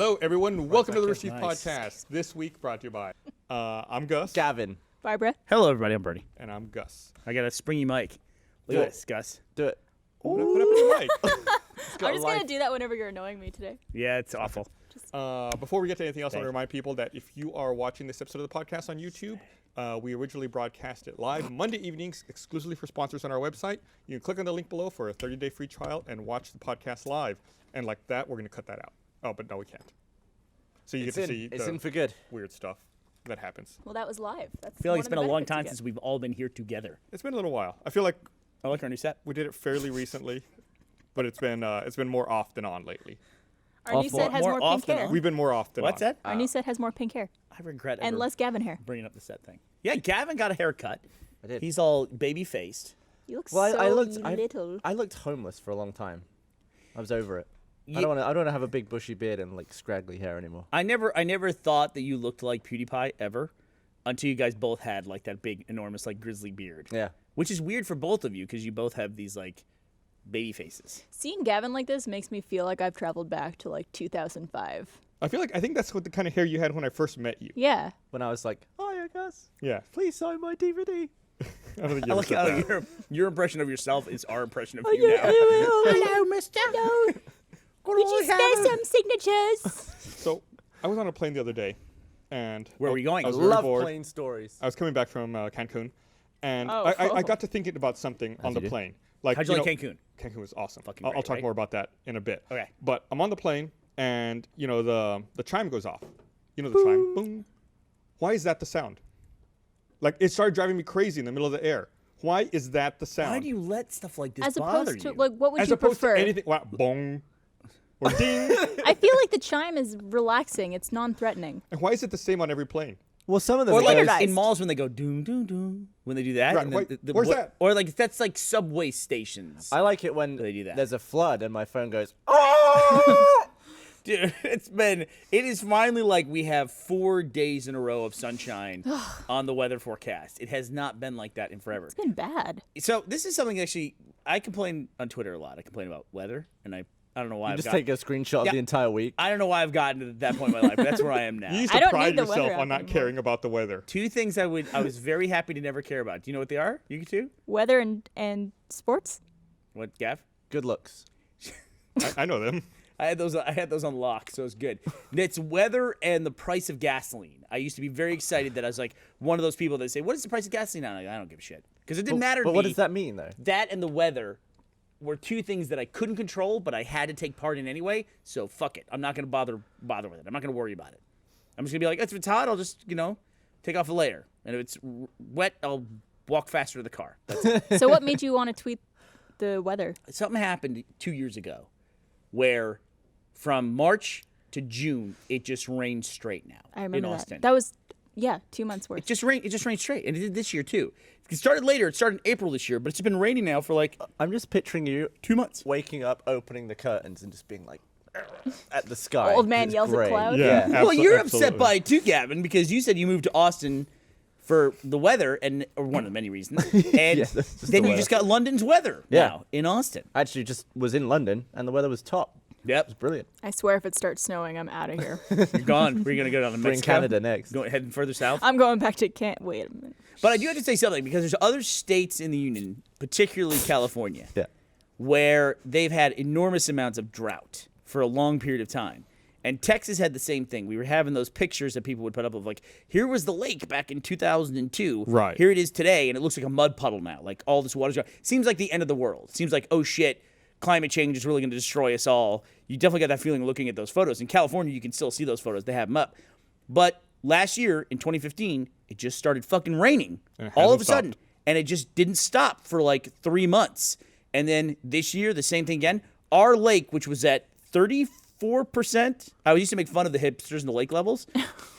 Hello, everyone. Welcome to the Rooster Teeth Nice. podcast. This week brought to you by I'm Gus. Gavin. Barbara. Hello, everybody. I'm Burnie. And I'm Gus. I got a springy mic. Look at this, Gus. Do it. What happened to your mic? I'm just going to do that whenever you're annoying me today. Yeah, it's awful. Before we get to anything else, I want to Thank remind people that if you are watching this episode of the podcast on YouTube, we originally broadcast it live Monday evenings exclusively for sponsors on our website. You can click on the link below for a 30-day free trial and watch the podcast live. And like that, we're going to cut that out. Oh, but no, we can't. So you get to see It's the in for good. weird stuff that happens. Well, that was live. That's I feel like one it's of been the a long benefits time you get. since we've all been here together. It's been a little while. I feel like I like our new set. we did it fairly recently, but it's been more off than on lately. Our new set has more more pink often hair. on? We've been more off than What's on. that? Our new set has more pink hair I regret and ever less Gavin hair. bringing up the set thing. Yeah, Gavin got a haircut. I did. He's all baby-faced. You look Well, so I looked. little. I looked homeless for a long time. I was over it. Ye- I don't want to have a big bushy beard and like scraggly hair anymore. I never thought that you looked like PewDiePie ever until you guys both had like that big, enormous, like grizzly beard. Yeah. Which is weird for both of you because you both have these like baby faces. Seeing Gavin like this makes me feel like I've traveled back to like 2005. I think that's what the kind of hair you had when I first met you. Yeah. When I was like, oh yeah, Gus, Yeah. please sign my DVD. I don't think you I ever like said how that. your impression of yourself is our impression of you now. Hello, mister. Hello. Could you spare some signatures? So I was on a plane the other day, and Where were you going? I was very Love bored. plane stories. I was coming back from Cancun, and Oh. I got to thinking about something on you the do? plane. Like, How'd you like know, Cancun? Cancun was awesome. Fucking I'll great, talk right? more about that in a bit. Okay. But I'm on the plane, and the chime goes off. You know the chime, boom. Why is that the sound? Like, it started driving me crazy in the middle of the air. Why is that the sound? Why do you let stuff like this As bother opposed to, you? like, what would As you opposed prefer? to anything, wow, bong, or ding. I feel like the chime is relaxing. It's non-threatening. And why is it the same on every plane? Well, some of them. Or like goes- Standardized. in malls when they go doom doom doom when they do that. Right, and why- then where's that? Or like that's like subway stations. I like it when They do that. there's a flood and my phone goes, oh! Dude, it is finally like we have 4 days in a row of sunshine on the weather forecast. It has not been like that in forever. It's been bad. So this is something actually I complain on Twitter a lot. I complain about weather, and I don't know why You I've just got, take a screenshot of Yeah. the entire week. I don't know why I've gotten to that point in my life, but that's where I am now. You used I to don't pride need the yourself weather on app not anymore. caring about the weather. 2 things I was very happy to never care about. Do you know what they are? You two? Weather and sports. What, Gav? Good looks. I know them. I had those on lock, so it's good. It's weather and the price of gasoline. I used to be very excited that I was like one of those people that say, "What is the price of gasoline?" I'm like, I don't give a shit because it didn't matter to But me. what does that mean, though? That and the weather were 2 things that I couldn't control, but I had to take part in anyway. So fuck it. I'm not gonna bother with it. I'm not gonna worry about it. I'm just gonna be like, if it's hot, I'll just take off a layer, and if it's wet, I'll walk faster to the car. That's it. So what made you want to tweet the weather? Something happened 2 years ago where from March to June it just rained straight now I remember in that. Austin. That was 2 months worth. It just rained straight, and it did this year too. It started later. It started in April this year, but it's been raining now for like I'm just picturing you 2 months. waking up, opening the curtains, and just being like at the sky. Old man It's yells at great. cloud? Yeah. Well, you're upset absolutely. by it too, Gavin, because you said you moved to Austin for the weather, or one of the many reasons, and Yeah, that's just then the you weather. just got London's weather Yeah. now in Austin. I actually just was in London, and the weather was top. Yep, Brilliant. I swear if it starts snowing, I'm out of here. you're gone. We're gonna go down to We're in Mexico. Canada next. Heading further south. I'm going back to wait a minute. But I do have to say something because there's other states in the union, particularly California, Yeah. where they've had enormous amounts of drought for a long period of time. And Texas had the same thing. We were having those pictures that people would put up of like, here was the lake back in 2002. Right. Here it is today, and it looks like a mud puddle now. Like all this water's gone. Seems like the end of the world. Seems like, oh shit, climate change is really going to destroy us all. You definitely got that feeling looking at those photos. In California, you can still see those photos. They have them up. But last year, in 2015, it just started fucking raining And it all hasn't of a sudden. stopped. And it just didn't stop for like 3 months. And then this year, the same thing again. Our lake, which was at 34%, I used to make fun of the hipsters and the lake levels.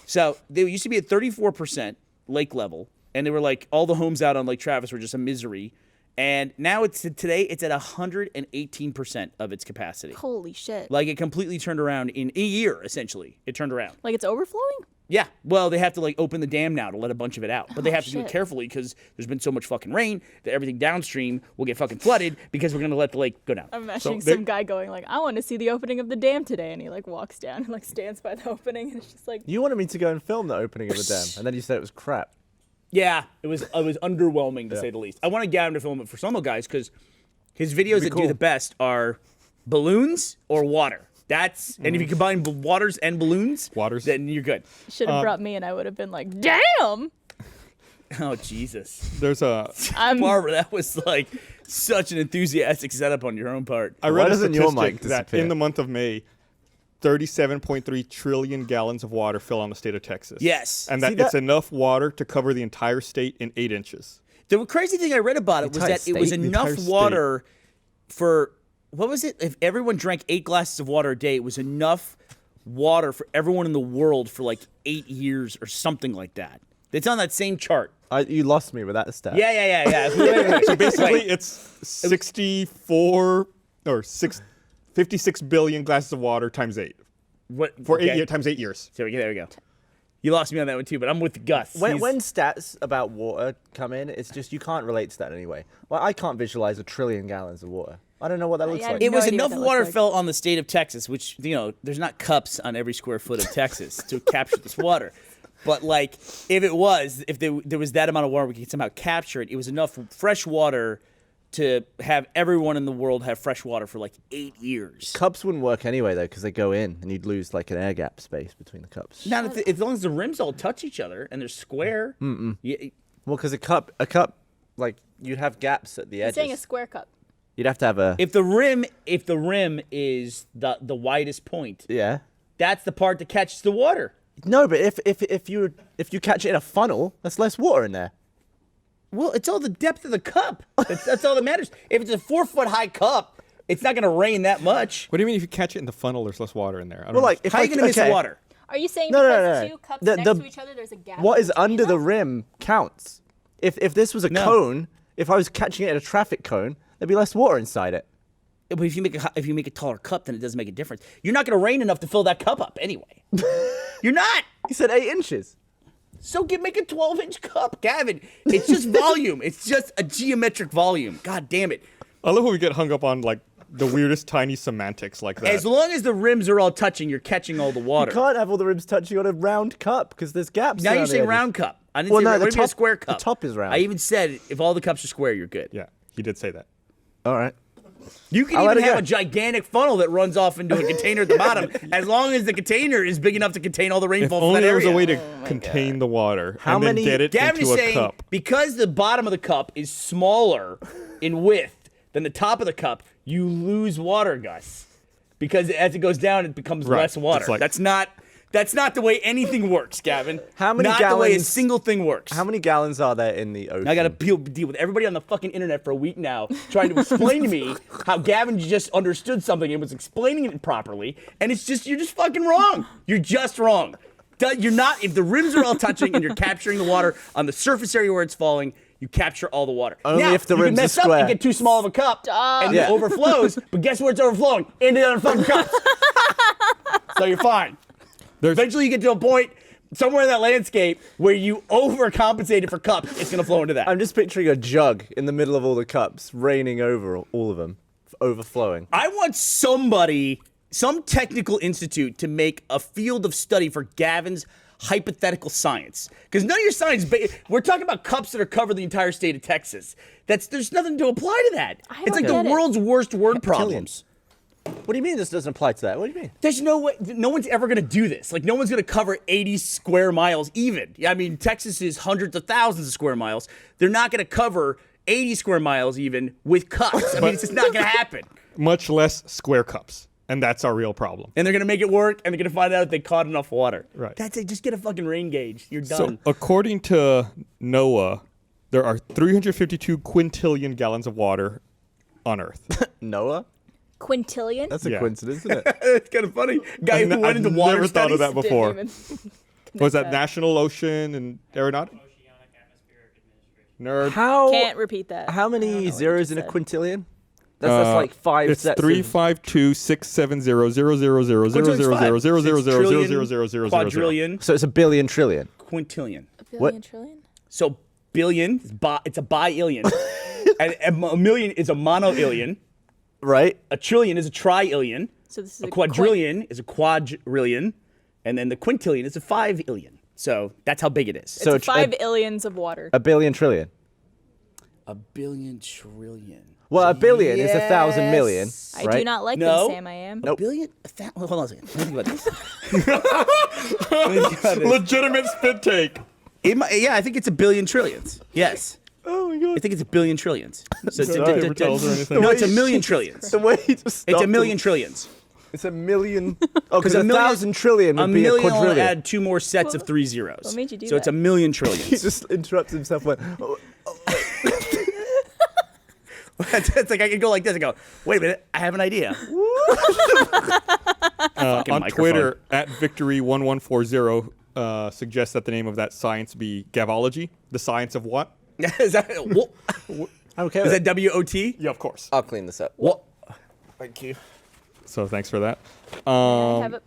So they used to be at 34% lake level. And they were like, all the homes out on Lake Travis were just a misery. And now today it's at 118% of its capacity. Holy shit. Like it completely turned around in a year, essentially. It turned around. Like it's overflowing? Yeah, well, they have to like open the dam now to let a bunch of it out, but they have to do it shit. carefully because there's been so much fucking rain that everything downstream will get fucking flooded because we're gonna let the lake go down. I'm imagining they- some guy going like, I want to see the opening of the dam today, and he like walks down and like stands by the opening, and it's just like, You wanted me to go and film the opening of the dam, and then you said it was crap. Yeah, it was underwhelming to say the least. I wanted Gavin to film it for some of guys because his videos that do the best are balloons or water. And if you combine waters and balloons, then you're good. should have brought me, and I would have been like, damn. Oh Jesus, There's a. Barbara, that was like such an enthusiastic setup on your own part. I read a doesn't your statistic mic that disappear? in the month of May, 37.3 trillion gallons of water fell on the state of Texas. Yes. And that it's enough water to cover the entire state in 8 inches. The crazy thing I read about it was entire that it was state? The enough entire state. water for what was it? If everyone drank 8 glasses of water a day, it was enough water for everyone in the world for like 8 years or something like that. It's on that same chart. You lost me with that stat. Yeah. Wait. So basically, it's 56 billion glasses of water times 8 for 8 years times 8 years. There we go. You lost me on that one too, but I'm with Gus. When stats about water come in, it's just you can't relate to that anyway. Well, I can't visualize 1 trillion gallons of water. I don't know what that looks yeah, like. It was no idea enough what that water looks like. fell on the state of Texas, which, there's not cups on every square foot of Texas to capture this water. But, like, if there was that amount of water we could somehow capture it, it was enough fresh water to have everyone in the world have fresh water for, like, 8 years. Cups wouldn't work anyway, though, because they go in, and you'd lose, like, an air gap space between the cups. Not as long as the rims all touch each other and they're square. Yeah, Well, because a cup, like, you'd have gaps at the He's edges. saying a square cup. You'd have to have a... if the rim is the widest point, Yeah. that's the part that catches the water. No, but if you catch it in a funnel, that's less water in there. Well, it's all the depth of the cup. That's all that matters. If it's a 4-foot high cup, it's not going to rain that much. What do you mean if you catch it in the funnel, there's less water in there? I don't Well, know. like, if How are you going to miss the water? Are you saying No, because no. two cups The- next the- to each other, there's a gap? What is between under the them? rim counts. If this was a No. cone, if I was catching it in a traffic cone, there'd be less water inside it. But if you make a taller cup, then it doesn't make a difference. You're not going to rain enough to fill that cup up anyway. You're not. You said 8 inches. So make a 12-inch cup, Gavin. It's just volume. It's just a geometric volume. God damn it. I love when we get hung up on like the weirdest tiny semantics like that. As long as the rims are all touching, you're catching all the water. You can't have all the rims touching on a round cup because there's gaps. Now around you're the saying edges. round cup. I didn't Well, say no, round. the What do you mean a top- square the cup. top is round. I even said if all the cups are square, you're good. Yeah, he did say that. All right. You can I'll let even it have go. a gigantic funnel that runs off into a container at the bottom, as long as the container is big enough to contain all the If rainfall from only that there was area. a way to contain the water How and many- then get it Gavin into is a saying cup. because the bottom of the cup is smaller in width than the top of the cup, you lose water, Gus. Because as it goes down, it becomes Right. less water. It's like- That's not the way anything works, Gavin. How many not the way a gallons- single thing works. How many gallons are there in the ocean? I got to deal with everybody on the fucking internet for a week now trying to explain to me how Gavin just understood something and was explaining it properly, and you're just fucking wrong. You're just wrong. You're not. If the rims are all touching and you're capturing the water on the surface area where it's falling, you capture all the water. Only now, if the you rims can are mess up square. and get too small of a cup, and Yeah. it overflows. But guess where it's overflowing? Into the other fucking cups. So you're fine. Eventually, you get to a point somewhere in that landscape where you overcompensated for cups. It's gonna flow into that. I'm just picturing a jug in the middle of all the cups, raining over all of them, overflowing. I want some technical institute to make a field of study for Gavin's hypothetical science. Because none of your science, we're talking about cups that are covered the entire state of Texas. There's nothing to apply to that. I It's don't like the get it. world's worst word problems. What do you mean this doesn't apply to that? What do you mean? There's no way, no one's ever gonna do this. Like, no one's gonna cover 80 square miles even. I mean, Texas is hundreds of thousands of square miles. They're not gonna cover 80 square miles even with cups. I mean, it's just not gonna happen. Much less square cups, and that's our real problem. And they're gonna make it work, and they're gonna find out if they caught enough water. Right. That's it. Just get a fucking rain gauge. You're So, done. according to NOAA, there are 352 quintillion gallons of water on Earth. Noah? Quintillion? That's a Yeah. coincidence, isn't it? It's kind of funny. Guy who went into water never thought of that studies. before. Didn't even Was that that. National Ocean and Aeronautic? Nerd. How Can't repeat that. How I don't know many what you zeros just in a said. quintillion? That's like 5 It's sets. 352-670-000000000000000. Quadrillion. So it's a billion trillion. Quintillion. A billion trillion? So billion, it's a bi-illion. and a million is a mono-illion. Right? A trillion is a tri-illion. So this is A quadrillion is a quadrillion. And then the quintillion is a 5-illion. So that's how big it is. So It's 5 illions of water. a billion trillion. A billion trillion. Well, a billion is 1,000 million. Yes. I right? do not like No. them, Sam. I am. A billion? Hold on a second. Let me think about this. Legitimate spit take. Yeah, I think it's a billion trillions. Yes. Oh my god. I think it's a billion trillions. So it's not paper towels or anything. No, it's a million trillions. The way you just It's a million trillions. It's a million. Oh, because a a million- 1,000 trillion A would be a million will quadrillion. add 2 more sets of 3 zeros. what made you do so it's that? a million He trillions. just interrupts himself. Went, oh, It's like I can go like this and go, wait a minute, I have an idea. On microphone. Twitter, @victory1140 suggests that the name of that science be Gavology. The science of what? Is that what? okay. Is that WOT? Yeah, of course. I'll clean this up. What? Thank you. So thanks for that. I have a,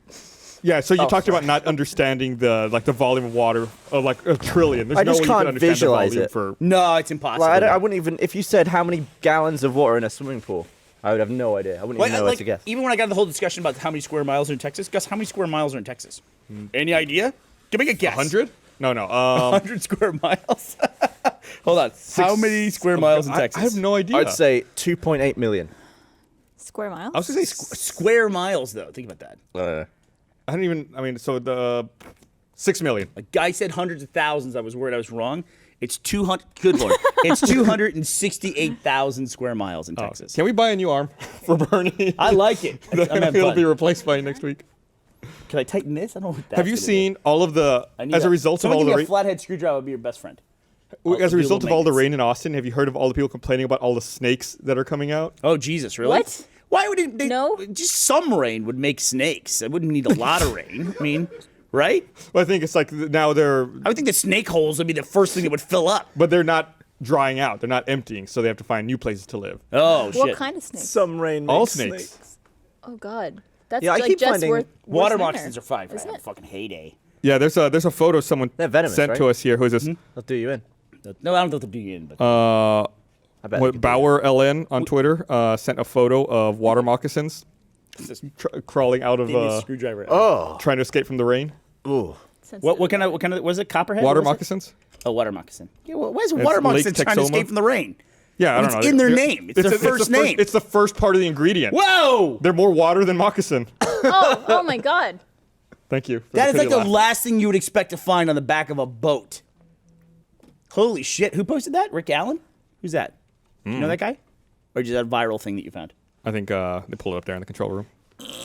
Yeah, so you Oh, talked about not understanding the volume of water of like a trillion. There's I no just way you can't can understand visualize the volume it. for. No, it's impossible. Like, I wouldn't even. If you said how many gallons of water in a swimming pool, I would have no idea. I wouldn't even know what to guess. Even when I got the whole discussion about how many square miles are in Texas, Gus, how many square miles are in Texas? Any idea? Give me a guess. 100? No, no. 100 square miles. Hold on. How many square miles in Texas? I have no idea. I'd say 2.8 million. square miles? I was gonna say. Square miles, though. Think about that. I don't even. I mean, so the 6 million. A guy said hundreds of thousands. I was worried I was wrong. It's 200. Good lord. It's 268,000 square miles in Texas. Can we buy a new arm for Burnie? I like it. I'm having It'll fun. be replaced by next week. Can I tighten this? I don't know what that's Have you gonna seen all of the? do. I need As a result of Someone all give the me a rain, flathead screwdriver would be your best friend. as a do a result of little all the maintenance. rain in Austin, have you heard of all the people complaining about all the snakes that are coming out? Oh Jesus, really? What? Why would it? No. Just some rain would make snakes. I wouldn't need a lot of rain. I mean, right? Well, I think it's like now they're, I would think the snake holes would be the first thing that would fill up. but they're not drying out. They're not emptying, so they have to find new places to live. Oh What shit. kind of snakes? Some rain. All makes snakes. Oh God, that's Yeah, I like keep just finding worth Water worse moccasins are fine for Isn't a it? fucking heyday. Yeah, there's a photo someone They're venomous, sent to right? us here. Who's this? They'll do you in. No, I don't think they'll do you in, but I bet. What, Bauer LN on Twitter sent a photo of water moccasins just crawling out of give me a screwdriver. Oh. trying to escape from the rain. Ooh. What kind of was it? Copperhead? Water What was it? moccasins. Oh, water moccasin. Yeah, well, why is a water Lake moccasin trying to Texoma. escape from the rain? Yeah, I don't It's know. in their name. It's their first name. It's the first part of the ingredient. Whoa! They're more water than moccasin. Oh my God. Thank you. for That is like pity the laugh. last thing you would expect to find on the back of a boat. Holy shit! Who posted that? Rick Allen? Who's that? You know that guy? Or just that viral thing that you found? I think they pulled it up there in the control room.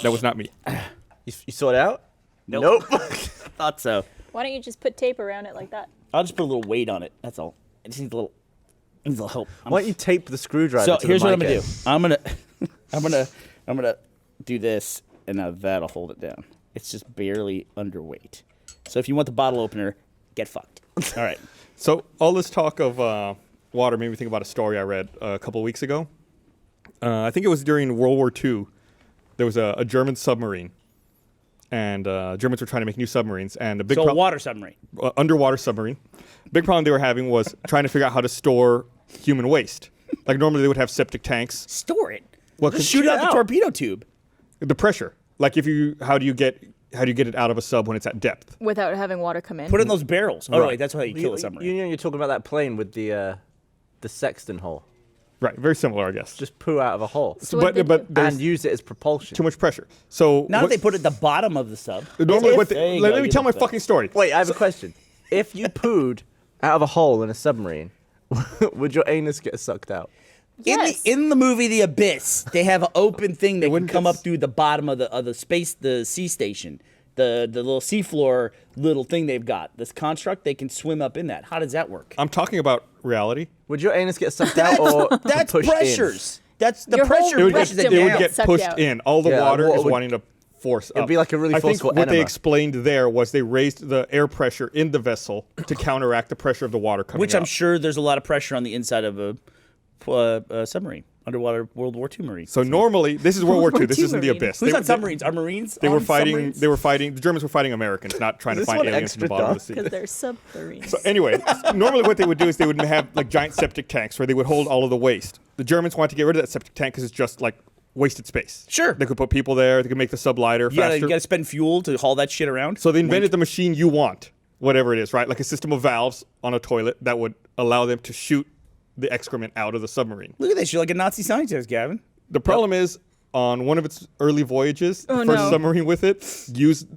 That was not me. You saw it out? Nope. Thought so. Why don't you just put tape around it like that? I'll just put a little weight on it. That's all. It just needs a little help. Why don't you tape the screwdriver So to here's the what I'm mic gonna end? do. I'm gonna do this, and now that'll hold it down. It's just barely underweight. So if you want the bottle opener, get fucked. All right. So all this talk of water made me think about a story I read a couple of weeks ago. I think it was during World War II. There was a German submarine, and Germans were trying to make new submarines. And a big So a water submarine. underwater submarine. Big problem they were having was trying to figure out how to store human waste. Like normally they would have septic tanks. Store it. Well, Just 'cause- shoot it out out. the torpedo tube. The pressure. Like how do you get it out of a sub when it's at depth? Without having water come in. Put it in those barrels. Oh, Right. wait, that's how you kill a submarine. You're talking about that plane with the sexton hole. Right, very similar, I guess. Just poo out of a hole. So what did they do? there's And use it as propulsion. too much pressure. So Now what- they put it at the bottom of the sub. normally what There you let go, me you tell my look that. fucking story. Wait, I have a question. If you pooed out of a hole in a submarine, would your anus get sucked out? Yes. In the movie The Abyss, they have an open thing that can wouldn't come get up through the bottom of the sea station, the little seafloor little thing they've got. This construct, they can swim up in that. How does that work? I'm talking about reality. Would your anus get sucked out or That's pushed pressures. That's the Your whole pressure. It would pushes get, rectum it it would down. get sucked pushed out. in. All the Yeah, water water is would- wanting to force up. It'd be like a really I think forceful what they enema. explained there was they raised the air pressure in the vessel to counteract the pressure of the water coming Which up. I'm sure there's a lot of pressure on the inside of a submarine. underwater World War II Marines. So normally, this is World War II. This II isn't the Marine. abyss. Who's They- on submarines? Are Marines? They were on fighting. submarines? They were fighting. The Germans were fighting Americans, not trying to Is this find one aliens in the extra bottom of the dark? sea. Because they're submarines. So anyway, normally what they would do is they would have like giant septic tanks where they would hold all of the waste. The Germans wanted to get rid of that septic tank because it's just like wasted space. Sure. They could put people there. They could make the sub lighter You gotta, faster. you gotta spend fuel to haul that shit around. So they invented the machine you want, whatever it is, right? Like a system of valves on a toilet that would allow them to shoot the excrement out of the submarine. Look at this. You're like a Nazi scientist, Gavin. The problem is, on one of its early voyages, the Oh, first no. submarine with it,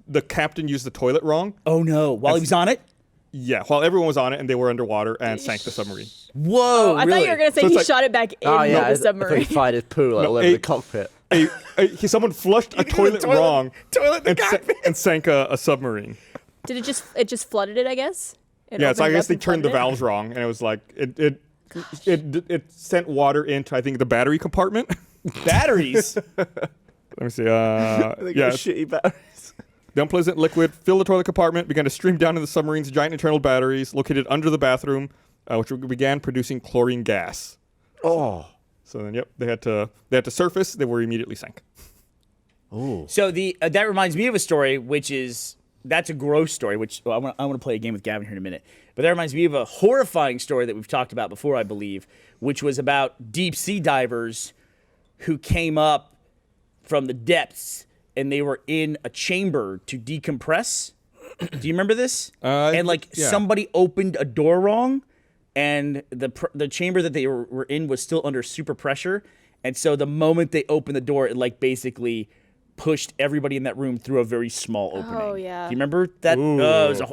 the captain used the toilet wrong. Oh no! While he was on it. Yeah, while everyone was on it and they were underwater and sank the submarine. Whoa! I really? thought you were gonna say So it's he like- shot it back into Oh yeah, the I thought he submarine. fired his poo like, all over a- the cockpit. Someone flushed a toilet, toilet- wrong toilet in the and, cockpit. and sank a submarine. Did it just flooded it? I guess. It Yeah, so I opened guess up they and turned the flooded it? valves wrong, and it was like it sent water into I think the battery compartment. Batteries. Let me see. They Yeah, got shitty batteries. the unpleasant liquid filled the toilet compartment, began to stream down into the submarine's giant internal batteries located under the bathroom, which began producing chlorine gas. Oh. So then, yep, they had to surface. They were immediately sank. Ooh. So that reminds me of a story, which is that's a gross story. Which I want to play a game with Gavin here in a minute. But that reminds me of a horrifying story that we've talked about before, I believe, which was about deep sea divers who came up from the depths and they were in a chamber to decompress. Do you remember this? And like yeah. somebody opened a door wrong, and the chamber that they were in was still under super pressure, and so the moment they opened the door, it like basically pushed everybody in that room through a very small opening. Oh, yeah. Do you remember that?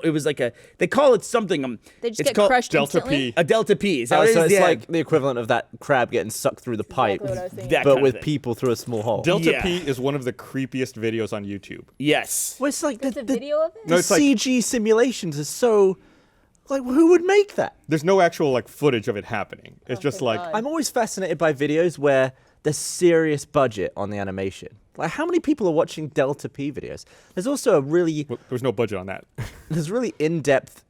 It was like they call it something. They just it's get called crushed Delta instantly? P. a delta P. Is that what it So is? it's Yeah. like the equivalent of that crab getting sucked through the pipe, Exactly what I was thinking. That but kind of with thing. people through a small hole. Delta Yeah. P is one of the creepiest videos on YouTube. Yes. Well, it's like There's a video of it? the No, it's like- CG simulations are so like who would make that? There's no actual like footage of it happening. It's just thank like God. I'm always fascinated by videos where there's serious budget on the animation. Like how many people are watching Delta P videos? There's also a really well, there was no budget on that. there's really in-depth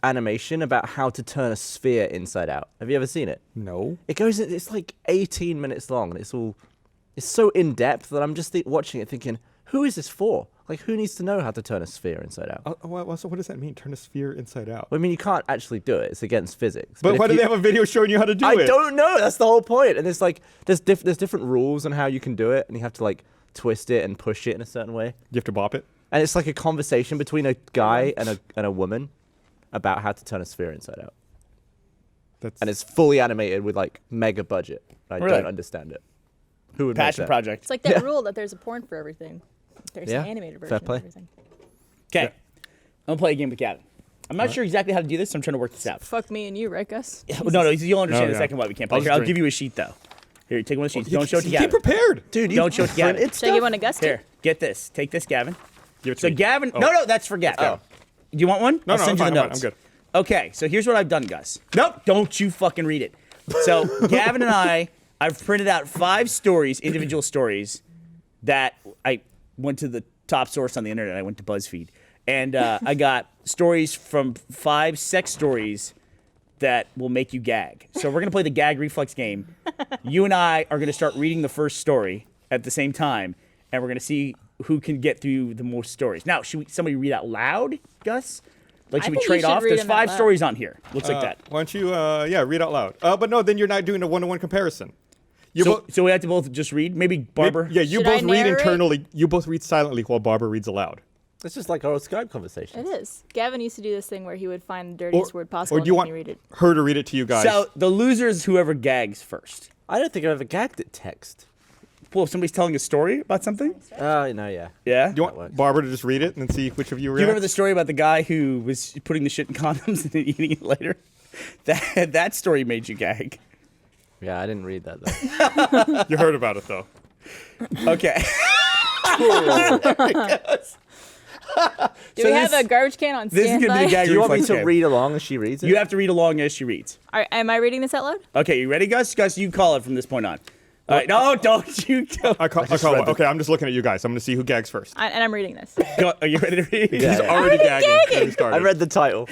animation about how to turn a sphere inside out. Have you ever seen it? No. It's like 18 minutes long and it's so in-depth that I'm just watching it thinking, who is this for? Like who needs to know how to turn a sphere inside out? So what does that mean? Turn a sphere inside out. Well, I mean, you can't actually do it. It's against physics. But if why do you- they have a video showing you how to do I it? don't know. That's the whole point. And it's like there's different rules on how you can do it, and you have to like twist it and push it in a certain way. You have to bop it. And it's like a conversation between a guy and a woman about how to turn a sphere inside out. That's And it's fully animated with like mega budget. I Really? don't understand it. Who would make Passion that? project. It's like that rule that there's a porn for everything. There's Yeah, an animated fair version play. of everything. Okay. I'm gonna play a game with Gavin. I'm not sure exactly how to do this, so I'm trying to work this out. Fuck me and you, right, Gus? No, you'll understand in yeah. a second why we can't play. I'll Here, just I'll drink. give you a sheet though. Here, take one of the sheets. Don't show it to You came Gavin. prepared. Dude, you Don't show it to Gavin. printed Should I give stuff? one to Gus? too? Here, get this. Take this, Gavin. Give it to So me. Gavin, Oh. no, that's for Gavin. Oh. Do you want one? No, I'll no, send I'm you the fine, I'm notes. good. Okay, so here's what I've done, Gus. Nope, don't you fucking read it. So Gavin and I've printed out 5 stories, individual stories, that I went to the top source on the internet. I went to BuzzFeed, and I got stories from 5 sex stories that will make you gag. So we're gonna play the gag reflex game. You and I are gonna start reading the first story at the same time, and we're gonna see who can get through the most stories. Now, should somebody read out loud, Gus? Like, I should we think you trade should off? read There's them out 5 loud. stories on here. Looks like that. Why don't you, read out loud. But no, then you're not doing a one-to-one comparison. You So, both, so we have to both just read? Maybe Barbara? yeah, you Should I both read narrate? internally. You both read silently while Barbara reads aloud. It's just like our old Skype conversation. It is. Gavin used to do this thing where he would find the dirtiest word possible or do you and want then you read it. her to read it to you guys? So the loser is whoever gags first. I don't think I've ever gagged at text. Well, if somebody's telling a story about something? Oh, no, yeah. Yeah? do you want works. Barbara to just read it and then see which of you Do you react? remember the story about the guy who was putting the shit in condoms and then eating it later? That story made you gag. Yeah, I didn't read that, though. You heard about it though. Okay. Do So we have this- a garbage can on This is standby? going to be the gag Do you want me reflex to game. read along as she reads it? You have to read along as she reads. Am I reading this out loud? Okay, you ready, Gus? Gus, you call it from this point on. All right, no, don't you go. I call okay, I'm just looking at you guys. I'm going to see who gags first. And I'm reading this. Are you ready to read? Yeah. He's already gagging. When we started. I read the title.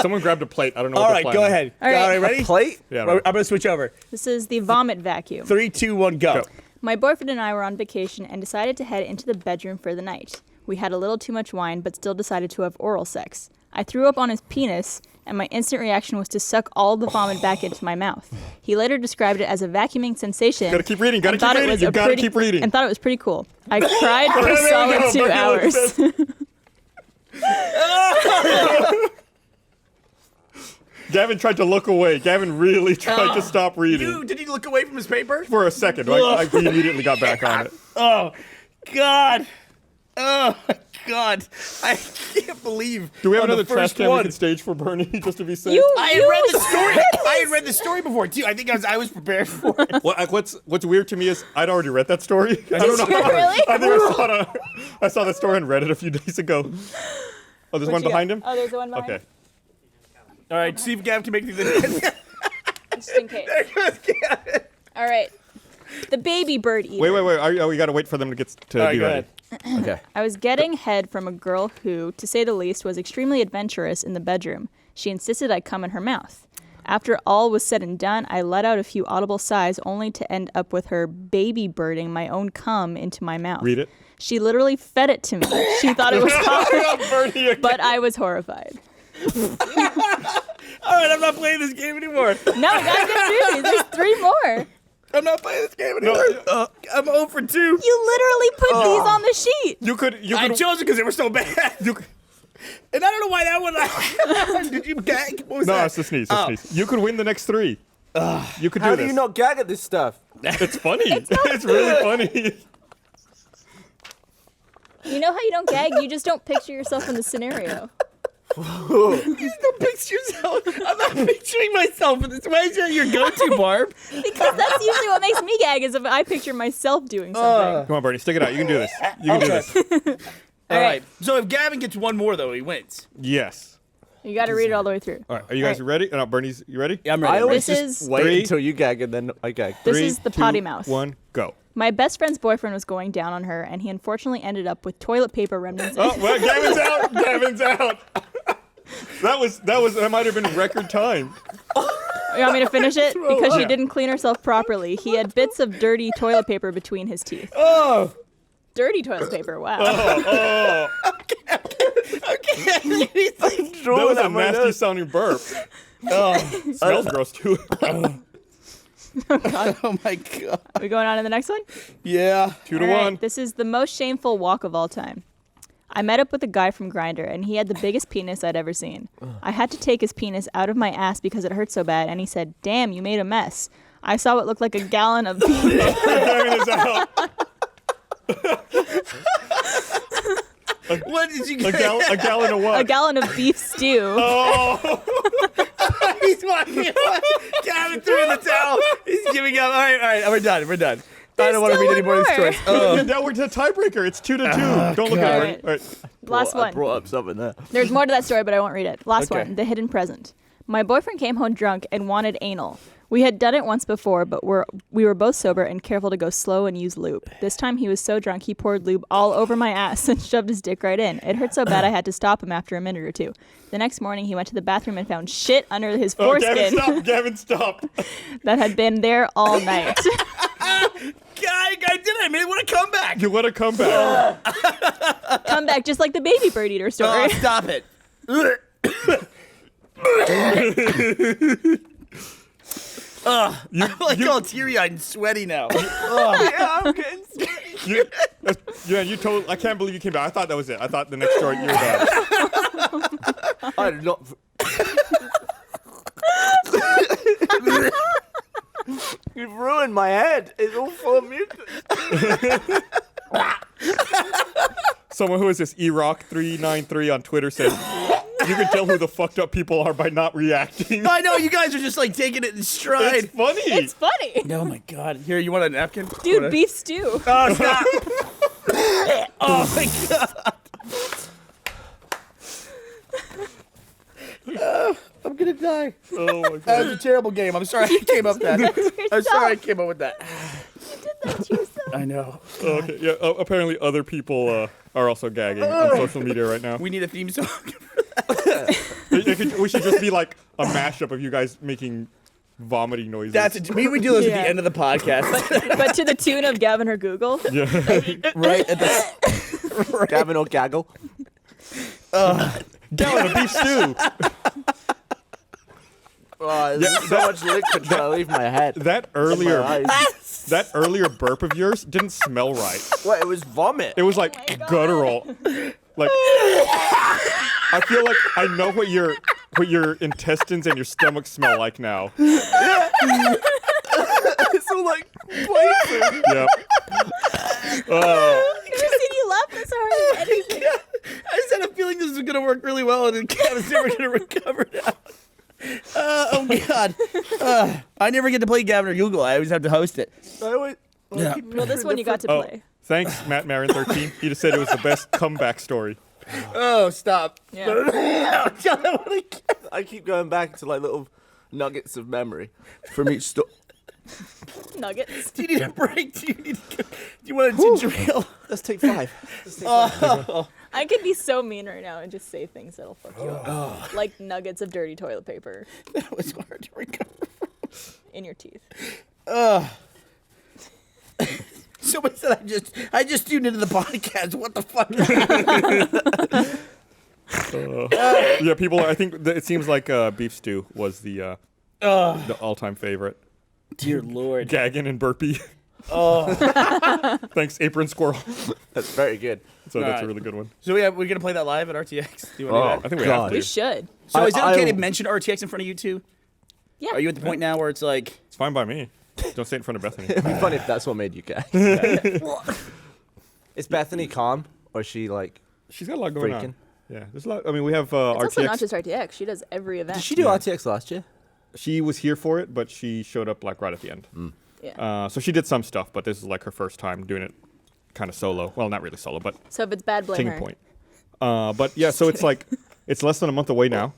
Someone grabbed a plate. I don't know All what right, they're go planning. ahead. All right. All right, ready? Plate? Yeah, I'm right. going to switch over. This is the vomit vacuum. 3, 2, 1, go. Go. My boyfriend and I were on vacation and decided to head into the bedroom for the night. We had a little too much wine, but still decided to have oral sex. I threw up on his penis, and my instant reaction was to suck all the vomit back into my mouth. He later described it as a vacuuming sensation. Gotta keep reading, and thought it was You a gotta pretty- keep reading. And thought it was pretty cool. I cried for a There we solid go, 2 Burnie hours. Gavin tried to look away. Gavin really tried to stop reading. Did he look away from his paper? For a second. I immediately got back on it. Oh, God. Oh, my God. I can't believe. Do we have on the another trash first can we one- can stage for Burnie just to be safe? I had read the story. I had read the story before too. I think I was prepared for it. What's weird to me is I'd already read that story. I don't know. Really? I think I saw that story on Reddit a few days ago. Oh, there's one behind him? Oh, there's one behind Okay. All right, see if Gav can make the. Just in case. All right. The baby bird eater. Wait. We gotta wait for them to get to All right, be go ready. ahead. Okay. I was getting head from a girl who, to say the least, was extremely adventurous in the bedroom. She insisted I come in her mouth. After all was said and done, I let out a few audible sighs only to end up with her baby birding my own cum into my mouth. Read it. She literally fed it to me. She thought it was hot, Burnie again. but I was horrified. All right, I'm not playing this game anymore. No, gotta get through these. There's 3 more. I'm not playing this game anymore. I'm 0 for 2. You literally put these on the sheet. You could. I chose it because they were so bad. And I don't know why that one. Did you gag? What was No, that? it's a sneeze. You could win the next 3. You could do How this. do you not gag at this stuff? It's funny. It's really funny. You know how you don't gag? You just don't picture yourself in the scenario. You don't picture yourself. I'm not picturing myself in this. Why is that your go-to, Barb? Because that's usually what makes me gag, is if I picture myself doing something. Come on, Burnie, stick it out. You can do this. You can do this. All right. So if Gavin gets one more, though, he wins. Yes. You gotta read it all the way through. All right. Are you guys ready? No, Burnie's. You ready? Yeah, I'm I ready. always This just is- wait 3, until you gag and then I gag. This 3, is the 2, potty mouth. 1, go. My best friend's boyfriend was going down on her, and he unfortunately ended up with toilet paper remnants. Oh, well, Gavin's out. Gavin's out. That might have been record time. You want me to finish it? Because she didn't clean herself properly. He had bits of dirty toilet paper between his teeth. Oh. Dirty toilet paper, wow. Okay. He's like That drawing was a at my nasty nose. sounding burp. Smells gross too. Oh my God. Are we going on to the next one? Yeah. 2 to All right, 1. this is the most shameful walk of all time. I met up with a guy from Grindr, and he had the biggest penis I'd ever seen. I had to take his penis out of my ass because it hurt so bad, and he said, "Damn, you made a mess." I saw what looked like a gallon of beef. Gavin is out. What did you A get? gallon of what? A gallon of beef stew. Oh. He's walking away. Gavin threw in the towel. He's giving up. All right. We're done. I don't want to still read any more of this one story. more. Now we're to a tiebreaker. It's 2 to 2. Don't look at it. God. All right. Last I one. brought up something there. There's more to that story, but I won't read it. Last Okay. one, the hidden present. My boyfriend came home drunk and wanted anal. We had done it once before, but we were both sober and careful to go slow and use lube. This time he was so drunk he poured lube all over my ass and shoved his dick right in. It hurt so bad I had to stop him after a minute or two. The next morning he went to the bathroom and found shit under his Oh, foreskin Gavin, stop. that had been there all night. I did it. I made it. What a comeback. You let it come back. Come back just like the baby bird eater story. Oh, stop it. I'm like all teary-eyed and sweaty now. Yeah, I'm getting scared. You told. I can't believe you came back. I thought that was it. I thought the next story you were done. I did not. You've ruined my head. It's all full of mucus. Someone who is this erock393 on Twitter said, "You can tell who the fucked up people are by not reacting." I know, you guys are just like taking it in stride. It's funny. It's funny. Oh my God. Here, you want a napkin? Dude, beef stew. Oh, stop. Oh my God. I'm gonna die. die. Oh my That god. was a terrible game. I'm sorry I came up with that. I'm sorry I came up with that. I know. Okay. Yeah. Apparently, other people are also gagging on social media right now. We need a theme song. We should just be like a mashup of you guys making vomiting noises. We do this at Yeah. the end of the podcast. But to the tune of Gavin or Google. yeah. Right at the Gavin or Gaggle. Gallon of beef stew. Oh, there's so much liquid trying to leave my head. That My earlier, eyes. that earlier burp of yours didn't smell right. What? It was vomit. It was like guttural. Like I feel like I know what your intestines and your stomach smell like now. It's all like places. Yep. I've never seen you laugh this hard at anything. I just had a feeling this was going to work really well, and then Kevin's never going to recover now. Oh, God. I never get to play Gavin or Google. I always have to host it. I always, Yeah. Well, this one you got to Oh, play. thanks, Matt Marin 13. He just said it was the best comeback story. Oh, stop. Yeah. I keep going back to like little nuggets of memory from each story. Nuggets. Do you need a break? Do you want a ginger ale? Let's take 5. Let's take 5. I could be so mean right now and just say things that'll fuck you up. Like nuggets of dirty toilet paper That was hard to recover. in your teeth. Someone said I just tuned into the podcast. What the fuck? Yeah, people. I think it seems like beef stew was the all-time favorite. Dear Lord. Gagging and burpee. Oh. Thanks, apron squirrel. That's very good. So that's a Alright. really good one. So we're going to play that live at RTX? Do you want to do that? I think we God. have We to. should. So is it I- okay I- to mention RTX in front of you two? Yeah. Are you at the point now where it's like, It's fine by me. Don't say it in front of Bethany. It'd be funny if that's what made you gay. Is Bethany calm or is she like She's got a lot going freaking? on. Yeah, there's a lot. I mean, we have It's also not RTX. just RTX. She does every event. Did she do RTX last year? She was here for it, but she showed up like right at the end. Yeah. So she did some stuff, but this is like her first time doing it kind of solo. Well, not really solo, but So if it's bad, blame taking her. point. But yeah, so it's like it's less than a month away now,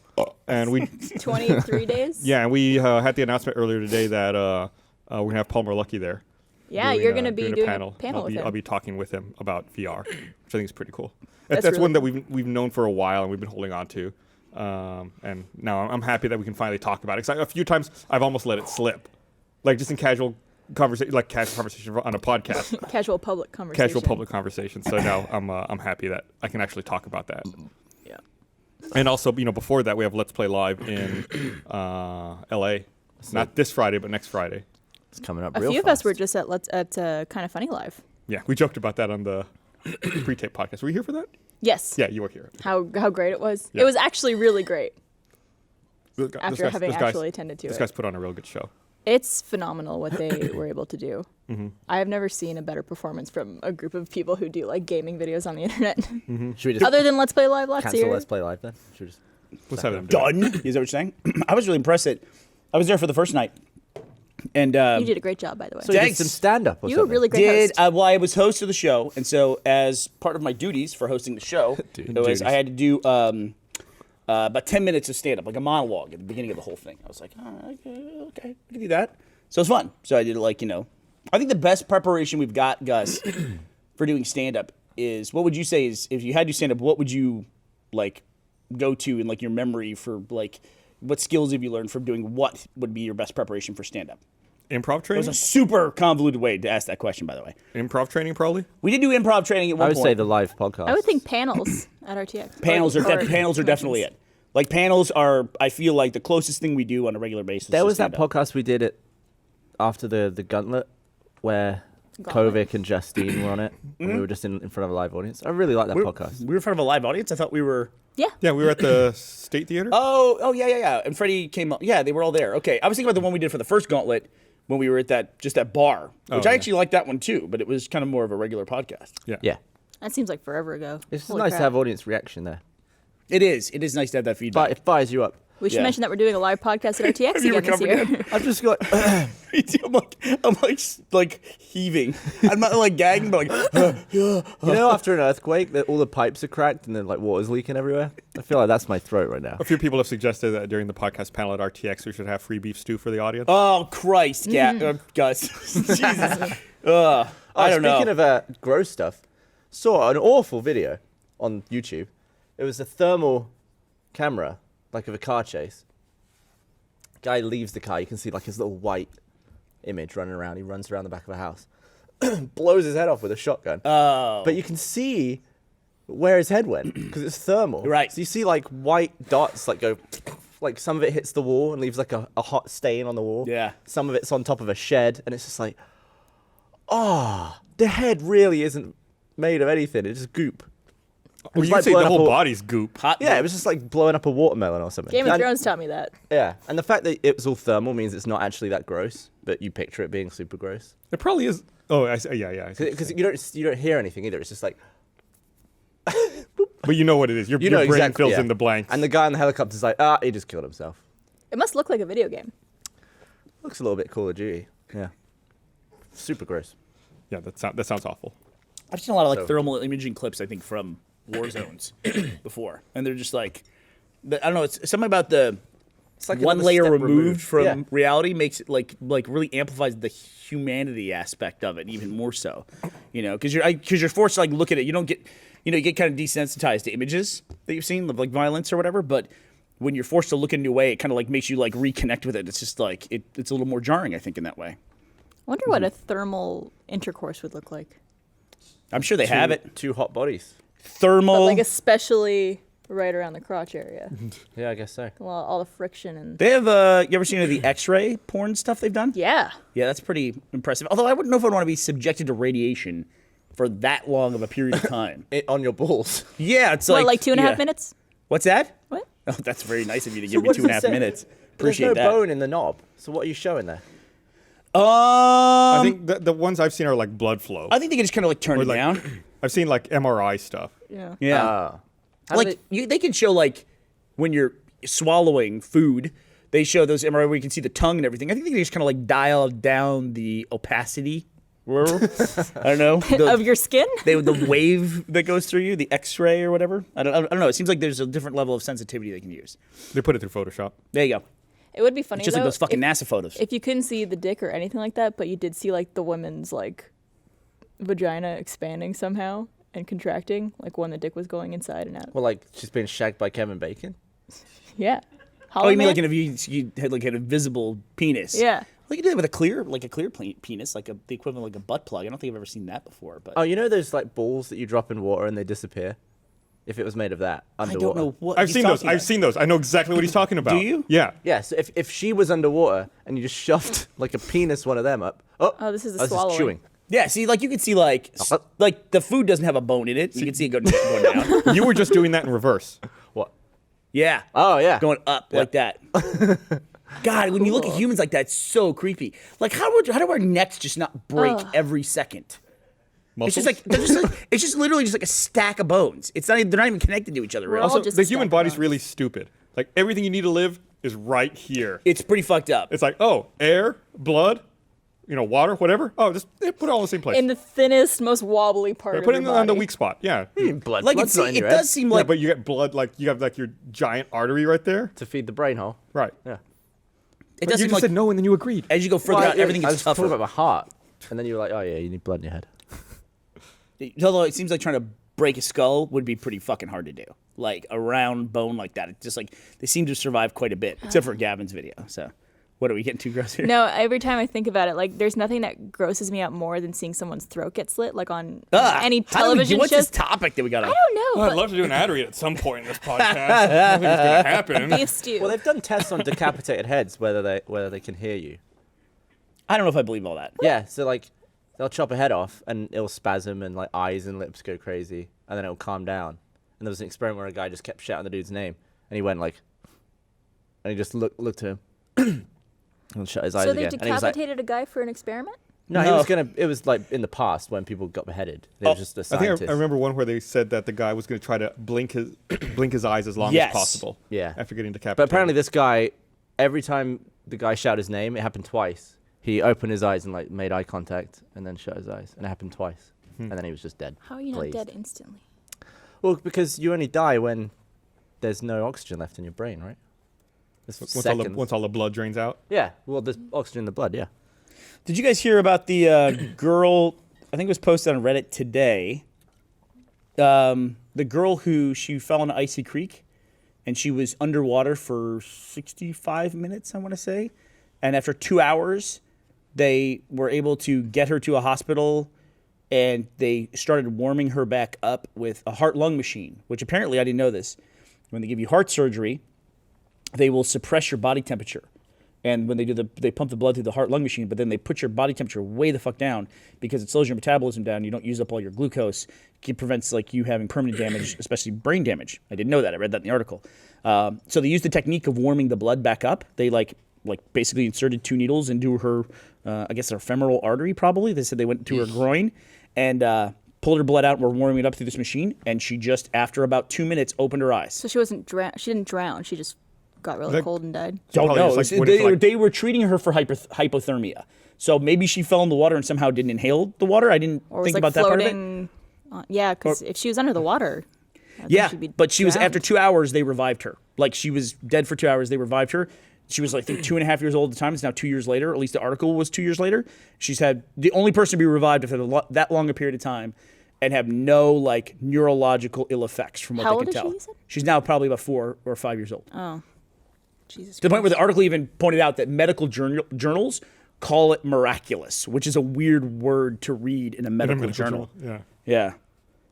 and we 23 days? yeah, and we had the announcement earlier today that we're gonna have Palmer Lucky there. Yeah, doing, you're going to be doing panel. a panel with him. I'll be talking with him about VR, which I think is pretty cool. That's That's really one that we've known for a while and we've been holding on to. And now I'm happy that we can finally talk about it. 'Cause a few times I've almost let it slip, like just in casual conversation on a podcast, Casual public conversation. casual public conversation. So now I'm happy that I can actually talk about that. Yeah. And also, before that we have Let's Play Live in LA, not this Friday but next Friday. It's coming up A real few of fast. us were just at Kind of Funny Live. Yeah, we joked about that on the pre-tape podcast. Were you here for that? Yes. Yeah, you were here. How great it was. Yeah. It was actually really great This after guy's- having this guy's- actually attended to This it. guy's put on a real good show. It's phenomenal what they were able to do. Mm-hmm. I have never seen a better performance from a group of people who do like gaming videos on the internet. Should we just Other than Let's Play Live last cancel year. Let's Play Live then? Should we just... Let's have them do it. done? Is that what you're saying? I was really impressed that I was there for the first night. And You did a great job, by the way. So you did Thanks. some stand-up or You were something? really great did host. well, I was host of the show, and so as part of my duties for hosting the show, Duties. I had to do about 10 minutes of stand-up, like a monologue at the beginning of the whole thing. I was like, oh, okay, I can do that. So it was fun. So I did it like, I think the best preparation we've got, Gus, for doing stand-up is, what would you say is, if you had to do stand-up, what would you like go to in like your memory for like, what skills have you learned from doing what would be your best preparation for stand-up? Improv It was training? a super convoluted way to ask that question, by the way. Improv training, probably? We did do improv training at one I would point. say the live podcast. I would think panels at RTX. Panels are conventions. definitely it. Like panels are, I feel like the closest thing we do on a regular basis. There to was that stand-up. podcast we did it after the Gauntlet where Gauntlet. Kovic and Justine were on it. And we were just in front of a live audience. I really like that podcast. We were in front of a live audience. I thought we were. Yeah. Yeah, we were at the State Theater. Oh yeah. And Freddie came up. Yeah, they were all there. Okay, I was thinking about the one we did for the first Gauntlet when we were at that bar, which I yeah. actually liked that one too. But it was kind of more of a regular podcast. Yeah. That seems like forever ago. It's just Holy nice crap. to have audience reaction there. It is. It is nice to have that feedback. But it fires you up. We should Yeah. mention that we're doing a live podcast at RTX you again this recovered year. I've just got Me too. I'm like heaving. I'm not like gagging, but like. You know, after an earthquake, that all the pipes are cracked and then like water's leaking everywhere. I feel like that's my throat right now. A few people have suggested that during the podcast panel at RTX, we should have free beef stew for the audience. Oh Christ, Gus. Jesus. I don't know. Speaking of gross stuff, saw an awful video on YouTube. It was a thermal camera, like of a car chase. Guy leaves the car. You can see like his little white image running around. He runs around the back of a house, blows his head off with a shotgun. Oh. But you can see where his head went because it's thermal. Right. So you see like white dots like go, like some of it hits the wall and leaves like a hot stain on the wall. Yeah. Some of it's on top of a shed, and it's just like, the head really isn't made of anything. It's just goop. Well, was you like say the blowing up whole a- body's goop. Hot. Yeah, it was just like blowing up a watermelon or something. Game of And- Thrones taught me that. Yeah, and the fact that it was all thermal means it's not actually that gross, but you picture it being super gross. It probably is. Oh, yeah. I see what you're Because saying. you don't hear anything either. It's just like, But you know what it is. Your you know brain exactly, fills yeah. in the blanks. And the guy in the helicopter's like, he just killed himself. It must look like a video game. Looks a little bit Call of Duty. Yeah. Super gross. Yeah, that sounds awful. I've seen a lot of like So- thermal imaging clips, I think, from war zones before, and they're just like, I don't know. It's something about the It's like one another layer step removed from Yeah. reality makes it like really amplifies the humanity aspect of it even more so, you know, because you're forced to like look at it. You don't get, you get kind of desensitized to images that you've seen of like violence or whatever, but when you're forced to look in a new way, it kind of like makes you like reconnect with it. It's just like it's a little more jarring, I think, in that way. I wonder what a thermal intercourse would look like. I'm sure they have it. Two hot bodies. Thermal. But like especially right around the crotch area. Yeah, I guess so. Well, all the friction and They have, you ever seen the X-ray porn stuff they've done? yeah. Yeah, that's pretty impressive. Although I wouldn't know if I'd want to be subjected to radiation for that long of a period of time. On your balls. Yeah, it's What, like 2.5 yeah. minutes? What's that? What? Oh, that's very nice of you to So give me what does it 2.5 say? minutes. There's Appreciate no that. bone in the knob. So what are you showing there? I think the ones I've seen are like blood flow. I think they can just kind of like turn Or it like- down. I've seen like MRI stuff. Yeah. Yeah. How do Like they can show like when you're swallowing food, they show those MRI where you can see the tongue and everything. I think they just kind of like dial down the opacity. I don't know. Of your skin? The wave that goes through you, the X-ray or whatever. I don't know. It seems like there's a different level of sensitivity they can use. They put it through Photoshop. There you go. It would be funny It's just though, like those fucking if, NASA photos. if you couldn't see the dick or anything like that, but you did see like the woman's like vagina expanding somehow and contracting, like when the dick was going inside and out. Well, like she's been shagged by Kevin Bacon. Yeah. Oh, you mean Hollow like Man? if you had like an invisible penis? Yeah. Well, you did it with a clear penis, like the equivalent of like a butt plug. I don't think I've ever seen that before. But Oh, you know those like balls that you drop in water and they disappear? If it was made of that I underwater. don't know what I've he's seen those. talking I've about. seen those. I know exactly what he's talking about. you? Yeah. Yeah, so if she was underwater and you just shoved like a penis one of them up. Oh, this is a that's just swallowing. chewing. Yeah, see, like you can see like like the food doesn't have a bone in it. You can see it going down. You were just doing that in reverse. What? Yeah. Oh yeah. Going up like that. God, when you look at humans like that, it's so creepy. Like how do our necks just not break every second? It's just like it's just literally just like a stack of bones. It's not they're not even connected to each other. We're Really. all Also, just the a human stack of body's bones. really stupid. Like everything you need to live is right here. It's pretty fucked up. It's like, oh, air, blood, water, whatever. Oh, just put it all in the same place. In the thinnest, most wobbly part of Put it your on the body. weak spot. Yeah. Blood. Like blood's not in it your does head seem Yeah, like but you get blood, like you have like your giant artery right there. to feed the brain hole. Right. Yeah. it But does you seem just like said no, and then you agreed. as you go further out, everything I gets was talking tougher. about my heart, and then you were like, oh yeah, you need blood in your head. Although it seems like trying to break a skull would be pretty fucking hard to do. Like a round bone like that. It's just like they seem to survive quite a bit, except for Gavin's video. So, what are we getting too gross here? No, every time I think about it, like there's nothing that grosses me out more than seeing someone's throat get slit, like on any television What's shows. this topic that we got on? I don't know, Well, I'd but love to do an ad read at some point in this podcast. I don't think it's gonna happen. beef stew. Well, they've done tests on decapitated heads whether they can hear you. I don't know if I believe all that. Yeah, so like they'll chop a head off and it'll spasm and like eyes and lips go crazy and then it'll calm down. And there was an experiment where a guy just kept shouting the dude's name and he went like, and he just looked at him and shut his eyes So they again. And he was like, decapitated a guy for an experiment? no, No. it was like in the past when people got beheaded. They were just a I think scientist. I remember one where they said that the guy was going to try to blink his eyes as long Yes. as possible. Yeah. After getting decapitated. But apparently this guy, every time the guy shouted his name, it happened twice. He opened his eyes and like made eye contact and then shut his eyes, and it happened twice. And then he was just dead. How are you not glazed. dead instantly? Well, because you only die when there's no oxygen left in your brain, right? It's seconds. Once all the blood drains out. Yeah, well, there's oxygen in the blood, yeah. Did you guys hear about the girl? I think it was posted on Reddit today. The girl who she fell in an icy creek, and she was underwater for 65 minutes, I want to say. And after 2 hours, they were able to get her to a hospital, and they started warming her back up with a heart-lung machine, which apparently, I didn't know this. When they give you heart surgery, they will suppress your body temperature. And when they do they pump the blood through the heart-lung machine, but then they put your body temperature way the fuck down because it slows your metabolism down. You don't use up all your glucose. It prevents like you having permanent damage, especially brain damage. I didn't know that. I read that in the article. So they used the technique of warming the blood back up. They like basically inserted 2 needles into her, I guess her femoral artery probably. They said they went to her groin and pulled her blood out and were warming it up through this machine. And she just, after about 2 minutes, opened her eyes. So she wasn't she didn't drown. She just got really cold and died. Don't Probably know. just, like, They were treating her for hypothermia. So maybe she fell in the water and somehow didn't inhale the water. I didn't Or was think like about that part of it. floating. Yeah, because if she was under the water. I think Yeah, she'd be but she was, drowned. after 2 hours, they revived her. Like, she was dead for 2 hours. They revived her. She was, I think, 2.5 years old at the time. It's now 2 years later. Or at least the article was 2 years later. She's had the only person to be revived after that long a period of time and have no, like, neurological ill effects from what How they old can is tell. she, you said? She's now probably about 4 or 5 years old. Oh, Jesus. To the point where the article even pointed out that medical journals call it miraculous, which is a weird word to read in a medical journal. Yeah. Yeah.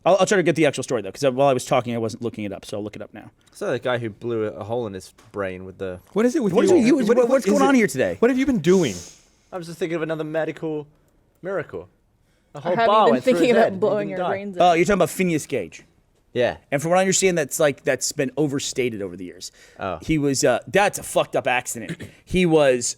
I'll try to get the actual story, though, because while I was talking, I wasn't looking it up, so I'll look it up now. So the guy who blew a hole in his brain with the... What is it with What is you? it with you? What's is going it- on here today? What have you been doing? I was just thinking of another medical miracle. A whole Or have bar you been went through thinking his head about and he blowing didn't your die. brains Oh, out? you're talking about Phineas Gage. Yeah. And from what I understand, that's been overstated over the years. Oh. He was, that's a fucked up accident. He was,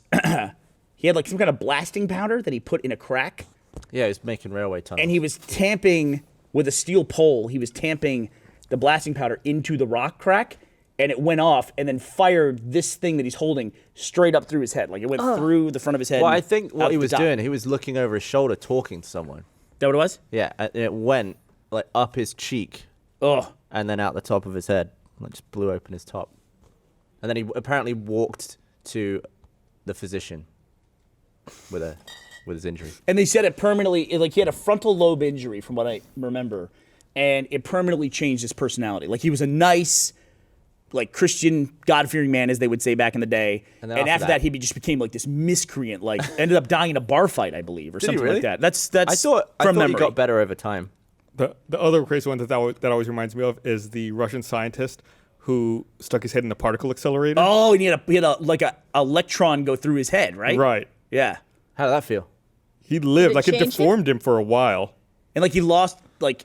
he had like some kind of blasting powder that he put in a crack, Yeah, he was making railway tunnels. and he was tamping with a steel pole. He was tamping the blasting powder into the rock crack, and it went off and then fired this thing that he's holding straight up through his head. Like it went through the front of his head. Well, and I think what out he the was top. doing, he was looking over his shoulder talking to someone. That what it was? Yeah, and it went like up his cheek Oh, and then out the top of his head. Like just blew open his top. And then he apparently walked to the physician with his injury. and they said it permanently. Like he had a frontal lobe injury, from what I remember, and it permanently changed his personality. Like he was a nice, like Christian, God-fearing man, as they would say back in the day. And And, then after after that, that- he just became like this miscreant. Like ended up dying in a bar fight, I believe, or Did he something really? like that. That's I thought from he memory. got better over time. The other crazy one that always reminds me of is the Russian scientist who stuck his head in a particle accelerator. Oh, and he had a electron go through his head, right? Right. Yeah. How did that feel? He lived. Did it Like it change him? deformed him for a while. And like he lost like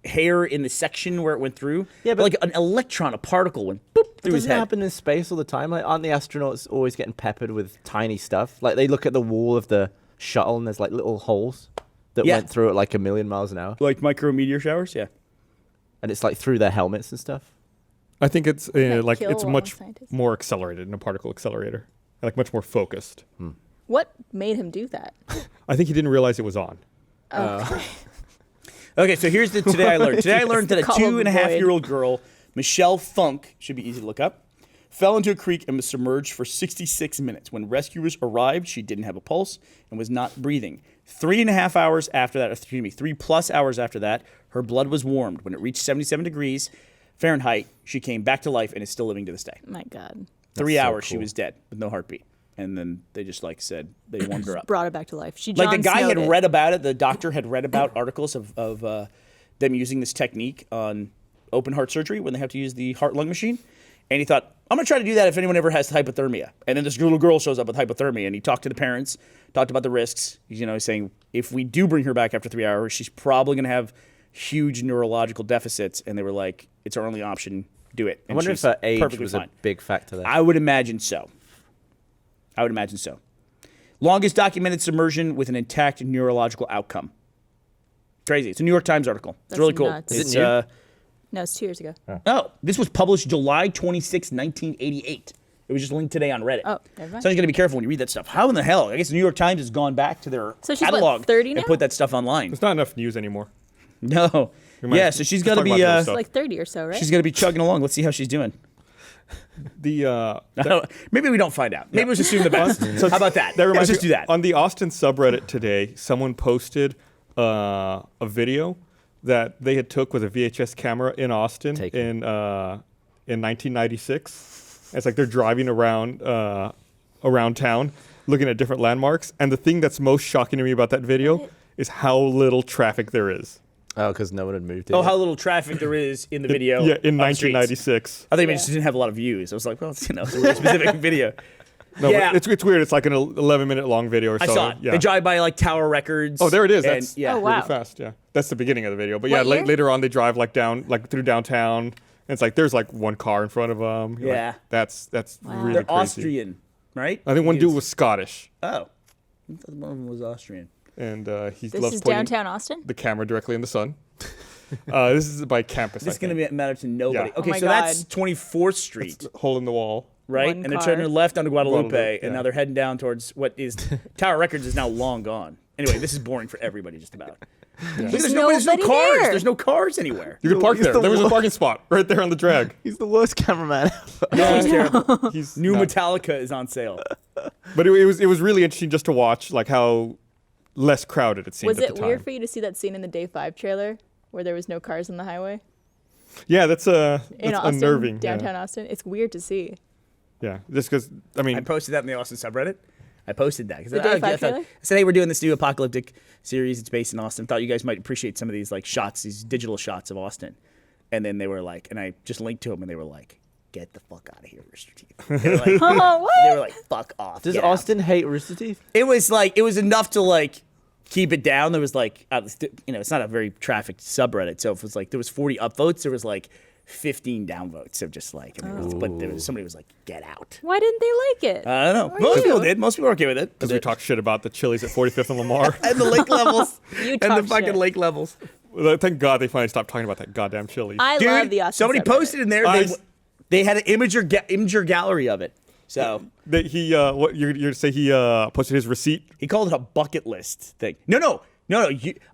hair in the section where it went through. Yeah, but- like an electron, a particle went boop through his Doesn't it head. happen in space all the time? Like, aren't the astronauts always getting peppered with tiny stuff? Like they look at the wall of the shuttle and there's like little holes that Yeah. went through at like 1,000,000 miles an hour, Like micrometeor showers, yeah. and it's like through their helmets and stuff. I think it's like kill it's all much scientists? more accelerated in a particle accelerator, like much more focused. What made him do that? I think he didn't realize it was on. Okay, so here's the today I learned. Today I learned that a Call of the 2.5-year-old girl, Michelle Funk, should be easy to look up, fell into a creek and was submerged for 66 minutes. When rescuers arrived, she didn't have a pulse and was not breathing. 3.5 hours after that, 3+ hours after that, her blood was warmed. When it reached 77 degrees Fahrenheit, she came back to life and is still living to this day. My God. 3 so hours she cool. was dead with no heartbeat. And then they just like said they warmed her up. Brought her back to life. She Like the Jon guy Snow'd had it. read about it, the doctor had read about articles of them using this technique on open heart surgery when they have to use the heart-lung machine. And he thought, I'm going to try to do that if anyone ever has hypothermia. And then this little girl shows up with hypothermia, and he talked to the parents, talked about the risks. You know, saying if we do bring her back after 3 hours, she's probably going to have huge neurological deficits. And they were like, it's our only option, do it. I And wonder if she's her age perfectly was fine. a big factor there. I would imagine so. Longest documented submersion with an intact neurological outcome. Crazy. It's a New York Times article. It's That's really cool. nuts. Is it It's, new? No, it's 2 years ago. this was published July 26, 1988. It was just linked today on Reddit. Oh, never mind. So you got to be careful when you read that stuff. How in the hell? I guess the New York Times has gone back to their So she's what, catalog 30 and now? put that stuff online. There's not enough news anymore. No. might- Yeah, so she's got to talk be about those stuff. Like 30 or so, right? she's got to be chugging along. Let's see how she's doing. Maybe we don't find out. Maybe let's assume the best. So how about that? That Let's reminds just me, do that. On the Austin subreddit today, someone posted a video that they had took with a VHS camera in Austin in 1996. It's like they're driving around town, looking at different landmarks. And the thing that's most shocking to me about that video is how little traffic there is. Oh, because no one had moved it. Oh, yet. how little traffic there is in the video. Yeah, in on the streets. 1996. I think it just didn't have a lot of views. I was like, well, it's, it's a really specific video. No, Yeah. it's weird. It's like an 11-minute long video or so. I saw it. Yeah. They drive by like Tower Records. Oh, there it is. and- That's yeah. Oh, wow. really fast. Yeah, that's the beginning of the video. But yeah, What year? later on they drive like through downtown. And it's like there's like one car in front of them. You're like, Yeah. that's really They're crazy. Austrian, right? I think one dude was Scottish, Oh. I thought one of them was Austrian. and he This loves is pointing downtown Austin? the camera directly in the sun. This is by campus. This is I going think. to matter to nobody. Yeah. Okay, Oh my so that's God. 24th Street, Hole in the wall. right? One And they're car. turning left onto Guadalupe, Guadalupe, and yeah. now they're heading down towards what is Tower Records is now long gone. Anyway, this is boring for everybody just about. Look, there's no nobody cars. there. There's no cars anywhere. You could park He's there. the There was a wo- parking spot right there on the drag. He's the worst cameraman ever. No, it's terrible. He's New not- Metallica is on sale. But it was really interesting just to watch like how less crowded it seemed Was at it the time. weird for you to see that scene in the Day 5 trailer where there was no cars on the highway? Yeah, that's In that's Austin, unnerving. downtown Austin? It's weird to see. Yeah, just because I mean I posted that in the Austin subreddit. I posted that because The Day 5 trailer? I said, "Hey, we're doing this new apocalyptic series. It's based in Austin. Thought you guys might appreciate some of these like shots, these digital shots of Austin." And then they were like, and I just linked to them, and they were like, "Get the fuck out of here, Rooster Teeth." They were like, Oh, what? they were like "Fuck off." Does get out." Austin hate Rooster Teeth? It was enough to like keep it down. There was like, it's not a very trafficked subreddit, so if it was like there was 40 upvotes, there was like 15 downvotes of just like, but there was somebody was like, "Get out." Why didn't they like it? I don't know. Why Most you? people did. Most people were okay with it. because we talk shit about the Chili's at 45th and Lamar. And the lake levels. You and the talk fucking shit. lake levels. Well, thank God they finally stopped talking about that goddamn Chili's. I Dude, love the Austin somebody subreddit. posted in there. They had an imager gallery of it. So That he what you're say he posted his receipt. he called it a bucket list thing. No.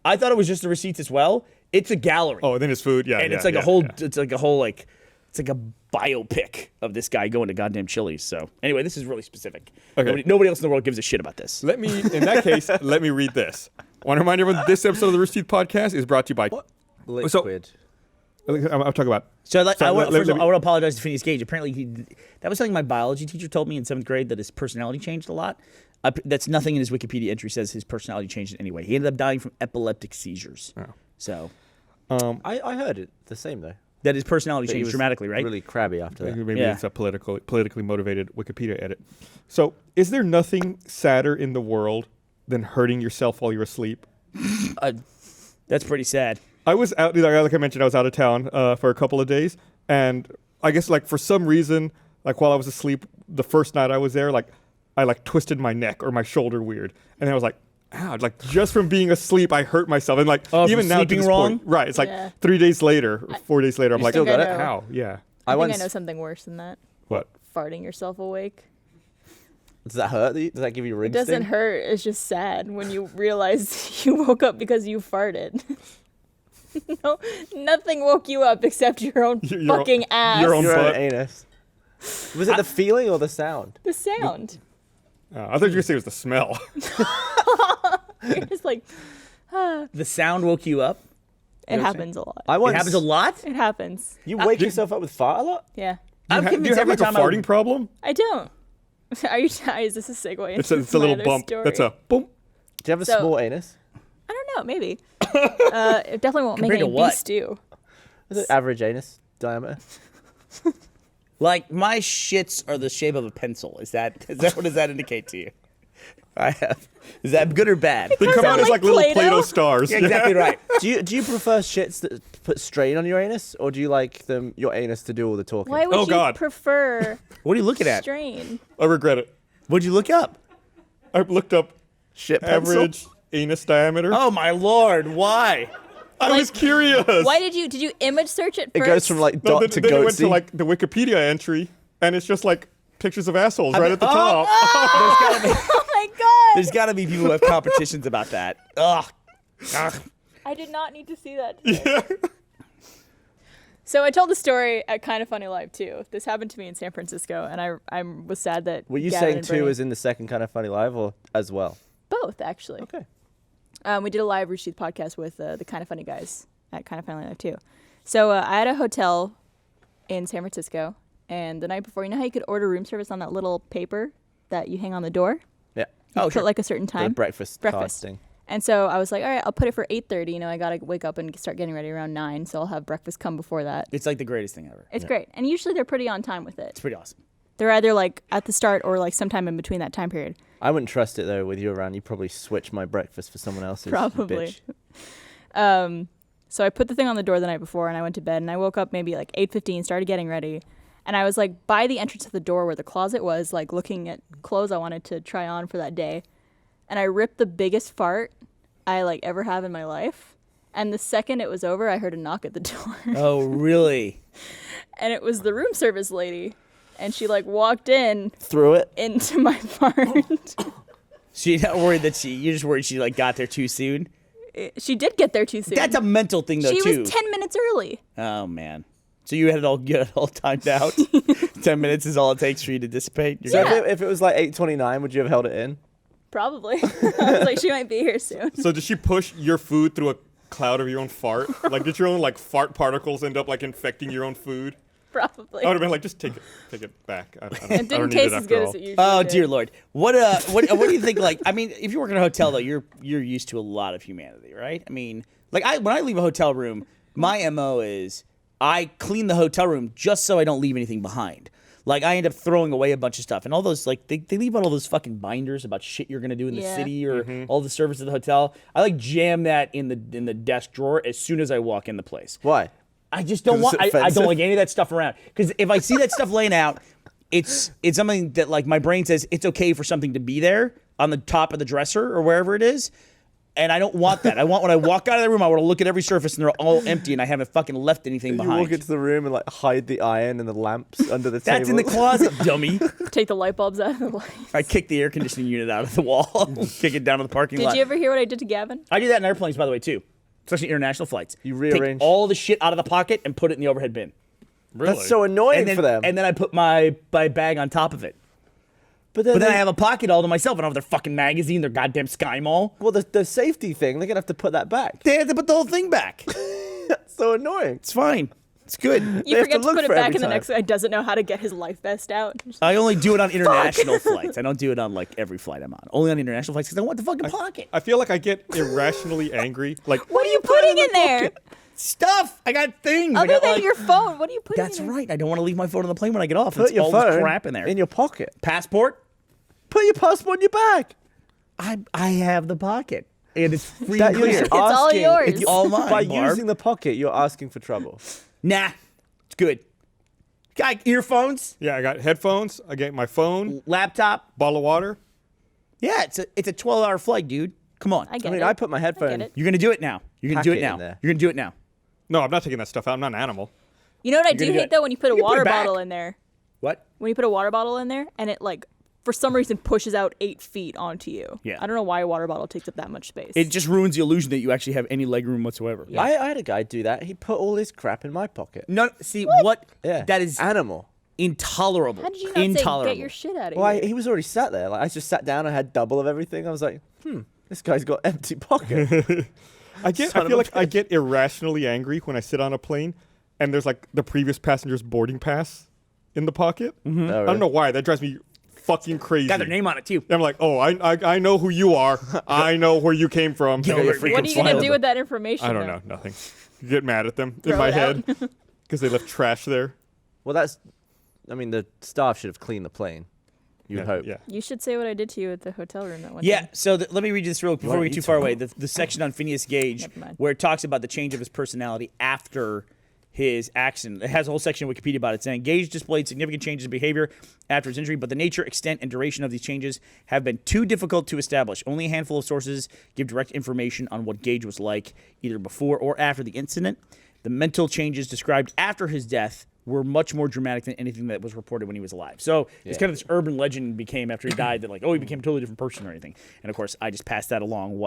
I thought it was just the receipts as well. It's a gallery. Oh, and then his food. Yeah, and yeah, it's like yeah, a whole. yeah. It's like a whole like. It's like a biopic of this guy going to goddamn Chili's. So anyway, this is really specific. Okay. Nobody else in the world gives a shit about this. Let me, in that case, let me read this. I want to remind everyone this episode of the Rooster Teeth podcast is brought to you by. Liquid. I'm talking about. So I want let to me- apologize to Phineas Gage. Apparently, that was something my biology teacher told me in 7th grade, that his personality changed a lot. That's nothing in his Wikipedia entry says his personality changed in any way. He ended up dying from epileptic seizures. Oh. So I heard it the same though. that his personality But he changed was dramatically, right? Really crabby after that. Maybe Yeah. it's a politically motivated Wikipedia edit. So, is there nothing sadder in the world than hurting yourself while you're asleep? That's pretty sad. I was out, like I mentioned, I was out of town for a couple of days, and I guess like for some reason, like while I was asleep, the first night I was there, like I like twisted my neck or my shoulder weird, and I was like, ow, like just from being asleep, I hurt myself, and like Oh, even from now to sleeping this wrong? point, right? It's like Yeah. 3 days later, or 4 days later, I'm like, still got it? How? Yeah. I think once- I know something worse than that. What? Farting yourself awake. Does that hurt? Does that give you a ring It doesn't sting? hurt. It's just sad when you realize you woke up because you farted. No, nothing woke you up except your own Your own- fucking ass. your own Your own butt. anus. Was it the feeling or the sound? The sound. I thought you were gonna say it was the smell. You're just like, The sound woke you up. it happens a lot. I It once. happens a lot. It happens. You wake yourself up with fart a lot? Yeah. I'm Do you convinced have every like a time I farting problem? I don't. Are you? Is this a segue? It's a into little my other bump. story? That's a boom. Do you have a So- small anus? I don't know. Maybe. It definitely won't make Compared to any what? beef stew. Is it average anus diameter? Like my shits are the shape of a pencil. Is that what does that indicate to you? I have. Is that good or bad? They come out as like like little Play-Doh? Play-Doh stars. Yeah, exactly right. Do you prefer shits that put strain on your anus, or do you like your anus to do all the talking? Why would Oh, you God. prefer What are you looking at? strain? I regret it. What'd you look up? I looked up Shit pencil? average anus diameter. Oh my lord! Why? I was curious. Why did you image search it It first? goes from like No, dot to then it went goatsy. to like the Wikipedia entry, and it's just like pictures of assholes right at the top. Oh my god! There's got to be people who have competitions about that. Ugh. I did not need to see that today. So I told the story at Kind of Funny Live too. This happened to me in San Francisco, and I was sad that. Were you Gavin saying and two Burnie- was in the second Kind of Funny Live or as well? both actually. Okay. We did a live Rooster Teeth podcast with the Kind of Funny guys at Kind of Funny Live too. So I had a hotel in San Francisco, and the night before, you know how you could order room service on that little paper that you hang on the door? Yeah. Oh, Put sure. like a certain The time. breakfast Breakfast. thing. And so I was like, all right, I'll put it for 8:30. You know, I gotta wake up and start getting ready around 9, so I'll have breakfast come before that. It's like the greatest thing ever. It's great, and usually they're pretty on time with it. It's pretty awesome. They're either like at the start or like sometime in between that time period. I wouldn't trust it though with you around. You'd probably switch my breakfast for someone else's. you Probably. bitch. So I put the thing on the door the night before, and I went to bed, and I woke up maybe like 8:15, started getting ready, and I was like by the entrance of the door where the closet was, like looking at clothes I wanted to try on for that day, and I ripped the biggest fart I like ever have in my life. And the second it was over, I heard a knock at the door. Oh, really? And it was the room service lady, and she like walked in Through it. into my fart. So you're not worried that you're just worried she like got there too soon? She did get there too soon. That's a mental thing though, she too. was 10 minutes early. Oh, man. So you had it all timed out? 10 minutes is all it takes for you to dissipate? You're So good? if it was like 8:29, would you have held it in? Probably. I was like, she might be here soon. So did she push your food through a cloud of your own fart? Like, did your own like fart particles end up like infecting your own food? Probably. I would have been like, just take it back. I It don't didn't need taste it as after good all. as it usually Oh did. dear Lord! What do you think? Like, I mean, if you work in a hotel though, you're used to a lot of humanity, right? I mean, like when I leave a hotel room, my MO is I clean the hotel room just so I don't leave anything behind. Like I end up throwing away a bunch of stuff, and all those like they leave out all those fucking binders about shit you're gonna do in the Yeah. city or all the service of the hotel. I like jam that in the desk drawer as soon as I walk in the place. Why? I just don't 'Cause want. it's I don't offensive? like any of that stuff around. Because if I see that stuff laying out, it's something that like my brain says it's okay for something to be there on the top of the dresser or wherever it is, and I don't want that. I want when I walk out of the room, I want to look at every surface and they're all empty, and I haven't fucking left anything You behind. walk into the room and like hide the iron and the lamps under the table. That's in the closet, dummy. Take the light bulbs out of the light. I kick the air conditioning unit out of the wall, kick it down to the parking lot. Did you ever hear what I did to Gavin? I do that in airplanes, by the way, too. Especially international flights. You Take rearrange- all the shit out of the pocket and put it in the overhead bin. Really? That's so annoying And then, for them. and then I put my bag on top of it. but But then they- I have a pocket all to myself. I don't have their fucking magazine, their goddamn Sky Mall. well, the safety thing, they're gonna have to put that back. They had to put the whole thing back. That's so annoying. It's fine. It's good. You They have forget to to look put it for back, every and the time. next guy doesn't know how to get his life vest out. I only do it on international flights. I don't do it on like every flight I'm on. Only on international flights because I want the fucking pocket. I feel like I get irrationally angry. Like, What are you putting in there? Stuff. I got things. I Other got, than like- your phone, what are you putting That's in there? right. I don't want to leave my phone on the plane when I get off. Put It's your all phone the crap in there. in your pocket. Passport. Put your passport in your bag. I have the pocket. And it's free That and you're clear. just all asking- yours. It's all mine, By Barb. using the pocket, you're asking for trouble. Nah. It's good. Guy, earphones, yeah, I got headphones. I get my phone, laptop. bottle of water. Yeah, it's a 12-hour flight, dude. Come on. I get I mean, it. I put my headphone. it. You're going to do it now. You're going to do Pack it it in now. there. You're going to do it now. No, I'm not taking that stuff out. I'm not an animal. You know what I do gonna do hate it. though? When you put a You can put water it back. bottle in there. What? When you put a water bottle in there, and it like for some reason pushes out 8 feet onto you. Yeah. I don't know why a water bottle takes up that much space. It just ruins the illusion that you actually have any leg room whatsoever. Yeah. I had a guy do that. He put all his crap in my pocket. No, see what? Yeah. That is animal. intolerable. How did you not Intolerable. say get your shit out of Well, here? he was already sat there. Like I just sat down. I had double of everything. I was like, this guy's got empty pocket. I Son of feel a like I get irrationally angry when I sit on a plane and there's like the previous passenger's boarding pass in the pocket. Oh, I really? don't know why. That drives me fucking crazy. Got their name on it too. I'm like, oh, I know who you are. I know where you came from. Gilbert freaking What are you gonna Wild. do with that information? I don't though? know. Nothing. Get mad at them in Throw my it out? head because they left trash there. Well, I mean, the staff should have cleaned the plane. You'd Yeah, hope. Yeah. You should say what I did to you at the hotel room that one Yeah, time. so let me read you this real before we get eat too far some away. The section on Phineas Gage, Never mind. where it talks about the change of his personality after his accident. It has a whole section on Wikipedia about it saying Gage displayed significant changes in behavior after his injury, but the nature, extent, and duration of these changes have been too difficult to establish. Only a handful of sources give direct information on what Gage was like, either before or after the incident. The mental changes described after his death were much more dramatic than anything that was reported when he was alive. So it's kind of this urban legend became after he died that like, oh, he became a totally different person or anything. And of course, I just passed that along,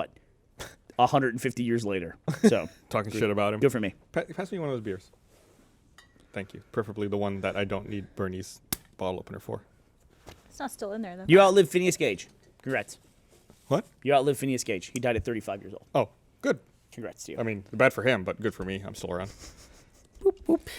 150 years later. So Talking shit about him. good for me. Pass me one of those beers. Thank you. Preferably the one that I don't need Burnie's bottle opener for. It's not still in there, though. You outlived Phineas Gage. Congrats. What? You outlived Phineas Gage. He died at 35 years old. Oh, good. Congrats to you. I mean, bad for him, but good for me. I'm still around.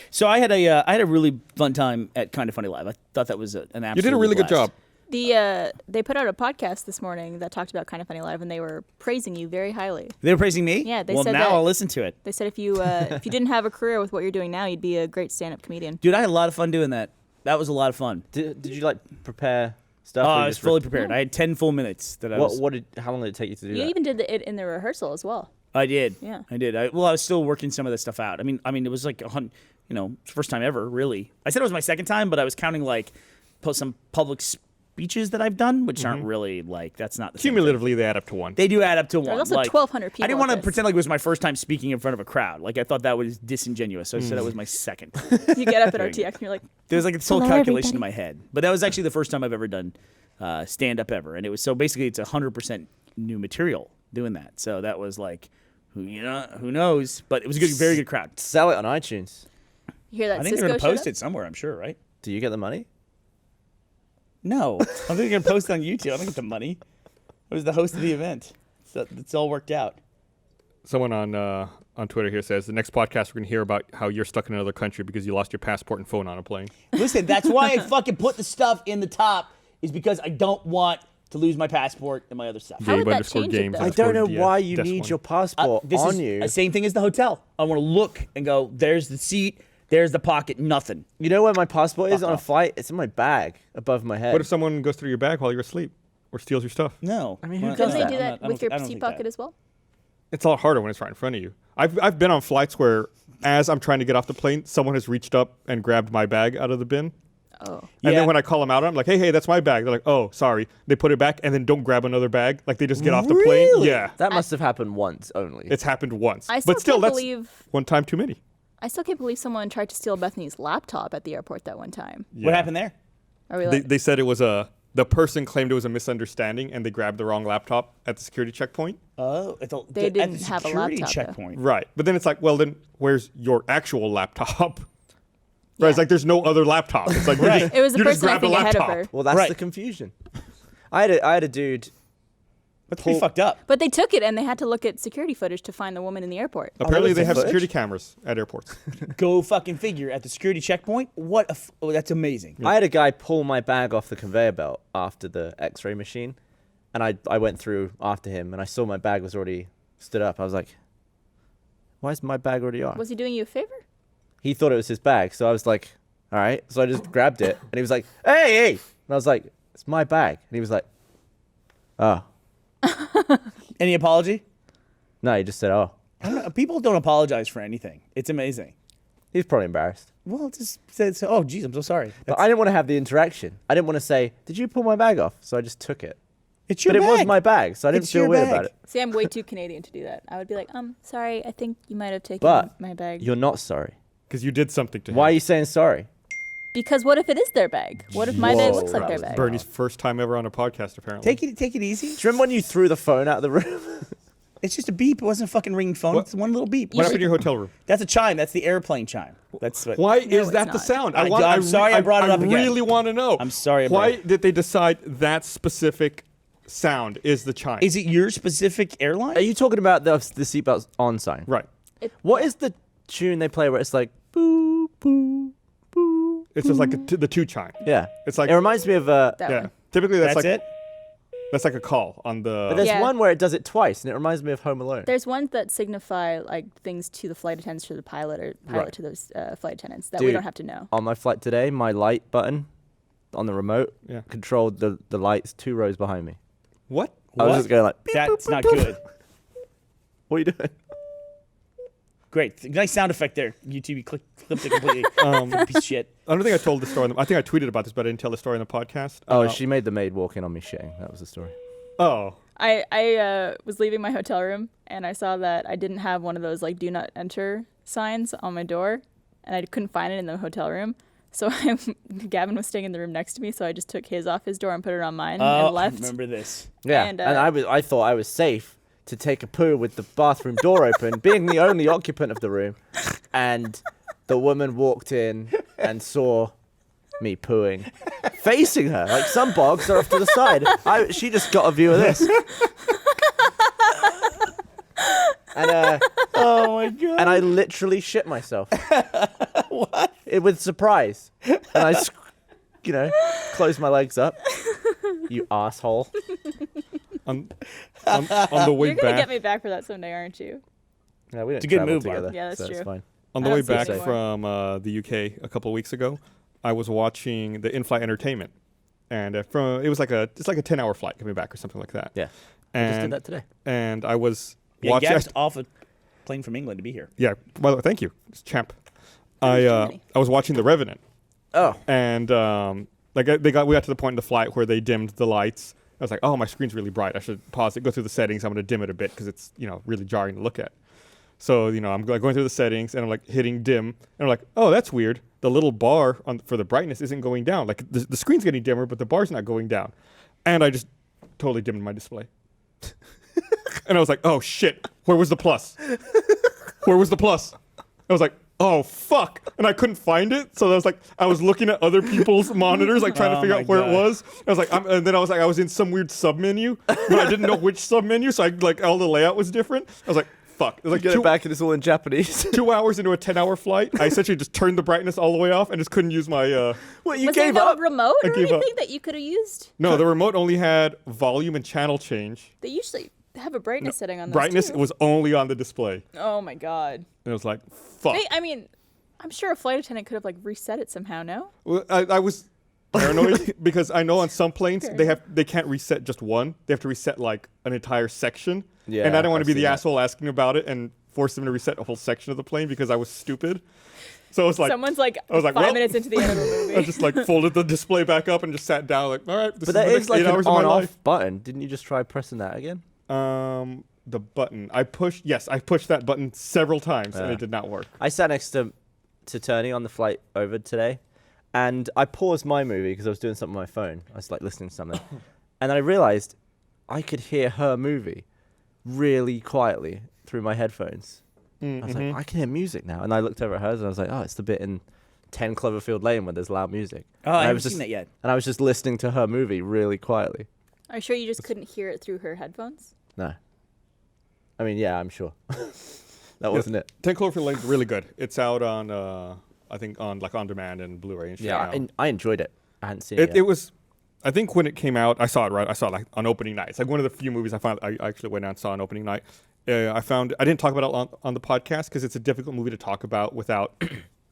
So I had a really fun time at Kind of Funny Live. I thought that was an absolute You did a really good blast. job. They put out a podcast this morning that talked about Kind of Funny Live, and they were praising you very highly. They were praising me? Yeah, they well, said now that- I'll listen to it. They said if you didn't have a career with what you're doing now, you'd be a great stand-up comedian. Dude, I had a lot of fun doing that. That was a lot of fun. Did you like prepare stuff? Oh, or you I was just fully prepared. I had 10 full minutes that I was... How long did it take you to do You that? even did it in the rehearsal as well. I did. Yeah. I did. I was still working some of this stuff out. I mean, it was like first time ever, really. I said it was my second time, but I was counting like some public speeches that I've done, which aren't really like that's not the same thing. Cumulatively, they add up to one. They do add up to one. There's also like, 1,200 people I didn't at want to this. pretend like it was my first time speaking in front of a crowd. Like I thought that was disingenuous, so I said it was my second. You get up at RTX and you're like, There was like this whole Hello, calculation in everybody. my head, but that was actually the first time I've ever done stand up ever, and it was so basically it's 100% new material doing that. So that was like, who knows? But it was a good, very good crowd. Sell it on iTunes. you hear that I think Cisco they're gonna post showed it somewhere. I'm sure, right? Do you get the money? No, I think they're gonna post it on YouTube. I don't get the money. I was the host of the event, so it's all worked out. Someone on Twitter here says the next podcast we're gonna hear about how you're stuck in another country because you lost your passport and phone on a plane. Listen, that's why I fucking put the stuff in the top, is because I don't want to lose my passport and my other stuff. How would Gabe that underscore change it, games though? I don't know underscore why you DS1. need your passport This on is you. the same thing as the hotel. I want to look and go, there's the seat, there's the pocket, nothing. You know where my passport is Fuck on a off. flight? It's in my bag above my head. What if someone goes through your bag while you're asleep or steals your stuff? No. I mean, who Well, does Don't they that? do I'm that not- I with don't your think- I don't seat think pocket that. as well? It's a lot harder when it's right in front of you. I've been on flights where, as I'm trying to get off the plane, someone has reached up and grabbed my bag out of the bin. Oh. And Yeah. then when I call them out, I'm like, hey, that's my bag. They're like, oh, sorry. They put it back and then don't grab another bag. Like they just get off the plane. Really? Yeah. That must have happened once only. It's happened once. I still but still, can't that's believe one time too many. I still can't believe someone tried to steal Bethany's laptop at the airport that one time. What happened there? Are we They, like, they said it was the person claimed it was a misunderstanding and they grabbed the wrong laptop at the security checkpoint. Oh, They at didn't the have a security laptop, though. checkpoint. Right. But then it's like, well, then where's your actual laptop? Right. It's like there's no other laptop. It's like Right. it was the you just person I grabbed a think ahead of laptop. her. Well, that's Right. the confusion. I had a dude. That's pretty fucked up. But they took it and they had to look at security footage to find the woman in the airport. Apparently they there have footage? security cameras at airports. Go fucking figure. At the security checkpoint? What oh, that's amazing. I had a guy pull my bag off the conveyor belt after the X-ray machine, and I went through after him, and I saw my bag was already stood up. I was like, "Why is my bag already on?" Was he doing you a favor? He thought it was his bag, so I was like, "All right." So I just grabbed it, and he was like, "Hey!" And I was like, "It's my bag," and he was like, "Oh." Any apology? No, he just said, "Oh." I don't know. People don't apologize for anything. It's amazing. He's probably embarrassed. Well, just says, oh, geez, I'm so sorry. But I didn't want to have the interaction. I didn't want to say, "Did you pull my bag off?" So I just took it. It's your But bag. it was my bag, so I didn't It's feel your weird bag. about it. See, I'm way too Canadian to do that. I would be like, sorry, I think you might have taken But my bag. you're not sorry. Because you did something to him. Why are you saying sorry? Because what if it is their bag? What if my bag Whoa, looks like that their was bag? Bernie's first time ever on a podcast, apparently. Take it easy. Do you remember when you threw the phone out of the room? It's just a beep. It wasn't a fucking ringing phone. What? It's one little beep. What happened to your hotel room? That's a chime. That's the airplane chime. That's what. Why No, is it's that the not. sound? I'm sorry I brought it up again. I really want to know. I'm sorry I Why brought it- did they decide that specific sound is the chime? Is it your specific airline? Are you talking about the seatbelts on sign? Right. What is the tune they play where it's like boo boo boo? It's just like the two chime. Yeah, It's like it reminds me of That yeah. one. Typically that's That's like it. that's like a call on the. but there's Yeah. one where it does it twice, and it reminds me of Home Alone. There's ones that signify like things to the flight attendants, to the pilot, or pilot Right. to those flight attendants that we Dude. don't have to know. On my flight today, my light button on the remote Yeah. controlled the lights 2 rows behind me. What? I was What? just going like, beep, That's boop, not boop, boop. good. What are you doing? Great. Nice sound effect there. YouTube, you clipped it completely. Piece of shit. I don't think I told the story. I think I tweeted about this, but I didn't tell the story in the podcast. Oh, she made the maid walk in on me shitting. That was the story. Oh. I was leaving my hotel room and I saw that I didn't have one of those like do not enter signs on my door, and I couldn't find it in the hotel room. So Gavin was staying in the room next to me, so I just took his off his door and put it on mine and left. I remember this. Yeah, And, and I thought I was safe to take a poo with the bathroom door open, being the only occupant of the room. And the woman walked in and saw me pooing, facing her. Like, some bogs are off to the side. She just got a view of this. And Oh my god! and I literally shit myself. What? With surprise. And I, closed my legs up. You asshole. On the way You're gonna back, get me back for that someday, aren't you? Yeah, we didn't a good travel move, Mark. together. Yeah, that's so true. It's fine. on the I way don't see back it anymore. from the UK a couple of weeks ago, I was watching the in-flight entertainment, and it was like a 10-hour flight coming back or something like that. Yeah. I just did And that today. and I was Yeah, watching. Gav's off a plane from England to be here. Yeah. By the way, thank you, champ. Germany. I was watching The Revenant, Oh. and we got to the point in the flight where they dimmed the lights. I was like, oh, my screen's really bright. I should pause it, go through the settings. I'm going to dim it a bit because it's really jarring to look at. So I'm going through the settings and I'm like hitting dim, and I'm like, oh, that's weird. The little bar for the brightness isn't going down. Like the screen's getting dimmer, but the bar's not going down. And I just totally dimmed my display. And I was like, oh shit, where was the plus? Where was the plus? I was like, oh fuck, and I couldn't find it. So I was looking at other people's monitors, like trying to figure my out where God. it was. I was like, and then I was in some weird sub menu, but I didn't know which sub menu. So all the layout was different. I was like, fuck. It was like Get it back and it's all in Japanese. 2 hours into a 10-hour flight, I essentially just turned the brightness all the way off and just couldn't use my. What, you Was there gave no up? remote I or gave up. anything that you could have used? No, the remote only had volume and channel change. They usually have a brightness setting on those Brightness too. was only on the display, Oh my god. and it was like, fuck. I mean, I'm sure a flight attendant could have reset it somehow. No. Well, I was paranoid because I know on some planes they can't reset just one. They have to reset like an entire section. Yeah, And I don't want to I've be seen the that. asshole asking about it and force them to reset a whole section of the plane because I was stupid. So it's like Someone's I was like, 5 well, minutes into the end of the movie. I just folded the display back up and just sat down like, all right, this But is that the is next like 8 an hours of my on-off life. button. Didn't you just try pressing that again? The button I pushed that button several times and Yeah. it did not work. I sat next to Tony on the flight over today, and I paused my movie because I was doing something on my phone. I was listening to something, and then I realized I could hear her movie really quietly through my headphones. I was like, I can hear music now, and I looked over at hers and I was like, oh, it's the bit in 10 Cloverfield Lane where there's loud music. Oh, And I haven't was seen just, that yet. And I was just listening to her movie really quietly. Are you sure you just couldn't hear it through her headphones? No, I mean, yeah, I'm sure. That wasn't it. 10 Cloverfield Lane's really good. It's out on I think on demand and Blu-ray and shit Yeah, now. I enjoyed it. I hadn't seen it yet. It was, I think when it came out, I saw it on opening night. It's like one of the few movies I actually went out and saw on opening night. I didn't talk about it on the podcast because it's a difficult movie to talk about without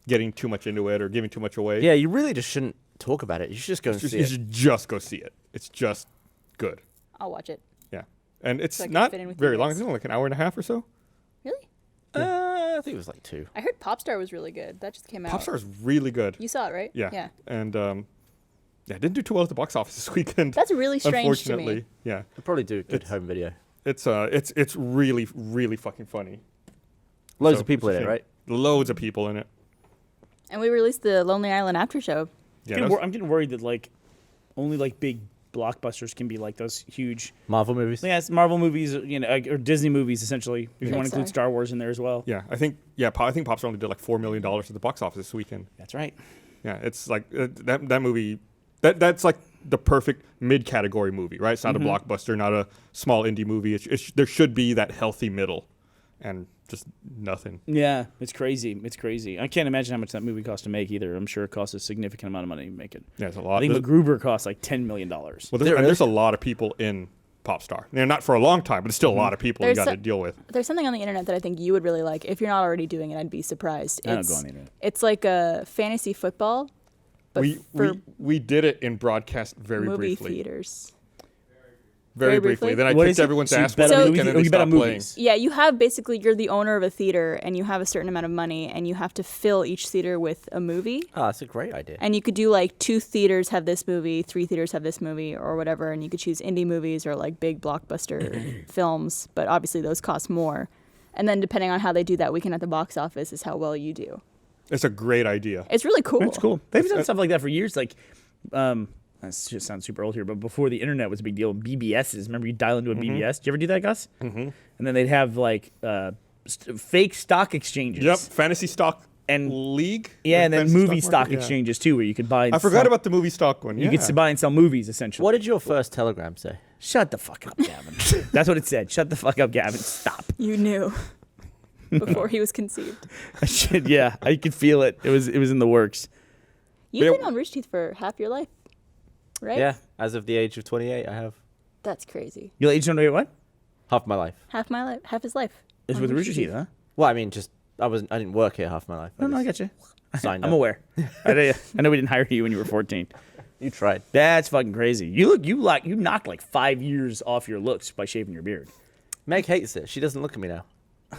getting too much into it or giving too much away. Yeah, you really just shouldn't talk about it. You should just go and see You it. should just go see it. It's just good. I'll watch it. Yeah. And it's So I can not fit in with very you long. guys. It's only like an hour and a half or so. Really? I think it was 2. I heard Popstar was really good. That just came out. Popstar is really good. You saw it, right? Yeah. Yeah. And it didn't do too well at the box office this weekend. That's really strange to me. Unfortunately. Yeah. They'll probably do a good home video. It's really, really fucking funny. Loads So, of people in it's a it, shame. right? Loads of people in it. And we released the Lonely Island after show. Yeah, I'm getting worried that only big blockbusters can be those huge. Marvel movies. Yeah, it's Marvel movies, or Disney movies essentially. If you want to include Pixar. Star Wars in there as well. yeah, I think Popstar only did like $4 million at the box office this weekend. That's right. Yeah, it's like that movie. That's like the perfect mid-category movie, right? It's not a blockbuster, not a small indie movie. There should be that healthy middle, and just nothing. Yeah, it's crazy. It's crazy. I can't imagine how much that movie cost to make either. I'm sure it costs a significant amount of money to make it. Yeah, it's a I lot. think There's, MacGruber cost $10 million. well, there's a lot of people in Popstar. They're not for a long time, but it's still a lot of people you There's got to so- deal with. There's something on the internet that I think you would really like. If you're not already doing it, I'd be surprised. I don't go on the internet. It's like a fantasy football, but for We did it in broadcast very movie briefly. theaters. Very Very briefly. briefly? Then I What kicked is it? everyone's So you ass bet one on week movies- and then oh, they you bet on stopped playing. movies. Yeah, you have you're the owner of a theater and you have a certain amount of money and you have to fill each theater with a movie. Oh, that's a great idea. And you could do 2 theaters have this movie, 3 theaters have this movie, or whatever. And you could choose indie movies or big blockbuster films, but obviously those cost more. And then depending on how they do that weekend at the box office is how well you do. It's a great idea. It's really cool. It's cool. They've done stuff like that for years. Like, this just sounds super old here, but before the internet was a big deal, BBSs. Remember, you dial into a BBS. Did you ever do that, Gus? Mm-hmm. And then they'd have like fake stock exchanges. Yep, fantasy stock and league. Yeah, and then fantasy movie stock stock market? Yeah. exchanges too, where you could buy. And I forgot sell. about the movie stock one. You could buy and sell movies essentially. What did your first telegram say? Shut the fuck up, Gavin. That's what it said. Shut the fuck up, Gavin. Stop. You knew before he was conceived. Yeah, I could feel it. It was in the works. You've been on Rooster Teeth for half your life, right? Yeah, as of the age of 28, I have That's crazy. You let each know what? half my life. Half his life. It's on with Rooster Teeth, huh? Well, I mean, just I didn't work here half my life. No, I got you. Signed I'm up. aware. I know we didn't hire you when you were 14. You tried. That's fucking crazy. You knocked like 5 years off your looks by shaving your beard. Meg hates it. She doesn't look at me now.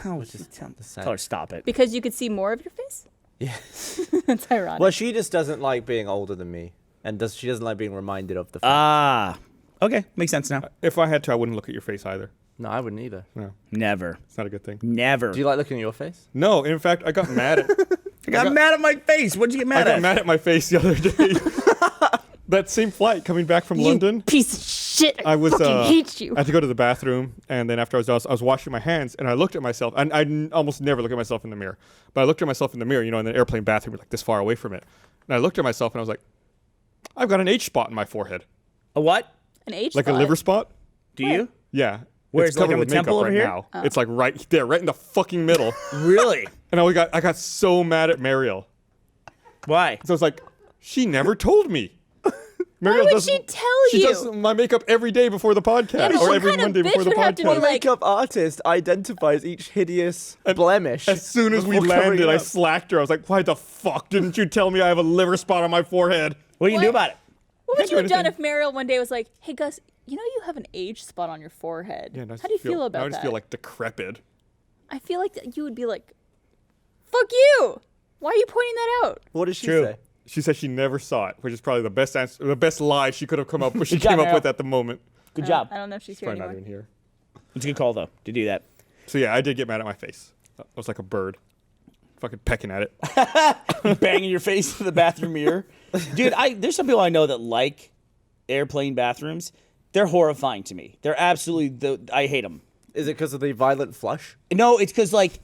Oh, just tell her stop it. Because you could see more of your face? Yeah. That's ironic. Well, she just doesn't like being older than me, and she doesn't like being reminded of the fact. Ah, okay, makes sense now. If I had to, I wouldn't look at your face either. No, I wouldn't either. No, Never, it's not a good thing. never. Do you like looking at your face? No, in fact, I got mad at. I got mad at my face. What'd you get I mad got at? mad at my face the other day. That same flight coming back from London. Piece of shit. I was fucking hate you. I had to go to the bathroom, and then after I was washing my hands, and I looked at myself. And I almost never look at myself in the mirror, but I looked at myself in the mirror, in an airplane bathroom, like this far away from it. And I looked at myself, and I was like, I've got an H spot in my forehead, A what? An H like spot. a liver spot. Do you? Yeah. Where's It's it, like covered on with the temple makeup over right here? now. It's like right there, right in the fucking middle. Really? And I got so mad at Mariel. Why? So I was like, she never told me. Why would she tell She you? does my makeup every day before the podcast, but or what every kind of Monday before bitch the would have to be podcast. like- Makeup artist identifies each hideous blemish. As soon as we before covering landed, it I up. slacked her. I was like, why the fuck didn't you tell me I have a liver spot on my forehead? What do you do about it? What would Can't you do have done anything. if Mariel one day was like, "Hey Gus, you have an age spot on your forehead. Yeah, and I How do you just feel about I that?" just feel like decrepit. I feel like that you would be like, "Fuck you! Why are you pointing that out?" What did she True. say? She said she never saw it, which is probably the best answer, the best lie she could have come up with. She Good job, came up Mariel. with at the moment. Good job. I don't know if she's here Probably not anymore. even here. It's a good call though to do that. So yeah, I did get mad at my face. I was like a bird, fucking pecking at it. Banging your face in the bathroom mirror. Dude, there's some people I know that like airplane bathrooms. They're horrifying to me. They're absolutely, I hate them. Is it because of the violent flush? No, it's because like,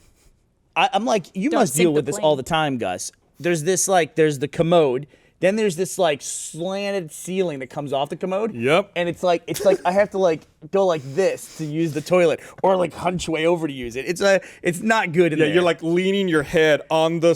I'm like, you Don't must sink deal the with this plane. all the time, Gus. There's this there's the commode. Then there's this slanted ceiling that comes off the commode. Yep. And it's like I have to go like this to use the toilet, or hunch way over to use it. It's not good in Yeah, there. you're leaning your head on the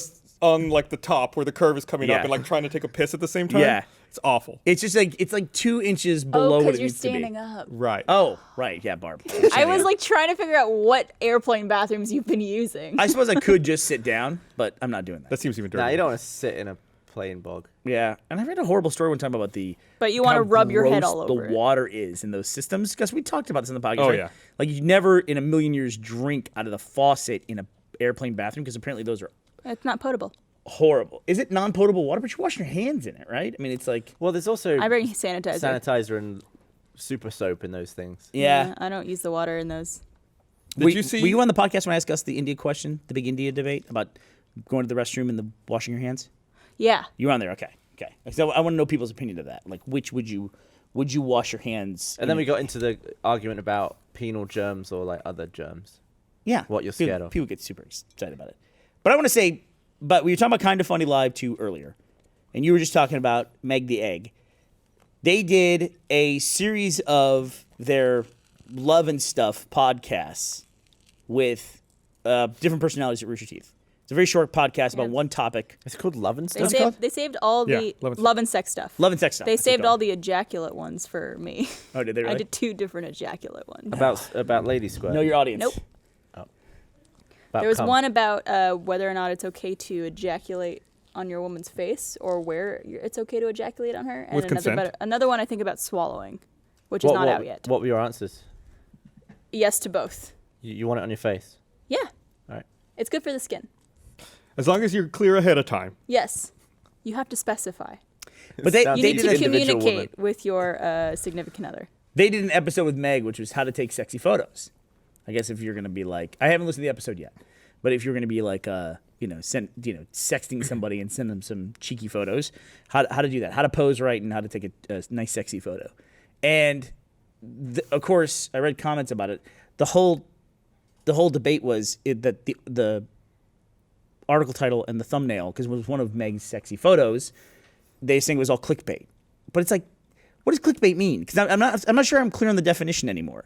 top where the curve is coming up, Yeah. and trying to take a piss at the same time. Yeah. It's awful. It's just it's 2 inches below Oh, what because it you're needs to be. standing up. Right. Oh, right, yeah, Barb. I was trying to figure out what airplane bathrooms you've been using. I suppose I could just sit down, but I'm not doing that. That seems even dirty. Nah, you don't want to sit in a plain bog. Yeah, and I read a horrible story one time about But you wanna how rub your head gross all over the it. water is in those systems, because we talked about this in the podcast. Oh, right? yeah. Like you never in a million years drink out of the faucet in a airplane bathroom, because apparently those are It's not potable. horrible. Is it non-potable water? But you wash your hands in it, right? I mean, it's like Well, there's also I bring sanitizer. sanitizer and super soap in those things. yeah. I don't use the water in those. Did you see? Were you on the podcast when I asked Gus the India question, the big India debate about going to the restroom and the washing your hands? Yeah. You were on there, okay. So I want to know people's opinion of that. Like, which would you wash your hands? And then we got into the argument about penal germs or other germs. Yeah. What you're People- scared of. People get super excited about it. But I want to say, we were talking about Kinda Funny Live 2 earlier, and you were just talking about Meg the Egg. They did a series of their Love and Stuff podcasts with different personalities at Rooster Teeth. It's a very short podcast about one topic. It's called Love and They Stuff. saved all Yeah, the love and love and sex stuff. Love and sex stuff. They That's what saved it's all called. the ejaculate ones for me. Oh, did they really? I did 2 different ejaculate ones. About Lady Squirt. Know your audience. Nope. About There was cum. one about whether or not it's okay to ejaculate on your woman's face, or where it's okay to ejaculate on her. And With another consent. another one I think about swallowing, which is not out yet. What were your answers? Yes to both. You want it on your face? Yeah. All right. It's good for the skin. As long as you're clear ahead of time. Yes. You have to specify. But they Sounds You they need did to an individual communicate with your significant other. They did an episode with Meg, which was how to take sexy photos. I guess if you're going to be I haven't listened to the episode yet, but if you're going to be sexting somebody and send them some cheeky photos. How to do that? How to pose right and how to take a nice, sexy photo. And of course, I read comments about it. The whole debate was that the article title and the thumbnail, because it was one of Meg's sexy photos, they saying it was all clickbait. But it's like, what does clickbait mean? Because I'm not sure I'm clear on the definition anymore.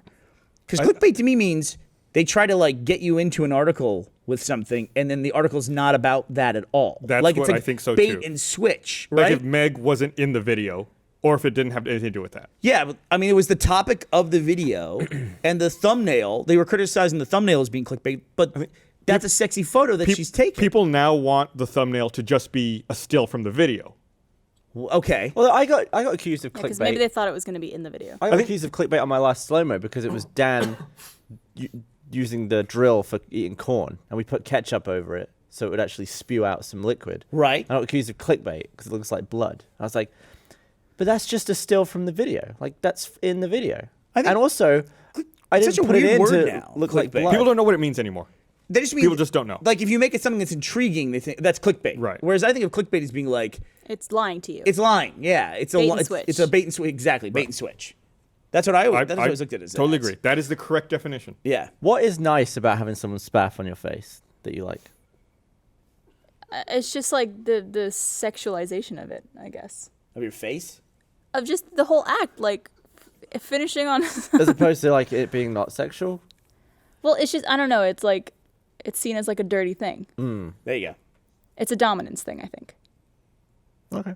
Because clickbait to me means they try to like get you into an article with something, and then the article's not about that at all. That's like, what it's like I think so bait too. and switch, Like right? if Meg wasn't in the video, or if it didn't have anything to do with that. Yeah, but, I mean, it was the topic of the video, and the thumbnail. They were criticizing the thumbnail as being clickbait, but that's a sexy photo that she's taking. People now want the thumbnail to just be a still from the video. Okay. Well, I got accused of Because clickbait. maybe they thought it was going to be in the video. I got accused of clickbait on my last slow-mo because it was Dan using the drill for eating corn, and we put ketchup over it so it would actually spew out some liquid. Right. I got accused of clickbait because it looks like blood. I was like, but that's just a still from the video. Like, that's in the video. I think And also, I it's didn't such a put it weird in word to now, look like clickbait. blood. People don't know what it means anymore. They just mean, People just don't know. Like, if you make it something that's intriguing, they think that's clickbait. Right. Whereas I think of clickbait as being like, It's lying to you. it's lying. Yeah. It's Bait a and switch. It's a bait and switch. Exactly. Bait and switch. That's what I always looked at it as. Totally agree. That is the correct definition. Yeah. What is nice about having someone spaff on your face that you like? It's just like the sexualization of it, I guess. Of your face? Of just the whole act, like finishing on. As opposed to like it being not sexual? Well, it's just, I don't know. It's like, it's seen as like a dirty thing. There you go. It's a dominance thing, I think. Okay.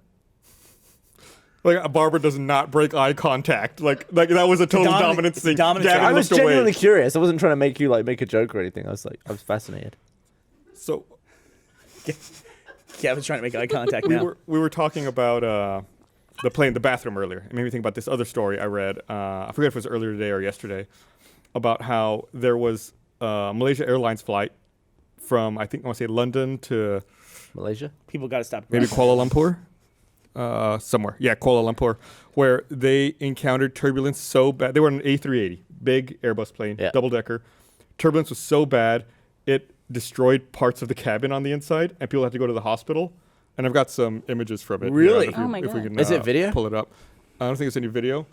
Like Barbara does not break eye contact. Like that was a total dominance thing. dominance Gavin thing. I was looked away. genuinely curious. I wasn't trying to make you like make a joke or anything. I was fascinated. So Gavin's trying to make eye contact now. we were talking about the bathroom earlier. It made me think about this other story I read. I forget if it was earlier today or yesterday, about how there was a Malaysia Airlines flight from, I want to say London to Malaysia? People got to stop. maybe Kuala Lumpur. Somewhere. Yeah, Kuala Lumpur, where they encountered turbulence so bad. They were on an A380, big Airbus plane, Yeah. double-decker. Turbulence was so bad, it destroyed parts of the cabin on the inside, and people had to go to the hospital. And I've got some images from it. Really? If Oh my if we God. can, Is it video? Pull it up. I don't think it's any video.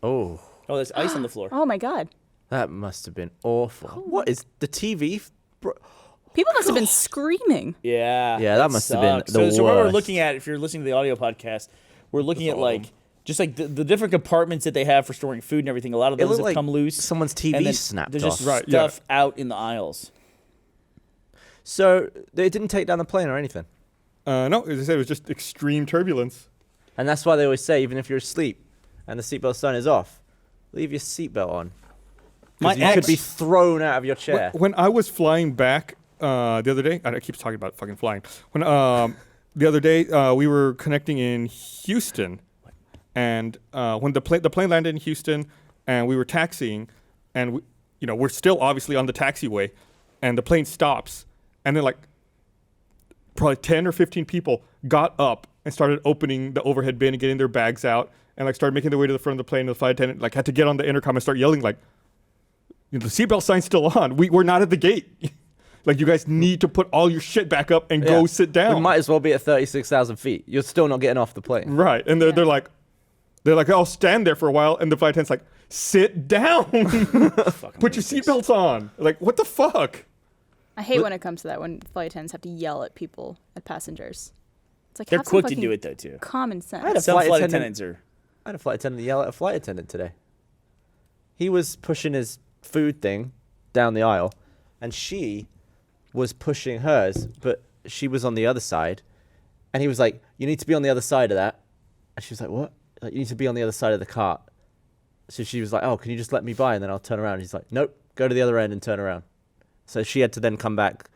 Oh, Oh, there's ice on the floor. Oh my God. that must have been awful. What is the TV? People must have been screaming. Yeah. Yeah, that must have been sucks. the So what we're worst. looking at, if you're listening to the audio podcast, we're looking at all of like just like the different compartments that they have for storing food and everything. A lot of It those looked have like come loose. someone's TV and then snapped There's just off. Right, yeah. stuff out in the aisles. So they didn't take down the plane or anything. No, as I said, it was just extreme turbulence. And that's why they always say, even if you're asleep and the seatbelt sign is off, leave your seatbelt on. My You could ex- be thrown out of your chair. When I was flying back the other day, I keep talking about fucking flying. When the other day we were connecting in Houston, and when the plane landed in Houston, and we were taxiing, and we're still obviously on the taxiway, and the plane stops, and then like probably 10 or 15 people got up and started opening the overhead bin and getting their bags out, and like started making their way to the front of the plane. And the flight attendant like had to get on the intercom and start yelling like, the seatbelt sign's still on. We're not at the gate. Like, you guys need to put all your shit back up and go sit down. We might as well be at 36,000 feet. You're still not getting off the plane. Right. And they're like, I'll stand there for a while. And the flight attendant's like, sit down. Put your seatbelts on. Like, what the fuck? I hate when it comes to that, when flight attendants have to yell at people, at passengers. It's like, They're have some quick to fucking do it though too. common sense. I had a Some flight flight attendant- attendants are. I had a flight attendant yell at a flight attendant today. He was pushing his food thing down the aisle, and she was pushing hers, but she was on the other side. And he was like, you need to be on the other side of that. And she was like, what? Like, you need to be on the other side of the cart. So she was like, oh, can you just let me by and then I'll turn around? And he's like, nope, go to the other end and turn around. So she had to then come back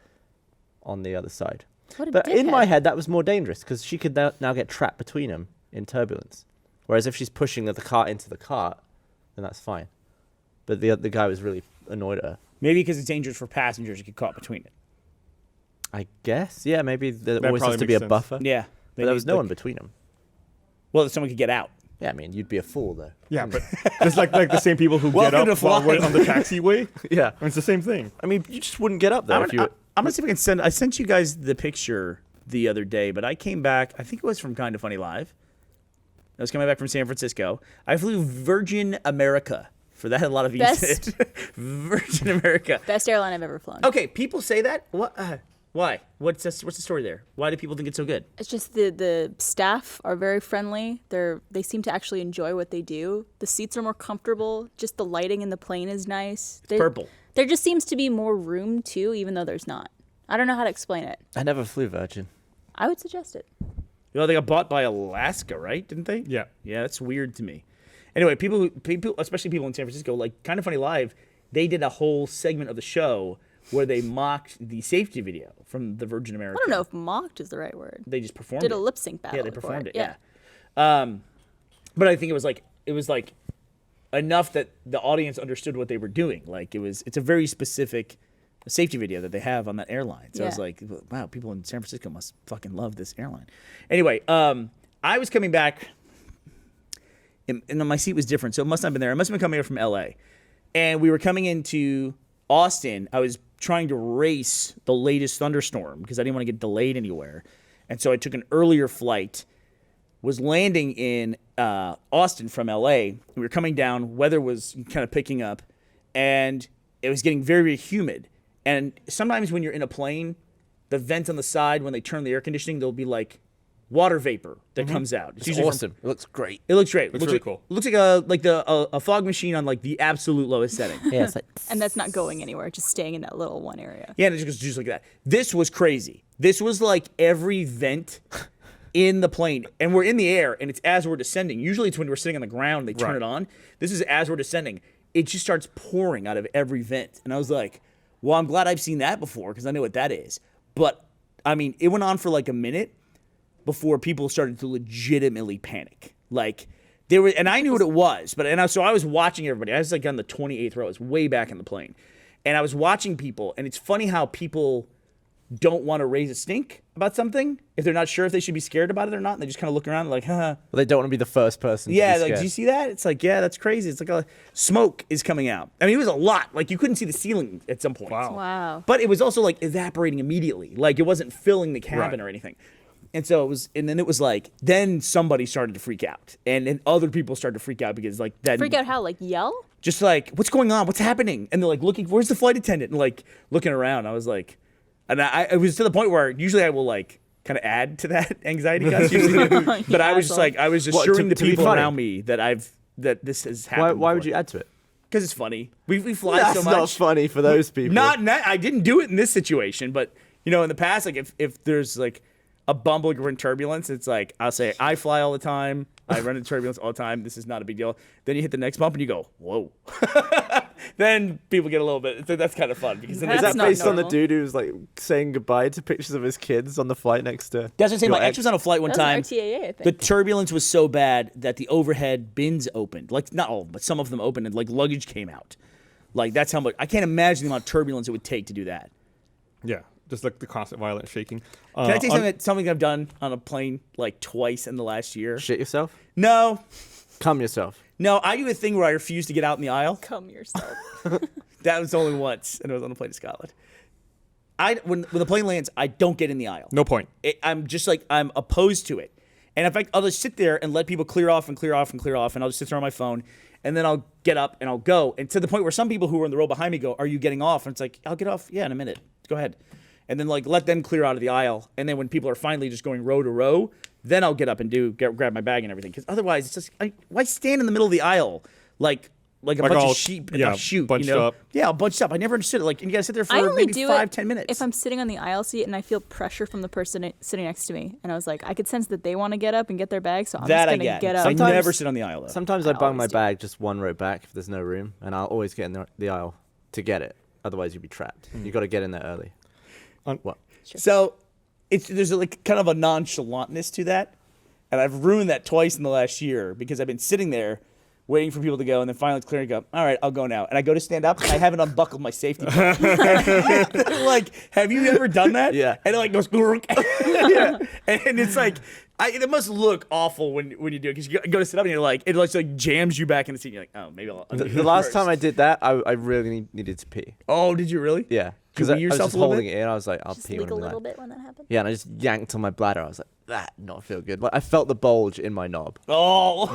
on the other side. What a But in my dickhead. head, that was more dangerous because she could now get trapped between them in turbulence. Whereas if she's pushing the cart into the cart, then that's fine. But the guy was really annoyed at her. Maybe because it's dangerous for passengers to get caught between it. I guess. Yeah, maybe there That always has probably to be makes a sense. buffer. Yeah. But there was no one between them. Well, someone could get out. Yeah, I mean, you'd be a fool, though. Yeah, but it's like the same people who get Welcome up to while we're flying. on the taxiway. Yeah. It's the same thing. I mean, you just wouldn't get up there if you were... I'm gonna see if I can send. I sent you guys the picture the other day, but I came back. I think it was from Kind of Funny Live. I was coming back from San Francisco. I flew Virgin America. For that, a lot of you Best- did. Virgin America. Best airline I've ever flown. Okay, people say that. What? Why? What's the story there? Why do people think it's so good? It's just the staff are very friendly. They seem to actually enjoy what they do. The seats are more comfortable. Just the lighting in the plane is nice. Purple. There just seems to be more room too, even though there's not. I don't know how to explain it. I never flew Virgin. I would suggest it. You know, they got bought by Alaska, right? Didn't they? Yeah. Yeah, that's weird to me. Anyway, people, especially people in San Francisco, like Kind of Funny Live, they did a whole segment of the show where they mocked the safety video from the Virgin America. I don't know if mocked is the right word. They just performed Did it. a lip sync battle. Yeah, they for performed it. Yeah. But I think it was like enough that the audience understood what they were doing. Like it's a very specific safety video that they have on that airline. So I was Yeah. like, wow, people in San Francisco must fucking love this airline. Anyway, I was coming back, and my seat was different, so it must not have been there. I must have been coming here from LA, and we were coming into Austin. I was trying to race the latest thunderstorm because I didn't want to get delayed anywhere, and so I took an earlier flight. Was landing in Austin from LA. We were coming down. Weather was kind of picking up, and it was getting very, very humid. And sometimes when you're in a plane, the vents on the side, when they turn the air conditioning, there'll be like water vapor that comes out. It's usually awesome. It looks great. It looks great. Looks really like, cool. Looks like a fog machine on like the absolute lowest setting. Yeah, it's like And that's not going anywhere, just staying in that little one area. Yeah, and it just goes just like that. This was crazy. This was like every vent in the plane, and we're in the air, and it's as we're descending. Usually it's when we're sitting on the ground, they turn Right. it on. This is as we're descending. It just starts pouring out of every vent. And I was like, well, I'm glad I've seen that before because I know what that is. But, I mean, it went on for like a minute before people started to legitimately panic. Like, there were, and I knew what it was, so I was watching everybody. I was like on the 28th row. I was way back in the plane. And I was watching people, and it's funny how people don't want to raise a stink about something if they're not sure if they should be scared about it or not. And they just kind of look around like, huh. well, they don't want to be the first person. Yeah, to be like, scared. do you see that? It's like, yeah, that's crazy. It's like a smoke is coming out. I mean, it was a lot. Like, you couldn't see the ceiling at some point. Wow. Wow. But it was also like evaporating immediately. Like, it wasn't filling the cabin Right. or anything. And so it was, and then it was like, then somebody started to freak out. And then other people started to freak out because, like, that. Freak out how? Like yell? Just like, what's going on? What's happening? And they're like looking, where's the flight attendant? And like looking around. I was like, and it was to the point where usually I will like kind of add to that anxiety. Gus, usually do. But I was just like, I was What, assuring the to be people funny? around me that this has happened. Why would you add to it? Because it's funny. We fly That's so much. not funny for those people. I didn't do it in this situation, but you know, in the past, like if there's like a bumble or in turbulence, it's like I'll say I fly all the time. I run into turbulence all the time. This is not a big deal. Then you hit the next bump and you go, whoa. Then people get a little bit. That's kind of fun because then That's Is that not based on the normal. dude who's like saying goodbye to pictures of his kids on the flight next to? that's what I'm saying. your My ex was on a flight one That time. was an RTAA, I think. The turbulence was so bad that the overhead bins opened. Like not all, but some of them opened and like luggage came out. Like that's how much. I can't imagine the amount of turbulence it would take to do that. Yeah, just like the constant violent shaking. Can I tell you something I've done on a plane like twice in the last year? Shit yourself. No, Calm yourself. I do a thing where I refuse to get out in the aisle. Come yourself. That was only once, and it was on a plane to Scotland. When the plane lands, I don't get in the aisle. No point. I'm just like I'm opposed to it, and in fact, I'll just sit there and let people clear off and clear off and clear off, and I'll just sit there on my phone, and then I'll get up and I'll go, and to the point where some people who are in the row behind me go, "Are you getting off?" And it's like, "I'll get off, yeah, in a minute. Go ahead," and then like let them clear out of the aisle, and then when people are finally just going row to row, then I'll get up and grab my bag and everything, because otherwise it's just why stand in the middle of the aisle like a Like bunch all- of sheep yeah, at the chute, bunched you know? up. Yeah, bunched up. I never understood it. Like, and you gotta sit there for I only maybe do 5-10 minutes. if I'm sitting on the aisle seat and I feel pressure from the person sitting next to me, and I was like, I could sense that they want to get up and get their bag, so I'm that just I gonna get up. I Sometimes- never sit on the aisle though. Sometimes I bung my always do. bag just one row back if there's no room, and I'll always get in the aisle to get it. Otherwise, you'd be trapped. You got to get in there early. What? So there's like kind of a nonchalantness to that, and I've ruined that twice in the last year because I've been sitting there waiting for people to go, and then finally it's clear and go, all right, I'll go now. And I go to stand up, and I haven't unbuckled my safety belt. Like, have you ever done that? Yeah. And it like goes, yeah. And it's like, it must look awful when you do it, because you go to sit up and you're like, it like jams you back in the seat. And you're like, oh, maybe I'll. The last time I did that, I really needed to pee. Oh, did you really? Yeah. because you I wee was yourself just a little holding bit? it in. I was like, I'll Just pee leak a when I'm little like, bit when that happens. yeah, and I just yanked on my bladder. I was like, that not feel good. Like I felt the bulge in my knob. Oh,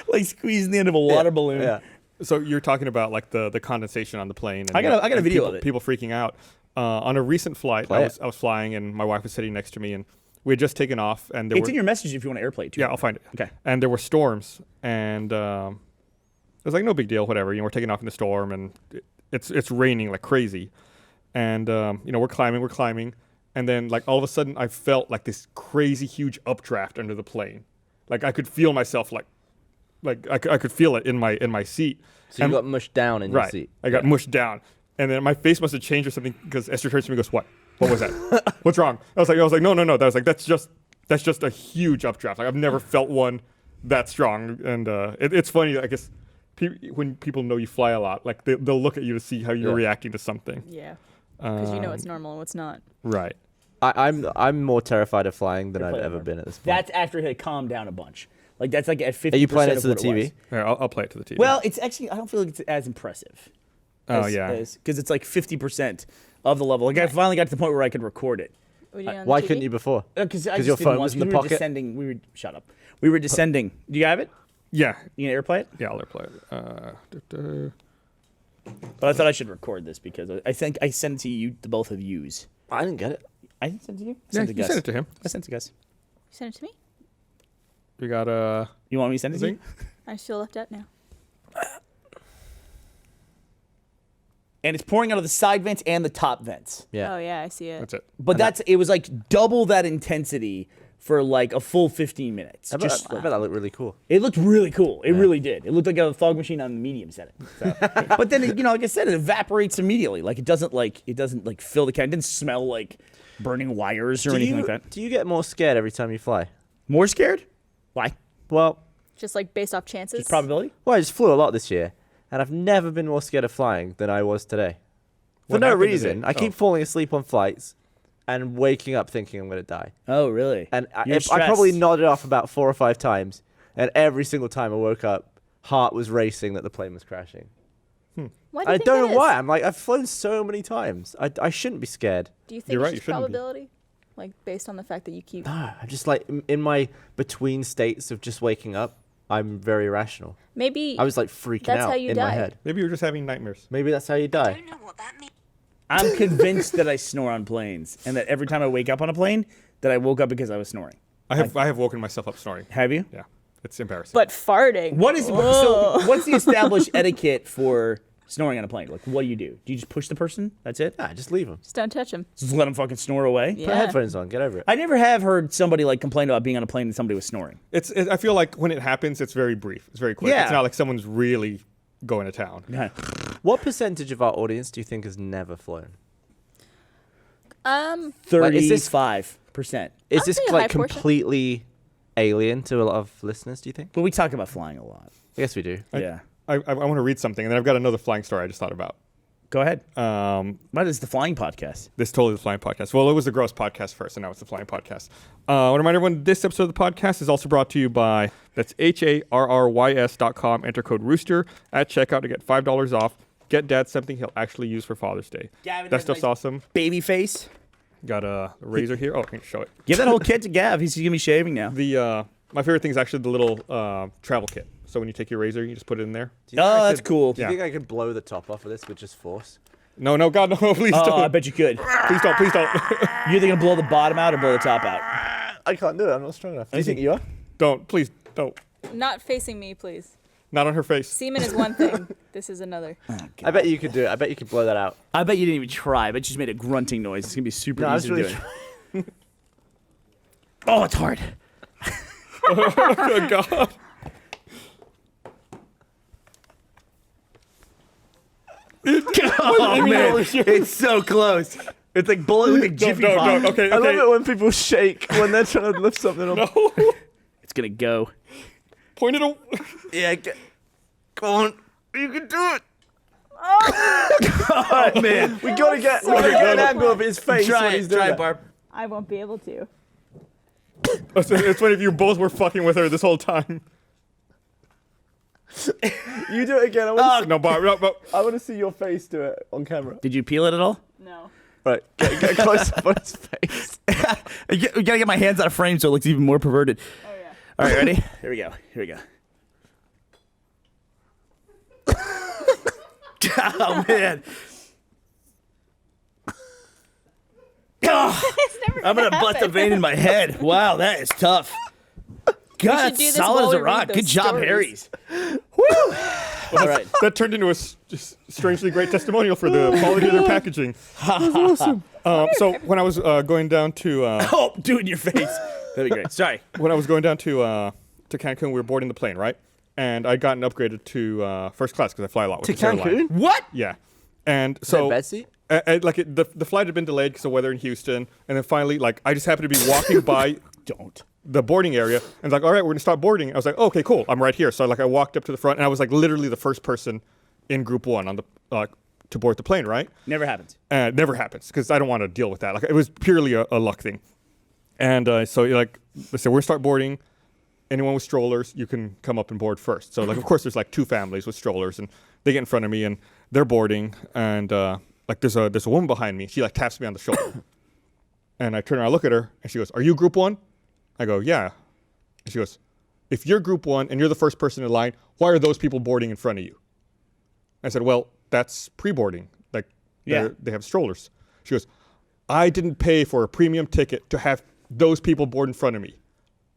like squeezing the end of a water balloon. Yeah. So you're talking about like the condensation on the plane. And I got a and video people, of it. People freaking out. On a recent flight, Play I was flying and my wife was sitting next to me and we had just taken off and there It's were in your message if you want to airplay it too. yeah, I'll find it. Okay. And there were storms and it was like no big deal, whatever. You know, we're taking off in the storm and it's raining like crazy, and you know we're climbing, and then like all of a sudden I felt like this crazy huge updraft under the plane, like I could feel myself like I could feel it in my seat. So you And- got mushed down in your right. seat. I got mushed down, and then my face must have changed or something because Esther turns to me and goes, "What? What was that? What's wrong?" I was like, no. That was like that's just a huge updraft. Like I've never felt one that strong, and it's funny. I guess when people know you fly a lot, like they'll look at you to see how you're Yeah. reacting to something. Yeah. Because you know what's normal and what's not. Right. I'm more terrified of flying than I've Airplane ever more. been at this point. That's after it had calmed down a bunch. Like that's like at 50%. Are you playing it to the of what TV? was. Here, I'll play it to the TV. Well, it's actually I don't feel like it's as impressive. Oh, yeah. Because it's like 50% of the level. Like I finally got to the point where I could record it. Would you on the Why TV? couldn't you before? Because your phone was in the we were pocket? descending. Shut up. We were descending. Do you have it? yeah, You can airplay it? yeah, I'll play it. But I thought I should record this because I think I sent it to you, the both of yous. I didn't get it. I didn't send it to you. I Yeah, sent it to you Gus. send it to him. I sent it to Gus. You send it to me? We got You want me to send it to you? thing. I feel left out now. And it's pouring out of the side vents and the top vents. Yeah. Oh yeah, I see it. That's it. But it was like double that intensity for like a full 15 minutes. I bet that looked really cool. It looked really cool. It really did. It looked like a fog machine on the medium setting. So. But then, like I said, it evaporates immediately. Like it doesn't fill the can. It didn't smell like burning wires or anything like that. Do you get more scared every time you fly? More scared? Why? Well, Just like based off chances. Just probability? I just flew a lot this year, and I've never been more scared of flying than I was today. For What no happened reason. today? I keep falling asleep on flights and waking up thinking I'm going to die. Oh, really? And I You're probably stressed. nodded off about 4 or 5 times, and every single time I woke up, heart was racing that the plane was crashing. Why do you I think don't that know is? why. I'm like, I've flown so many times. I shouldn't be scared. Do you think You're it's right, you just shouldn't be. probability? Like based on the fact that you keep. No, I'm just like, in my between states of just waking up, I'm very rational. Maybe I was like freaking That's out how you in my die. head. Maybe you're just having nightmares. Maybe that's how you die. I'm convinced that I snore on planes, and that every time I wake up on a plane, that I woke up because I was snoring. I have woken myself up snoring. Have you? Yeah, it's embarrassing. but farting. What's the established etiquette for snoring on a plane? Like, what do? Do you just push the person? That's it? Nah, just leave them. Just don't touch him. Just let them fucking snore away? Yeah. Put headphones on. Get over it. I never have heard somebody like complain about being on a plane and somebody was snoring. I feel like when it happens, it's very brief. It's very quick. Yeah. It's not like someone's really going to town. Yeah. What percentage of our audience do you think has never flown? 35%. Is I'd this say a like high portion. completely alien to a lot of listeners, do you think? But we talk about flying a lot. I guess we do. Yeah. I want to read something, and then I've got another flying story I just thought about. Go ahead. What is the flying podcast? This totally the flying podcast. Well, it was the gross podcast first, and now it's the flying podcast. I want to remind everyone this episode of the podcast is also brought to you by HARRYS.com. Enter code Rooster at checkout to get $5 off. Get Dad something he'll actually use for Father's Day. Gavin That has stuff's nice- awesome. Baby face. Got a razor here. Oh, I can show it. Give that whole kit to Gav. He's gonna be shaving now. The my favorite thing is actually the little travel kit. So when you take your razor, you just put it in there. Do you think Oh, I that's could- cool. Do you Yeah. think I could blow the top off of this with just force? No, God, no, please Oh, don't. I bet you could. Please don't. You're either gonna blow the bottom out or blow the top out. I can't do it. I'm not strong enough. Do you think you are? Don't. Please don't. Not facing me, please. Not on her face. Semen is one thing. This is another. I bet you could do it. I bet you could blow that out. I bet you didn't even try. I bet you just made a grunting noise. It's gonna be super No, I easy was to really do it. Oh, it's hard. Oh, God. Oh man, it's so close. It's like bullet like Jiffy Pop. Don't. Okay. I love it when people shake when they're trying to lift something up. No. It's gonna go. Point it. Yeah, come on. You can do it. Oh man, We gotta get an angle of his face try when it. he's doing Try it, that. Barb. I won't be able to. It's funny if you both were fucking with her this whole time. You do it again. I want No, but to see your face do it on camera. Did you peel it at all? No. Right, get close up on his face. We gotta get my hands out of frame so it looks even more perverted. Oh yeah. All right, ready? Here we go. Here we go. Oh man. Oh, I'm gonna bust a vein in my head. Wow, that is tough. God, should do this solid while as a we read rock. those Good job, stories. Harry's. Woo! All right. that turned into a just strangely great testimonial for the quality of their packaging. That's awesome. So when I was going down to Oh, do it in your face. That'd be great. Sorry. when I was going down to Cancun, we were boarding the plane, right? And I'd gotten upgraded to first class because I fly a lot with To this airline. Cancun? What? Yeah, and so bed seat? the flight had been delayed because of weather in Houston, and then finally, like, I just happened to be walking by the boarding area, and it's like, all right, we're gonna start boarding. I was like, oh, okay, cool, I'm right here. So I walked up to the front, and I was like literally the first person in Group 1 on the to board the plane, right? Never happens. It never happens because I don't want to deal with that. Like, it was purely a luck thing. And so like, they said, we're gonna start boarding. Anyone with strollers, you can come up and board first. So like, of course, there's like 2 families with strollers, and they get in front of me, and they're boarding, and like there's a woman behind me. She like taps me on the shoulder, and I turn around, I look at her, and she goes, "Are you Group 1?" I go, "Yeah." And she goes, "If you're Group 1 and you're the first person in line, why are those people boarding in front of you?" I said, "Well, that's pre-boarding. Like, they have strollers." She goes, "I didn't pay for a premium ticket to have those people board in front of me."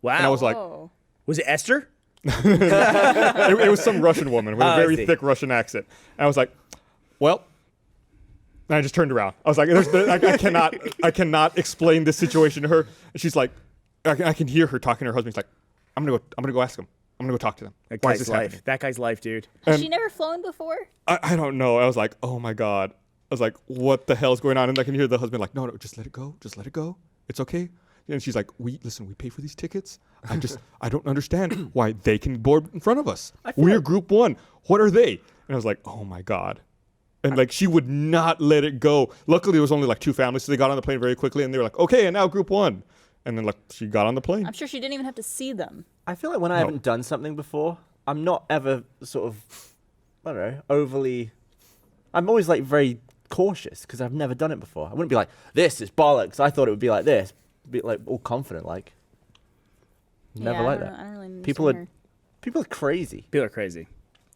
Wow. And I was like, Oh. was it Esther? it was some Russian woman with Oh, a I very see. thick Russian accent. And I was like, well, and I just turned around. I was like, I cannot explain this situation to her. And she's like, I can hear her talking to her husband. She's like, I'm gonna go ask him. I'm gonna go talk to them. That Why guy's is this life. happening? That guy's life, dude. Has she never flown before? I don't know. I was like, oh my God. I was like, what the hell's going on? And I can hear the husband like, no, just let it go. Just let it go. It's okay. And she's like, we pay for these tickets. I don't understand why they can board in front of us. We're Group 1. What are they? And I was like, oh my God. And like, she would not let it go. Luckily, there was only like 2 families, so they got on the plane very quickly, and they were like, okay, and now Group 1. And then like, she got on the plane. I'm sure she didn't even have to see them. I feel like when I haven't done something before, I'm not ever sort of, I don't know, overly. I'm always like very cautious because I've never done it before. I wouldn't be like, this is bollocks. I thought it would be like this. Be like all confident, like. Never Yeah, like I that. don't really People understand People are crazy. People are crazy.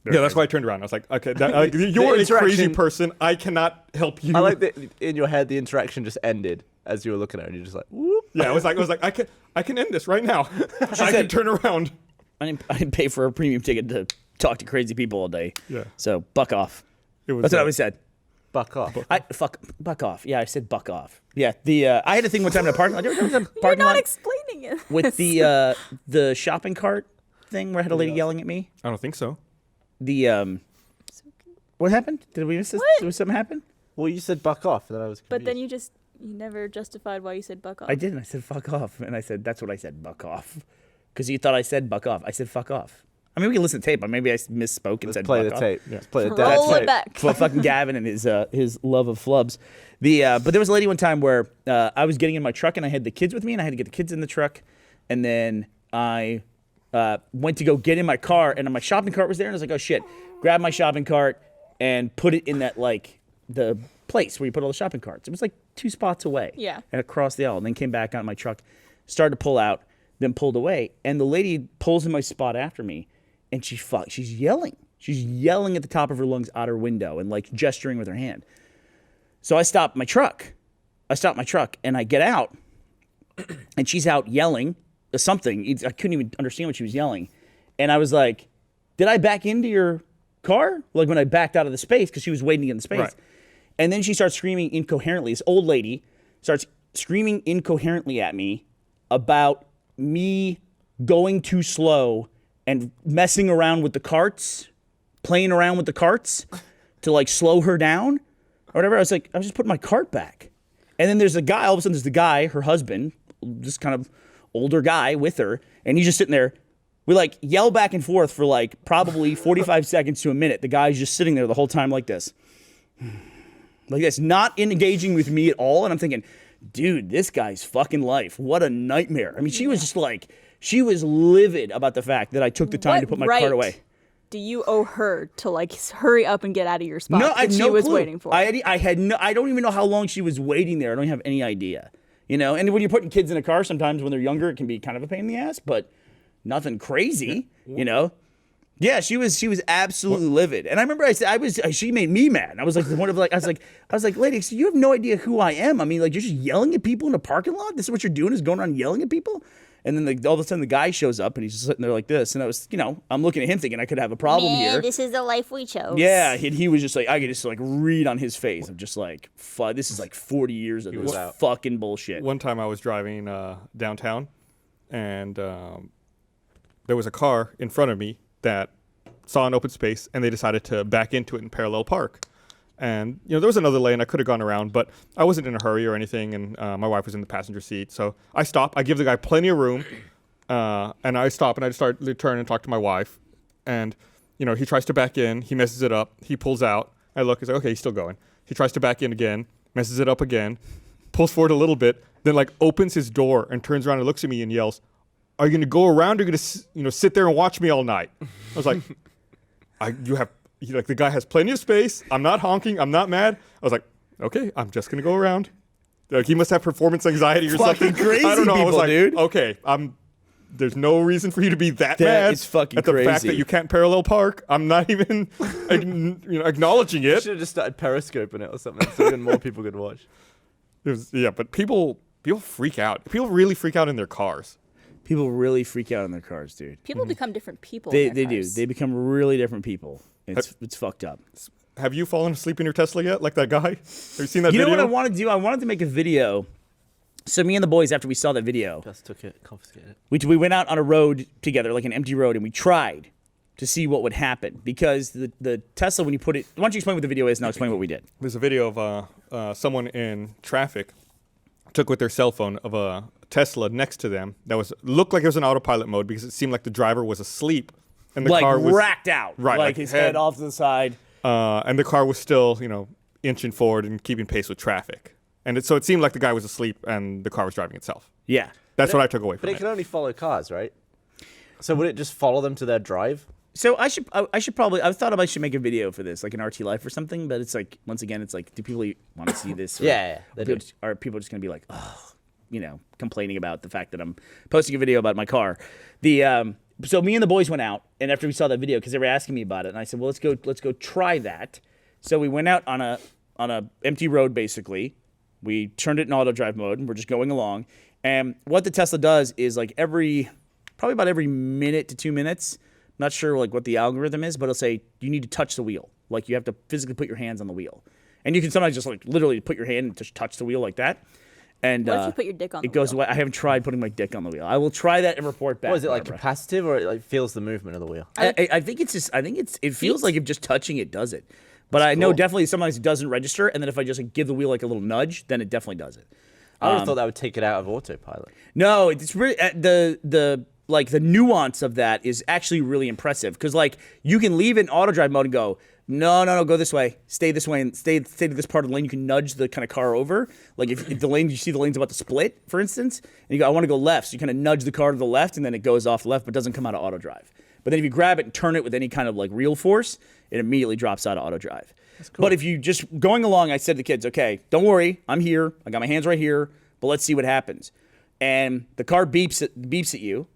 Yeah, that's why I turned around. I was like, okay, you're a crazy interaction- person. I cannot help you. I like that in your head the interaction just ended as you were looking at her and you're just like, whoop. Yeah, I was like, I can end this right now. I can turn around. I didn't pay for a premium ticket to talk to crazy people all day. Yeah. So buck off. It was. That's what I always said. Buck off. Buck off. Yeah, I said buck off. Yeah. I had a thing one time in a parking lot. her. You're not explaining it. with the shopping cart thing where I had a lady yelling at me. I don't think so. What happened? Did we miss this? What? Did something happen? Well, you said buck off, and then I was confused. But then you never justified why you said buck off. I didn't. I said fuck off, and I said that's what I said, buck off, because you thought I said buck off. I said fuck off. I mean, we can listen to tape, but maybe I misspoke and Let's said play buck the off. tape. Yeah. Let's play the Roll tape. it back. For fucking Gavin and his love of flubs. But there was a lady one time where I was getting in my truck and I had the kids with me and I had to get the kids in the truck, and then I went to go get in my car and my shopping cart was there and I was like, oh shit, grab my shopping cart and put it in that like the place where you put all the shopping carts. It was like 2 spots away. Yeah. And across the aisle, and then came back out in my truck, started to pull out, then pulled away, and the lady pulls in my spot after me, and she's yelling. She's yelling at the top of her lungs out her window and like gesturing with her hand. So I stopped my truck. And I get out and she's out yelling something. I couldn't even understand what she was yelling. And I was like, did I back into your car? Like when I backed out of the space because she was waiting to get in the space. Right. And then she starts screaming incoherently. This old lady starts screaming incoherently at me about me going too slow and messing around with the carts, playing around with the carts to like slow her down or whatever. I was like, I was just putting my cart back. And then there's a guy, all of a sudden there's the guy, her husband, this kind of older guy with her, and he's just sitting there. We like yell back and forth for like probably 45 seconds to a minute. The guy's just sitting there the whole time like this. Like this, not engaging with me at all. And I'm thinking, dude, this guy's fucking life. What a nightmare. I mean, she was just like, she was livid about the fact that I took the time to put my cart away. do you owe her to like hurry up and get out of your spot? No, I had that no she was clue. waiting for. I don't even know how long she was waiting there. I don't have any idea. You know, and when you're putting kids in a car, sometimes when they're younger, it can be kind of a pain in the ass, but nothing crazy. You know. Yeah, she was absolutely livid, and I remember she made me mad. I was like, I was like, lady, so you have no idea who I am. I mean, like, you're just yelling at people in a parking lot. This is what you're doing, is going around yelling at people. And then like, all of a sudden the guy shows up and he's just sitting there like this, and I was, you know, I'm looking at him thinking I could have a problem here. This is the life we chose. Yeah, he was just like, I could just like read on his face of just like, this is like 40 years of this fucking bullshit. One time I was driving downtown, and there was a car in front of me that saw an open space, and they decided to back into it and parallel park. And, you know, there was another lane I could have gone around, but I wasn't in a hurry or anything, and my wife was in the passenger seat. So I stop. I give the guy plenty of room, and I stop, and I just start to turn and talk to my wife. And, you know, he tries to back in. He messes it up. He pulls out. I look. He's like, okay, he's still going. He tries to back in again, messes it up again, pulls forward a little bit, then, like, opens his door and turns around and looks at me and yells, are you going to go around or are you going to, you know, sit there and watch me all night? I was like, the guy has plenty of space. I'm not honking. I'm not mad. I was like, okay, I'm just going to go around. Like, he must have performance anxiety or fucking something. crazy I don't know. I was people, like, dude. okay, there's no reason for you to be that mad is fucking at the fact crazy. that you can't parallel park. I'm not even acknowledging You it. should have just started periscoping it or something, so even more people could watch. But people freak out. People really freak out in their cars. People really freak out in their cars, dude. People become different people. They in their do. cars. They become really different people. It's fucked up. Have you fallen asleep in your Tesla yet, like that guy? Have you seen that You video? know what I want to do? I wanted to make a video. So me and the boys, after we saw that video, Gus took it, confiscated it. we went out on a road together, like an empty road, and we tried to see what would happen. Because the Tesla, when you put it... Why don't you explain what the video is, and I'll explain what we did. There's a video of someone in traffic took with their cell phone of a Tesla next to them that looked like it was in autopilot mode because it seemed like the driver was asleep and the like car was racked out. Right, like his head off to the side. And the car was still, you know, inching forward and keeping pace with traffic. And so it seemed like the guy was asleep and the car was driving itself. Yeah. That's what I took away from But it. it can only follow cars, right? So would it just follow them to their drive? So I should probably, I thought I should make a video for this, like an RT Life or something, but it's like, once again, it's like, do people want to see this? Or Yeah, they do. Are people just going to be like, oh, you know, complaining about the fact that I'm posting a video about my car? So me and the boys went out, and after we saw that video, because they were asking me about it, and I said, well, let's go try that. So we went out on a empty road, basically. We turned it in auto drive mode, and we're just going along. And what the Tesla does is like probably about every minute to 2 minutes, not sure like what the algorithm is, but it'll say you need to touch the wheel. Like you have to physically put your hands on the wheel. And you can sometimes just like literally put your hand and just touch the wheel like that. And What if you put your dick on the it goes wheel? away. I haven't tried putting my dick on the wheel. I will try that and report back. What is it, like Barbara. capacitive, or it like feels the movement of the wheel? I think it's just. I think it feels like if just touching it does it. But I know cool. definitely sometimes it doesn't register, and then if I just like, give the wheel like a little nudge, then it definitely does it. I would have thought that would take it out of autopilot. No, it's really the nuance of that is actually really impressive because like you can leave it in auto drive mode and go no, go this way, stay this way, and stay to this part of the lane. You can nudge the kind of car over. Like if the lane, you see the lane's about to split, for instance, and you go, I want to go left, so you kind of nudge the car to the left, and then it goes off left, but doesn't come out of auto drive. But then if you grab it and turn it with any kind of like real force, it immediately drops out of auto drive. That's cool. But if you just going along, I said to the kids, okay, don't worry, I'm here. I got my hands right here, but let's see what happens. And the car beeps at you,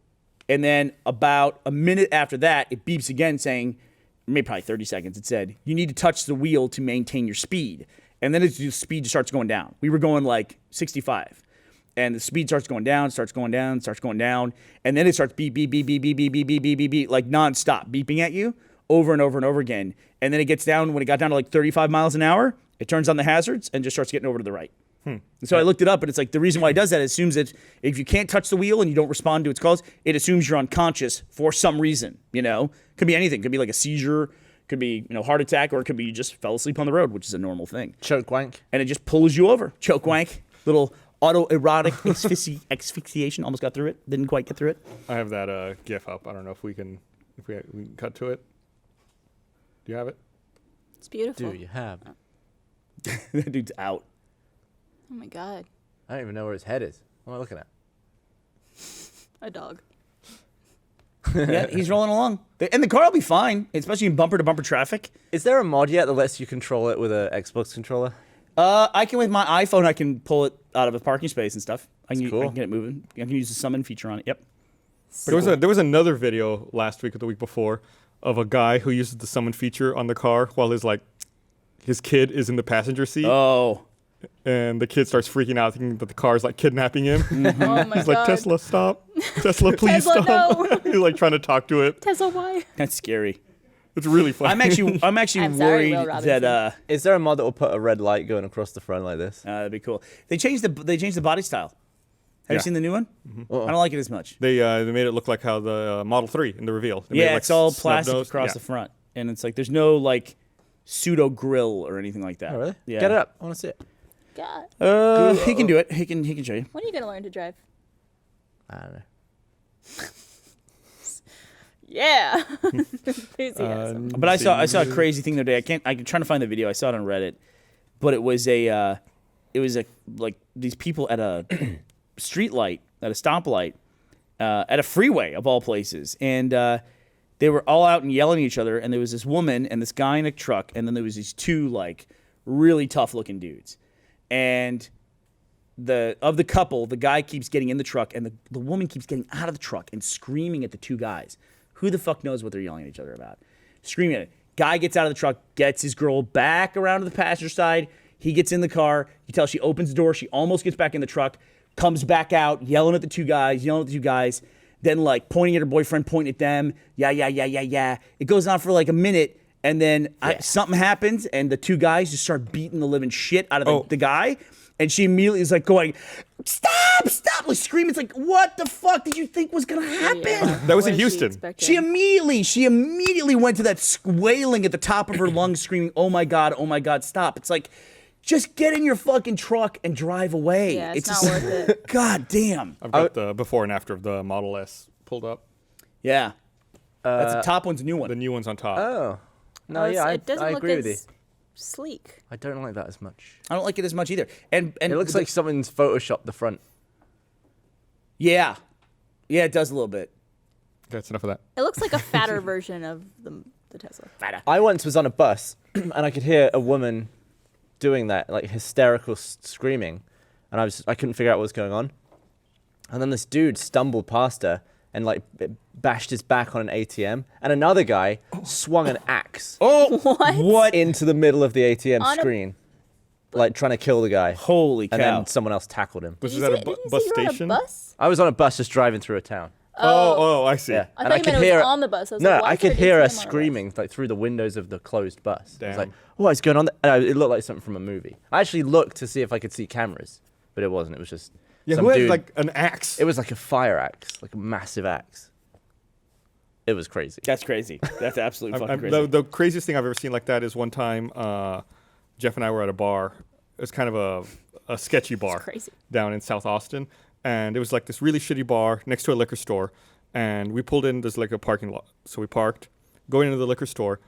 and then about a minute after that, it beeps again saying, maybe probably 30 seconds, it said, you need to touch the wheel to maintain your speed. And then the speed starts going down. We were going like 65. And the speed starts going down, and then it starts beep, beep, beep, beep, beep, beep, beep, beep, beep, beep, beep, like nonstop, beeping at you over and over and over again. And then it gets down, when it got down to like 35 miles an hour, it turns on the hazards and just starts getting over to the right. And so I looked it up, and it's like the reason why it does that, it assumes that if you can't touch the wheel and you don't respond to its calls, it assumes you're unconscious for some reason, you know? Could be anything. Could be like a seizure, could be, you know, heart attack, or it could be you just fell asleep on the road, which is a normal thing. Choke wank. And it just pulls you over. Choke wank. Little autoerotic asphyxiation. Almost got through it. Didn't quite get through it. I have that GIF up. I don't know if we can cut to it. Do you have it? It's beautiful. Do you have? That dude's out. Oh my god. I don't even know where his head is. What am I looking at? A dog. Yeah, he's rolling along. And the car will be fine, especially in bumper-to-bumper traffic. Is there a mod yet that lets you control it with an Xbox controller? I can, with my iPhone, I can pull it out of a parking space and stuff. I can cool. get it moving. I can use the summon feature on it. Yep. There was another video last week or the week before of a guy who uses the summon feature on the car while his kid is in the passenger seat. Oh. And the kid starts freaking out, thinking that the car is like kidnapping him. Oh my He's god. like, Tesla, stop. Tesla, please Tesla, stop. no. He's like trying to talk to it. Tesla, why? That's scary. It's really funny. I'm actually I'm sorry, worried Will Robinson. that Is there a mod that will put a red light going across the front like this? that'd be cool. They changed the body style. Have you seen the new one? Uh-uh. I don't like it as much. They made it look like how the Model 3 in the reveal. They made Yeah, it, it's all snub plastic nose. across Yeah. the front, and it's like there's no like pseudo grill or anything like that. Oh, really? Yeah. Get it up. I want to see it. God. He can do it. He can show you. When are you gonna learn to drive? I don't know. Yeah. Enthusiasm. But I saw a crazy thing the other day. I'm trying to find the video. I saw it on Reddit, but it was like these people at a street light, at a stoplight, at a freeway of all places, and they were all out and yelling at each other. And there was this woman and this guy in a truck, and then there was these two like really tough looking dudes, and the couple, the guy keeps getting in the truck, and the woman keeps getting out of the truck and screaming at the two guys. Who the fuck knows what they're yelling at each other about? Screaming at it. Guy gets out of the truck, gets his girl back around to the passenger side. He gets in the car. You tell she opens the door. She almost gets back in the truck, comes back out, yelling at the two guys, then like pointing at her boyfriend, pointing at them. Yeah. It goes on for like a minute, and then something happens, and the two guys just start beating the living shit out of the guy. And she immediately is like going, stop, like screaming. It's like, what the fuck did you think was gonna happen? Yeah. That was What in is Houston. expecting? She immediately went to that wailing at the top of her lungs, screaming, oh my God, stop. It's like, just get in your fucking truck and drive away. Yeah, it's just, not worth it. God damn. I've got the before and after of the Model S pulled up. Yeah. That's the top one's a new one. The new one's on top. Oh. No, Well, yeah, it doesn't I look agree with you. as sleek. I don't like that as much. I don't like it as much either. And It looks like someone's photoshopped the front. Yeah, it does a little bit. That's enough of that. It looks like a fatter version of the Tesla. I once was on a bus, and I could hear a woman doing that, like hysterical screaming, and I couldn't figure out what was going on. And then this dude stumbled past her and like bashed his back on an ATM, and another guy swung an axe What? into the middle of the ATM On a- screen, like trying to kill the guy. Holy cow. And then someone else tackled him. Was Did that you a say- didn't you bus say you were on a station? bus? I was on a bus just driving through a town. Oh, I see. Yeah. I and thought you meant it was on the bus. I was like, No, why I is there could an hear her ATM on a bus? screaming like through the windows of the closed bus. It's Damn. like, what is going on? It looked like something from a movie. I actually looked to see if I could see cameras, but it wasn't. It was just Yeah, some who had dude. like an axe? It was like a fire axe, like a massive axe. It was crazy. That's crazy. That's absolutely fucking crazy. The craziest thing I've ever seen like that is one time Jeff and I were at a bar. It was kind of a sketchy bar crazy. down in South Austin. And it was like this really shitty bar next to a liquor store. And we pulled in, there's like a parking lot. So we parked, going into the liquor store.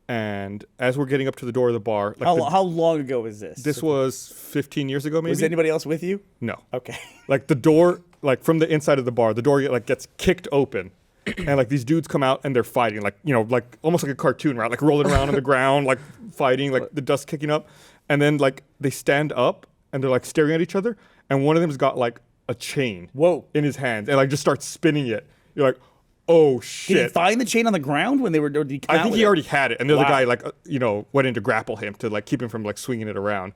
And as we're getting up to the door of the bar, like How long ago was this? this was 15 years ago, maybe? Was anybody else with you? No. Okay. Like the door, like from the inside of the bar, the door like gets kicked open. And like these dudes come out and they're fighting, like, you know, like almost like a cartoon, right? Like rolling around on the ground, like fighting, like the dust kicking up. And then like they stand up and they're like staring at each other. And one of them's got like a chain in his hands and like just starts spinning it. You're like, oh Did shit. he find the chain on the ground when they were? Or did he come I out think with he it? already had it. And the other Wow. guy like, went in to grapple him to like keep him from like swinging it around.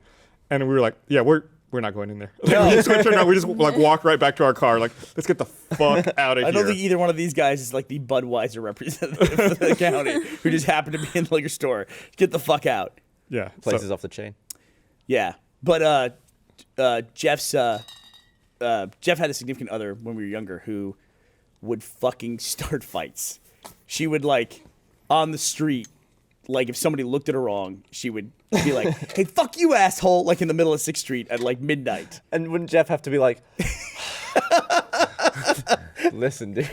And we were like, yeah, we're not going in there. Like, we just like walk right back to our car. Like, let's get the fuck out of here. I don't think either one of these guys is like the Budweiser representative for the county who just happened to be in the liquor store. Get the fuck out. Yeah. Places off the chain. Yeah, but Jeff had a significant other when we were younger who would fucking start fights. She would like on the street, like if somebody looked at her wrong, she would be like, "Hey, fuck you, asshole!" Like in the middle of 6th Street at like midnight. And wouldn't Jeff have to be like, listen, dude.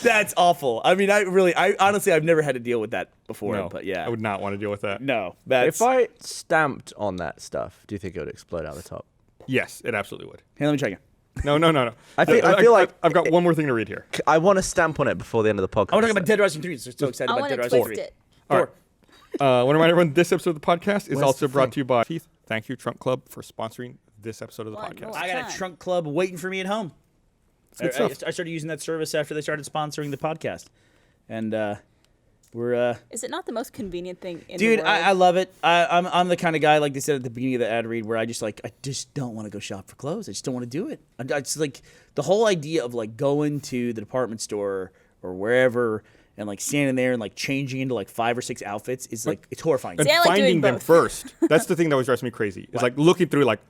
That's awful. I mean, I honestly, I've never had to deal with that before. No, But yeah, I would not want to deal with that. no. That's If I stamped on that stuff, do you think it would explode out the top? Yes, it absolutely would. Hey, let me try again. No. I feel like I've got one more thing to read here. I want to stamp on it before the end of the podcast. I want to talk about Dead Rising 3. So excited I about want Dead to Rising twist 3. it. All right. I want to remind everyone this episode of the podcast is Where's also the brought thing? to you by Teeth. Thank you, Trunk Club, for sponsoring this episode of the One podcast. more. I got a Time. trunk club waiting for me at home. good I stuff. started using that service after they started sponsoring the podcast. And we're... Is it not the most convenient thing in Dude, the world? I love it. I'm the kind of guy, like they said at the beginning of the ad read, where I just don't want to go shop for clothes. I just don't want to do it. It's like the whole idea of like going to the department store or wherever and like standing there and like changing into like 5 or 6 outfits is like, it's horrifying. And See, I like finding doing them both. first. That's the thing that always drives me crazy. It's like looking through, like,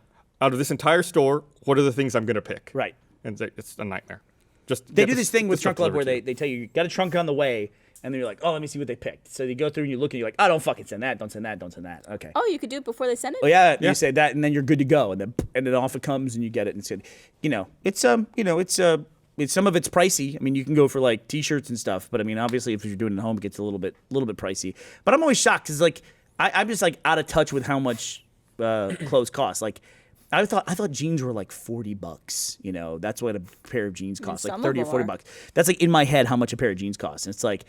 out of this entire store, what are the things I'm going to pick? Right. And it's a nightmare. Just They get do the- this thing the with stuff Trunk Club where delivered to they tell you got a trunk on the way, and then you're like, oh, let me see what they picked. So you go through and you look and you're like, oh, don't fucking send that, don't send that, don't send that. Okay. Oh, you could do it before they send it? Oh yeah, Yeah. you say that, and then you're good to go, and then off it comes, and you get it, and it's good. It's some of it's pricey. I mean, you can go for like T-shirts and stuff, but I mean, obviously, if you're doing it at home, it gets a little bit pricey. But I'm always shocked because like I'm just like out of touch with how much clothes cost. Like I thought jeans were like $40. You know, that's what a pair of jeans costs, like some of 30 or them 40 are. bucks. That's like in my head how much a pair of jeans costs, and it's like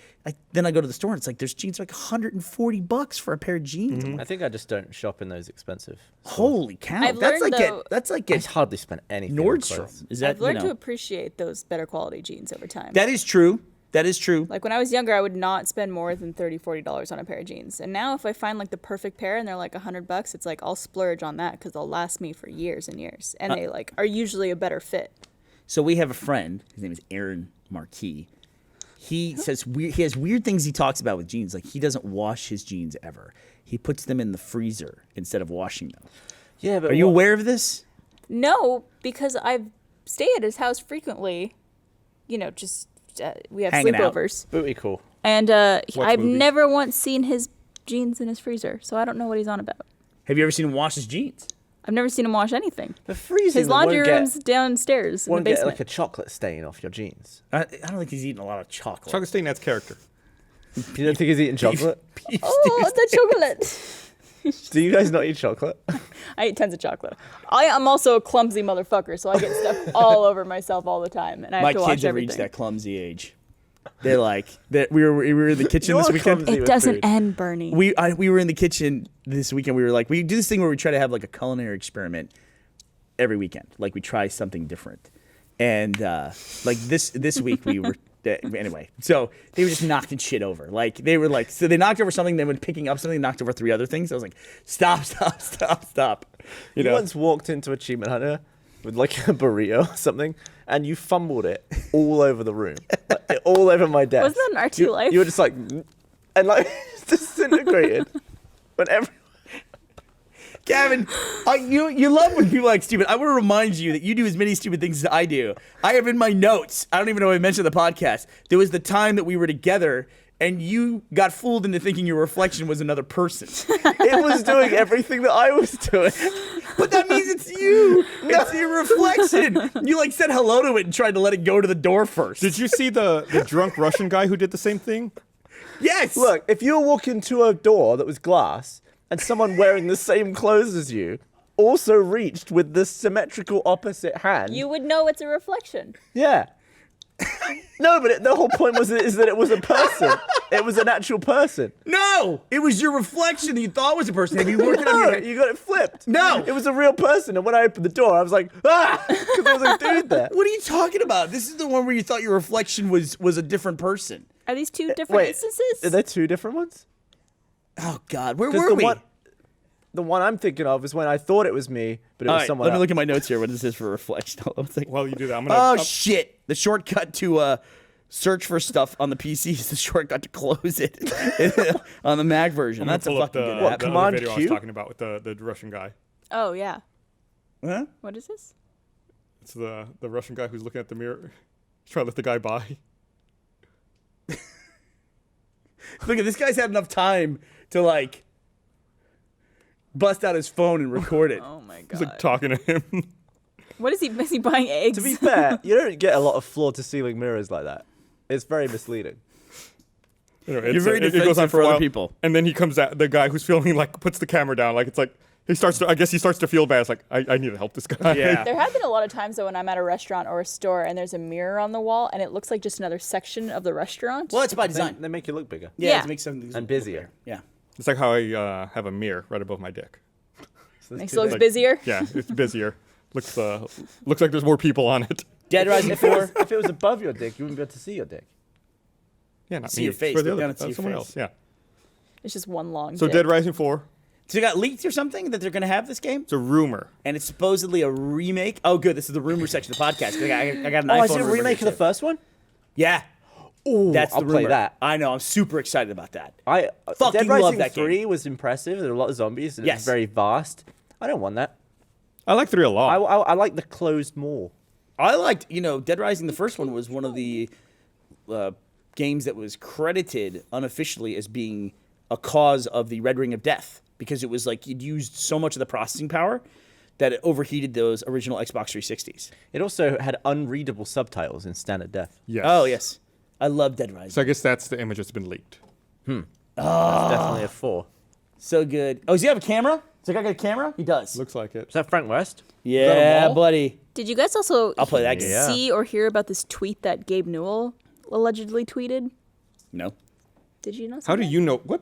then I go to the store and it's like there's jeans like $140 for a pair of jeans. I'm like, I think I just don't shop in those expensive. holy cow! I've That's learned, like though- that's like I at hardly spend anything on clothes. Nordstrom. Is that I've learned you know, to appreciate those better quality jeans over time. that is true. That is true. Like when I was younger, I would not spend more than $30, $40 on a pair of jeans. And now if I find like the perfect pair and they're like $100, it's like I'll splurge on that because they'll last me for years and years. And they like are usually a better fit. So we have a friend. His name is Aaron Marquis. He says he has weird things he talks about with jeans. Like he doesn't wash his jeans ever. He puts them in the freezer instead of washing them. Yeah, but Are you aware of this? No, because I stay at his house frequently. You know, just we have Hanging out. sleepovers. Booty call. And I've movies. never once seen his jeans in his freezer. So I don't know what he's on about. Have you ever seen him wash his jeans? I've never seen him wash anything. The freezing His them won't laundry get- room's downstairs in the won't get basement. like a chocolate stain off your jeans. I don't think he's eating a lot of chocolate. Chocolate stain adds character. You don't think he's eating chocolate? Oh, the chocolate! Do you guys not eat chocolate? I eat tons of chocolate. I am also a clumsy motherfucker, so I get stuff all over myself all the time, and I have My to kids wash have everything. reached that clumsy age. They're like we were in the kitchen this You're weekend. clumsy. It with doesn't food. end, Bernie. We were in the kitchen this weekend. We were like, we do this thing where we try to have like a culinary experiment every weekend. Like we try something different. And like this week we were anyway. So they were just knocking shit over. Like they were like, so they knocked over something. Then when picking up something, knocked over 3 other things. I was like, stop. You You know, once walked into Achievement Hunter with like a burrito or something, and you fumbled it all over the room, like, all over my desk. Wasn't that an RT you, Life? You were just like, and like disintegrated. But Gavin, you love when people are like stupid. I want to remind you that you do as many stupid things as I do. I have in my notes, I don't even know if I mentioned the podcast, there was the time that we were together and you got fooled into thinking your reflection was another person. it was doing everything that I was doing. But that means it's you. It's your reflection. You like said hello to it and tried to let it go to the door first. Did you see the drunk Russian guy who did the same thing? Yes. Look, if you were walking to a door that was glass and someone wearing the same clothes as you also reached with the symmetrical opposite hand, You would know it's a reflection. yeah. No, but the whole point is that it was a person. It was an actual person. No, it was your reflection that you thought was a person. Have you worked it on your No, head? you got it flipped. No. It was a real person. And when I opened the door, I was like, ah, because there was a dude there. What are you talking about? This is the one where you thought your reflection was a different person. Are these two different Wait, instances? are there two different ones? Oh God, where 'Cause were we? The one I'm thinking of is when I thought it was me, but it All was right, someone let me else. look at my notes here. What this is for reflection? Hold on a second. While you do that, I'm gonna. Oh shit! The shortcut to search for stuff on the PC is the shortcut to close it on the Mac version. I'm gonna That's a pull up fucking the, good What, app. the other Command video I Q? was talking about with the Russian guy. Oh, yeah. Huh? What is this? It's the Russian guy who's looking at the mirror, trying to let the guy by. Look at this guy's had enough time to like bust out his phone and record it. Oh, my God. He's like talking to him. What is he? Is he buying eggs? To be fair, you don't get a lot of floor-to-ceiling mirrors like that. It's very misleading. Anyway, You're very it goes on defensive for a for other while, people. and then he comes out. The guy who's filming like puts the camera down, like it's like I guess he starts to feel bad. It's like, I need to help this guy. Yeah. There have been a lot of times though when I'm at a restaurant or a store and there's a mirror on the wall and it looks like just another section of the restaurant. Well, it's by design. They make you look bigger. Yeah. To make something And busier. Yeah. It's like how I have a mirror right above my dick. Makes it look busier. Yeah, it's busier. Looks like there's more people on it. Dead Rising 4. If it was above your dick, you wouldn't be able to see your dick. Yeah, not See me. your face, For the look other, down and see your someone face. else. Yeah. It's just one long So dick. Dead Rising 4. So it got leaked or something that they're going to have this game? It's a rumor. And it's supposedly a remake. Oh, good. This is the rumor section of the podcast. I got an Oh, iPhone is it a rumor remake here, of the too. first one? Yeah. Ooh, That's the I'll play rumor. that. I know. I'm super excited about that. Dead Fucking Rising love that 3 game. was impressive. There were a lot of zombies, and it Yes. was very vast. I don't want that. I like 3 a lot. I like the closed mall. I liked, Dead Rising, the first one was one of the games that was credited unofficially as being a cause of the Red Ring of Death because it was like it used so much of the processing power that it overheated those original Xbox 360s. It also had unreadable subtitles in standard def. Yes. Oh, yes. I love Dead Rising. So I guess that's the image that's been leaked. That's definitely a 4. So good. Oh, does he have a camera? Does that guy got a camera? He does. Looks like it. Is that Frank West? Yeah, buddy. Did you guys also I'll play that game. Yeah. see or hear about this tweet that Gabe Newell allegedly tweeted? No. Did you know? How do you know? What?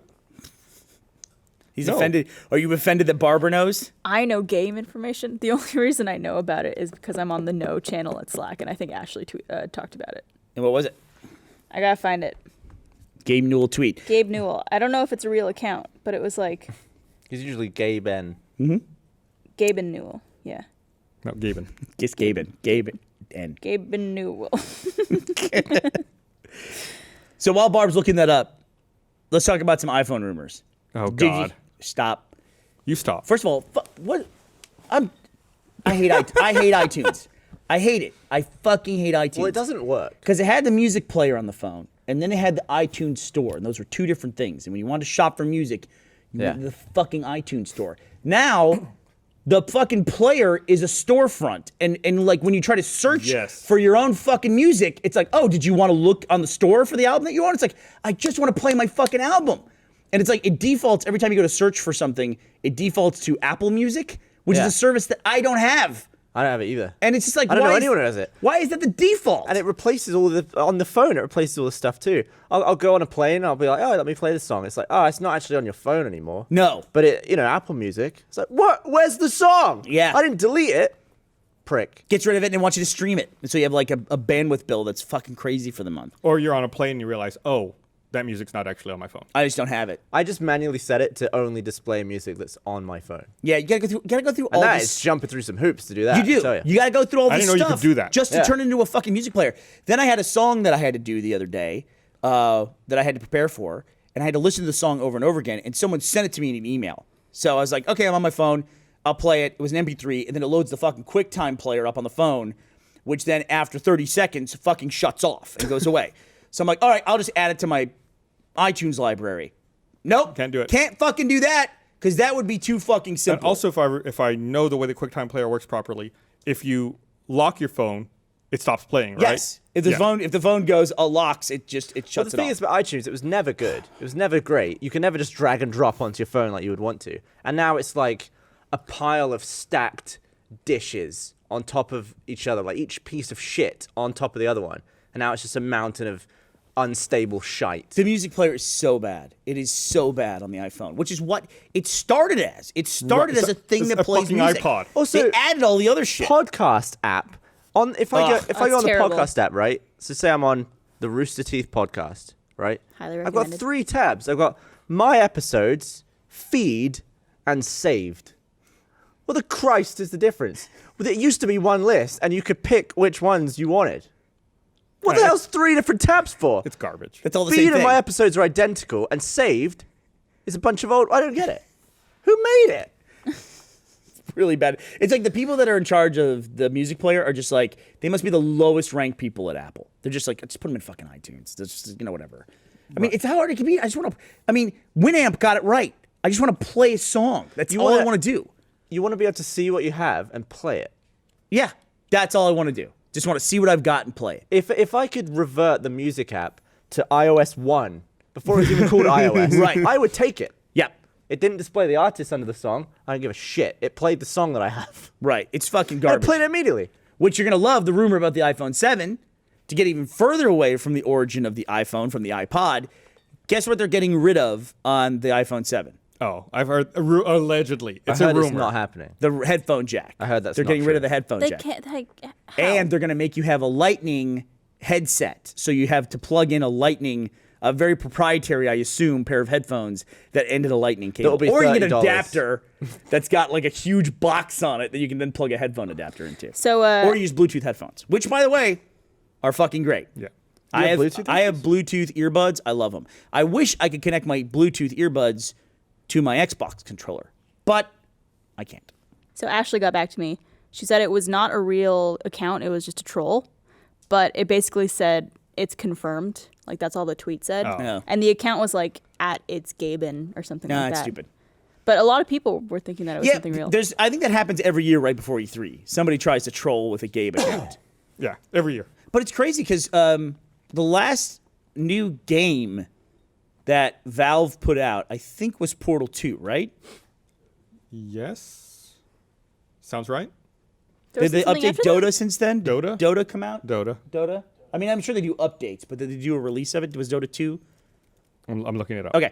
He's No. offended. Are you offended that Barbara knows? I know game information. The only reason I know about it is because I'm on the No channel at Slack, and I think Ashley talked about it. And what was it? I gotta find it. Gabe Newell tweet. Gabe Newell. I don't know if it's a real account, but it was like He's usually gay Ben. Gabe and Newell. Yeah, No, Gavin. Kiss Gaben. Gaben. And Gabe and Newell. so while Barb's looking that up, let's talk about some iPhone rumors. Oh, Did God. you stop? You stop. First of all, what? I hate iTunes. I hate it. I fucking hate iTunes. Well, it doesn't work. Because it had the music player on the phone, and then it had the iTunes store, and those were two different things. And when you wanted to shop for music, you went to the fucking iTunes store. Now, the fucking player is a storefront, and like when you try to search Yes. for your own fucking music, it's like, oh, did you want to look on the store for the album that you want? It's like, I just want to play my fucking album. And it's like, it defaults, every time you go to search for something, it defaults to Apple Music, which is Yeah. a service that I don't have. I don't have it either. And it's just like, I don't why know is- anyone who has it. Why is that the default? And it replaces all the on the phone. It replaces all the stuff too. I'll go on a plane. And I'll be like, oh, let me play this song. It's like, oh, it's not actually on your phone anymore. No. But it, Apple Music. It's like, what? Where's the song? Yeah. I didn't delete it. Prick. Gets rid of it and wants you to stream it. And so you have like a bandwidth bill that's fucking crazy for the month. Or you're on a plane and you realize, oh, that music's not actually on my phone. I just don't have it. I just manually set it to only display music that's on my phone. Yeah, you gotta go through all And that this. is jumping through some hoops to do that. You do. I tell You gotta go through all I this didn't know you stuff could do that. just to Yeah. turn it into a fucking music player. Then I had a song that I had to do the other day that I had to prepare for, and I had to listen to the song over and over again. And someone sent it to me in an email. So I was like, okay, I'm on my phone. I'll play it. It was an MP3, and then it loads the fucking QuickTime player up on the phone, which then after 30 seconds fucking shuts off and goes away. So I'm like, all right, I'll just add it to my iTunes library. Nope. Can't do it. Can't fucking do that because that would be too fucking And simple. also, if I know the way the QuickTime player works properly, if you lock your phone, it stops playing, right? yes. If the phone goes locks, it shuts But the thing it is off. about iTunes, it was never good. It was never great. You can never just drag and drop onto your phone like you would want to. And now it's like a pile of stacked dishes on top of each other, like each piece of shit on top of the other one. And now it's just a mountain of unstable shite. The music player is so bad. It is so bad on the iPhone, which is what it started as. It started Right, as a thing it's that a plays fucking music. iPod. Also, they added all the other shit. Podcast app. If I go that's on the terrible. podcast app, right? So say I'm on the Rooster Teeth podcast, right? Highly I've got recommended. 3 tabs. I've got my episodes, feed, and saved. What the Christ is the difference? Well, it used to be one list, and you could pick which ones you wanted. What the Right. hell's 3 different tabs for? It's garbage. That's all the Feed same and thing. my episodes are identical, and saved is a bunch of old. I don't get it. Who made it? Really bad. It's like the people that are in charge of the music player are just like, they must be the lowest ranked people at Apple. They're just like, just put them in fucking iTunes. That's just, whatever. I mean, it's how hard it can be. I just want to, Winamp got it right. I just want to play a song. That's all I want to do. You want to be able to see what you have and play it. Yeah, that's all I want to do. Just want to see what I've got and play it. If I could revert the music app to iOS 1 before it was even called iOS, Right. I would take it. Yep. It didn't display the artist under the song. I don't give a shit. It played the song that I have. Right. It's fucking I garbage. played it immediately. Which you're going to love the rumor about the iPhone 7 to get even further away from the origin of the iPhone, from the iPod. Guess what they're getting rid of on the iPhone 7? Oh, I've heard allegedly. It's I heard a rumor. it's not happening. The headphone jack. I heard that's They're not getting rid true. of the headphone They jack. can't. And they're going to make you have a Lightning headset. So you have to plug in a very proprietary, I assume, pair of headphones that ended a Lightning cable. That'll be Or you get an $30. adapter that's got like a huge box on it that you can then plug a headphone adapter into. So, or use Bluetooth headphones, which, by the way, are fucking great. Yeah. I have Bluetooth Bluetooth earbuds. I love them. I wish I could connect my Bluetooth earbuds to my Xbox controller, but I can't. So Ashley got back to me. She said it was not a real account. It was just a troll. But it basically said it's confirmed. Like, that's all the tweet said. Oh. Yeah. And the account was like, @it's Gavin or something Nah, like it's that. stupid. But a lot of people were thinking that it was something real. I think that happens every year right before E3. Somebody tries to troll with a Gabe account. Yeah, every year. But it's crazy because the last new game that Valve put out, I think, was Portal 2, right? Yes. Sounds right. There was Did they something update after that? Dota since then? Did Dota? Dota come out? Dota. I mean, I'm sure they do updates, but did they do a release of it? Was Dota 2? I'm looking it up. Okay.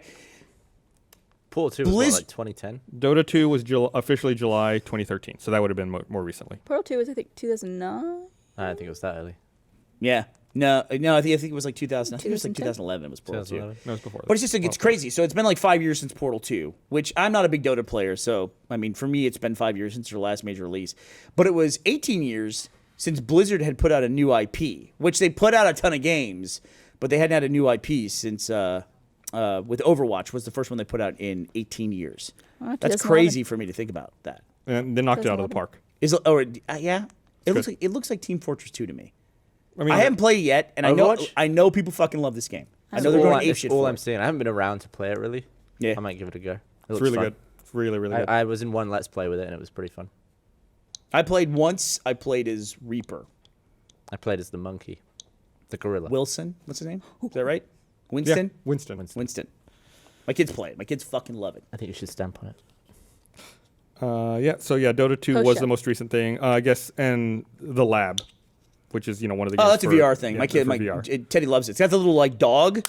Portal 2 was Blizz- what, like 2010? Dota 2 was officially July 2013, so that would have been more recently. Portal 2 was, I think, 2009. I don't think it was that early. Yeah. No, I think it was like 2000. I think it was like 2010? 2011 was Portal 2. 2011. No, it was before that. But it's just like, it's crazy. So it's been like 5 years since Portal 2, which I'm not a big Dota player. So, I mean, for me, it's been 5 years since their last major release. But it was 18 years since Blizzard had put out a new IP, which they put out a ton of games, but they hadn't had a new IP since with Overwatch was the first one they put out in 18 years. Oh, That's 2011. crazy for me to think about that. And they knocked it out of the 2011. park. Yeah? It good. looks like Team Fortress 2 to me. I mean, I haven't played it yet, and Overwatch? I know people fucking love this game. I know That's they're all going I- apeshit that's all for I'm it. seeing. I haven't been around to play it really. Yeah. I might give it a go. it's really good. It's really, really good. I was in one Let's Play with it and it was pretty fun. I played once. I played as Reaper. I played as the monkey, the gorilla. Wilson, what's his name? Is that right? Winston? Yeah, Winston. Winston. My kids play it. My kids fucking love it. I think you should stamp on it. Dota 2 was Post-show. the most recent thing, I guess, and the lab, which is one of the. Oh, games that's a for- VR thing. yeah, My kid, for VR. Teddy loves it. It's got the little like dog,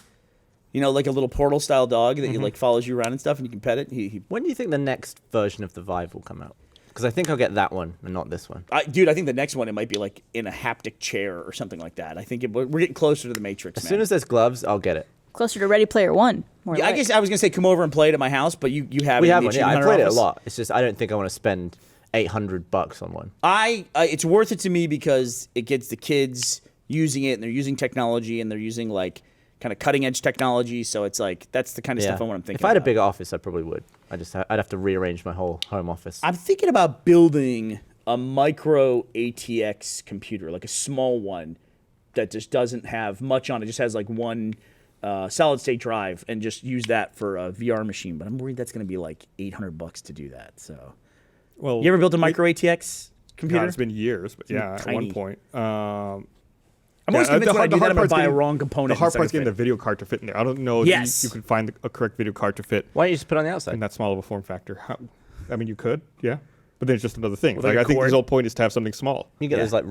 like a little Portal style dog that you like follows you around and stuff, and you can pet it. When do you think the next version of the Vive will come out? Because I think I'll get that one and not this one. Dude, I think the next one it might be like in a haptic chair or something like that. I think we're getting closer to the Matrix. As man. soon as there's gloves, I'll get it. Closer to Ready Player One. More Yeah, I like. guess I was gonna say come over and play it at my house, but you have We it in have the one. Yeah, I Achievement played it a office. lot. It's just I don't think I want to spend $800 on one. It's worth it to me because it gets the kids using it and they're using technology and they're using like kind of cutting edge technology. So it's like that's the kind of stuff I'm thinking. If I had a about. bigger office, I probably would. I'd have to rearrange my whole home office. I'm thinking about building a micro ATX computer, like a small one that just doesn't have much on it. Just has like one solid state drive, and just use that for a VR machine. But I'm worried that's going to be like $800 to do that. So, Well, you ever built a micro ATX computer? God, it's been years, but yeah, at one tiny. point. I'm always convinced when I do that, I'm going to buy a getting- wrong component. The hard instead part's of getting the fit. video card to fit in there. I don't know if Yes. you could find a correct video card to fit Why don't you just put it on the outside? in that small of a form factor. I mean, you could, yeah. But then it's just another thing. With Like, like a I think cord. his whole point is to have something small. You get Yeah. those like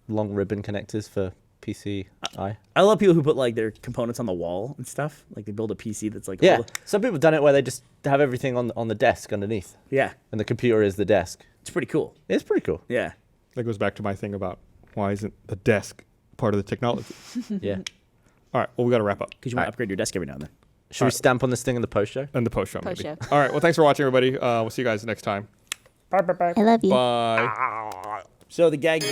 long ribbon connectors for PCI. I love people who put like their components on the wall and stuff. Like they build a PC that's like Yeah, all the- some people have done it where they just have everything on the desk underneath, yeah, and the computer is the desk. it's pretty cool. It's pretty cool. Yeah. That goes back to my thing about why isn't the desk part of the technology? Yeah. All right, well, we got to wrap up. Because you want to upgrade your desk every now and then. Should we stamp on this thing in the post show? And the post show, maybe. Post-show. All right, well, thanks for watching, everybody. We'll see you guys next time. I love you. Bye. So the gag.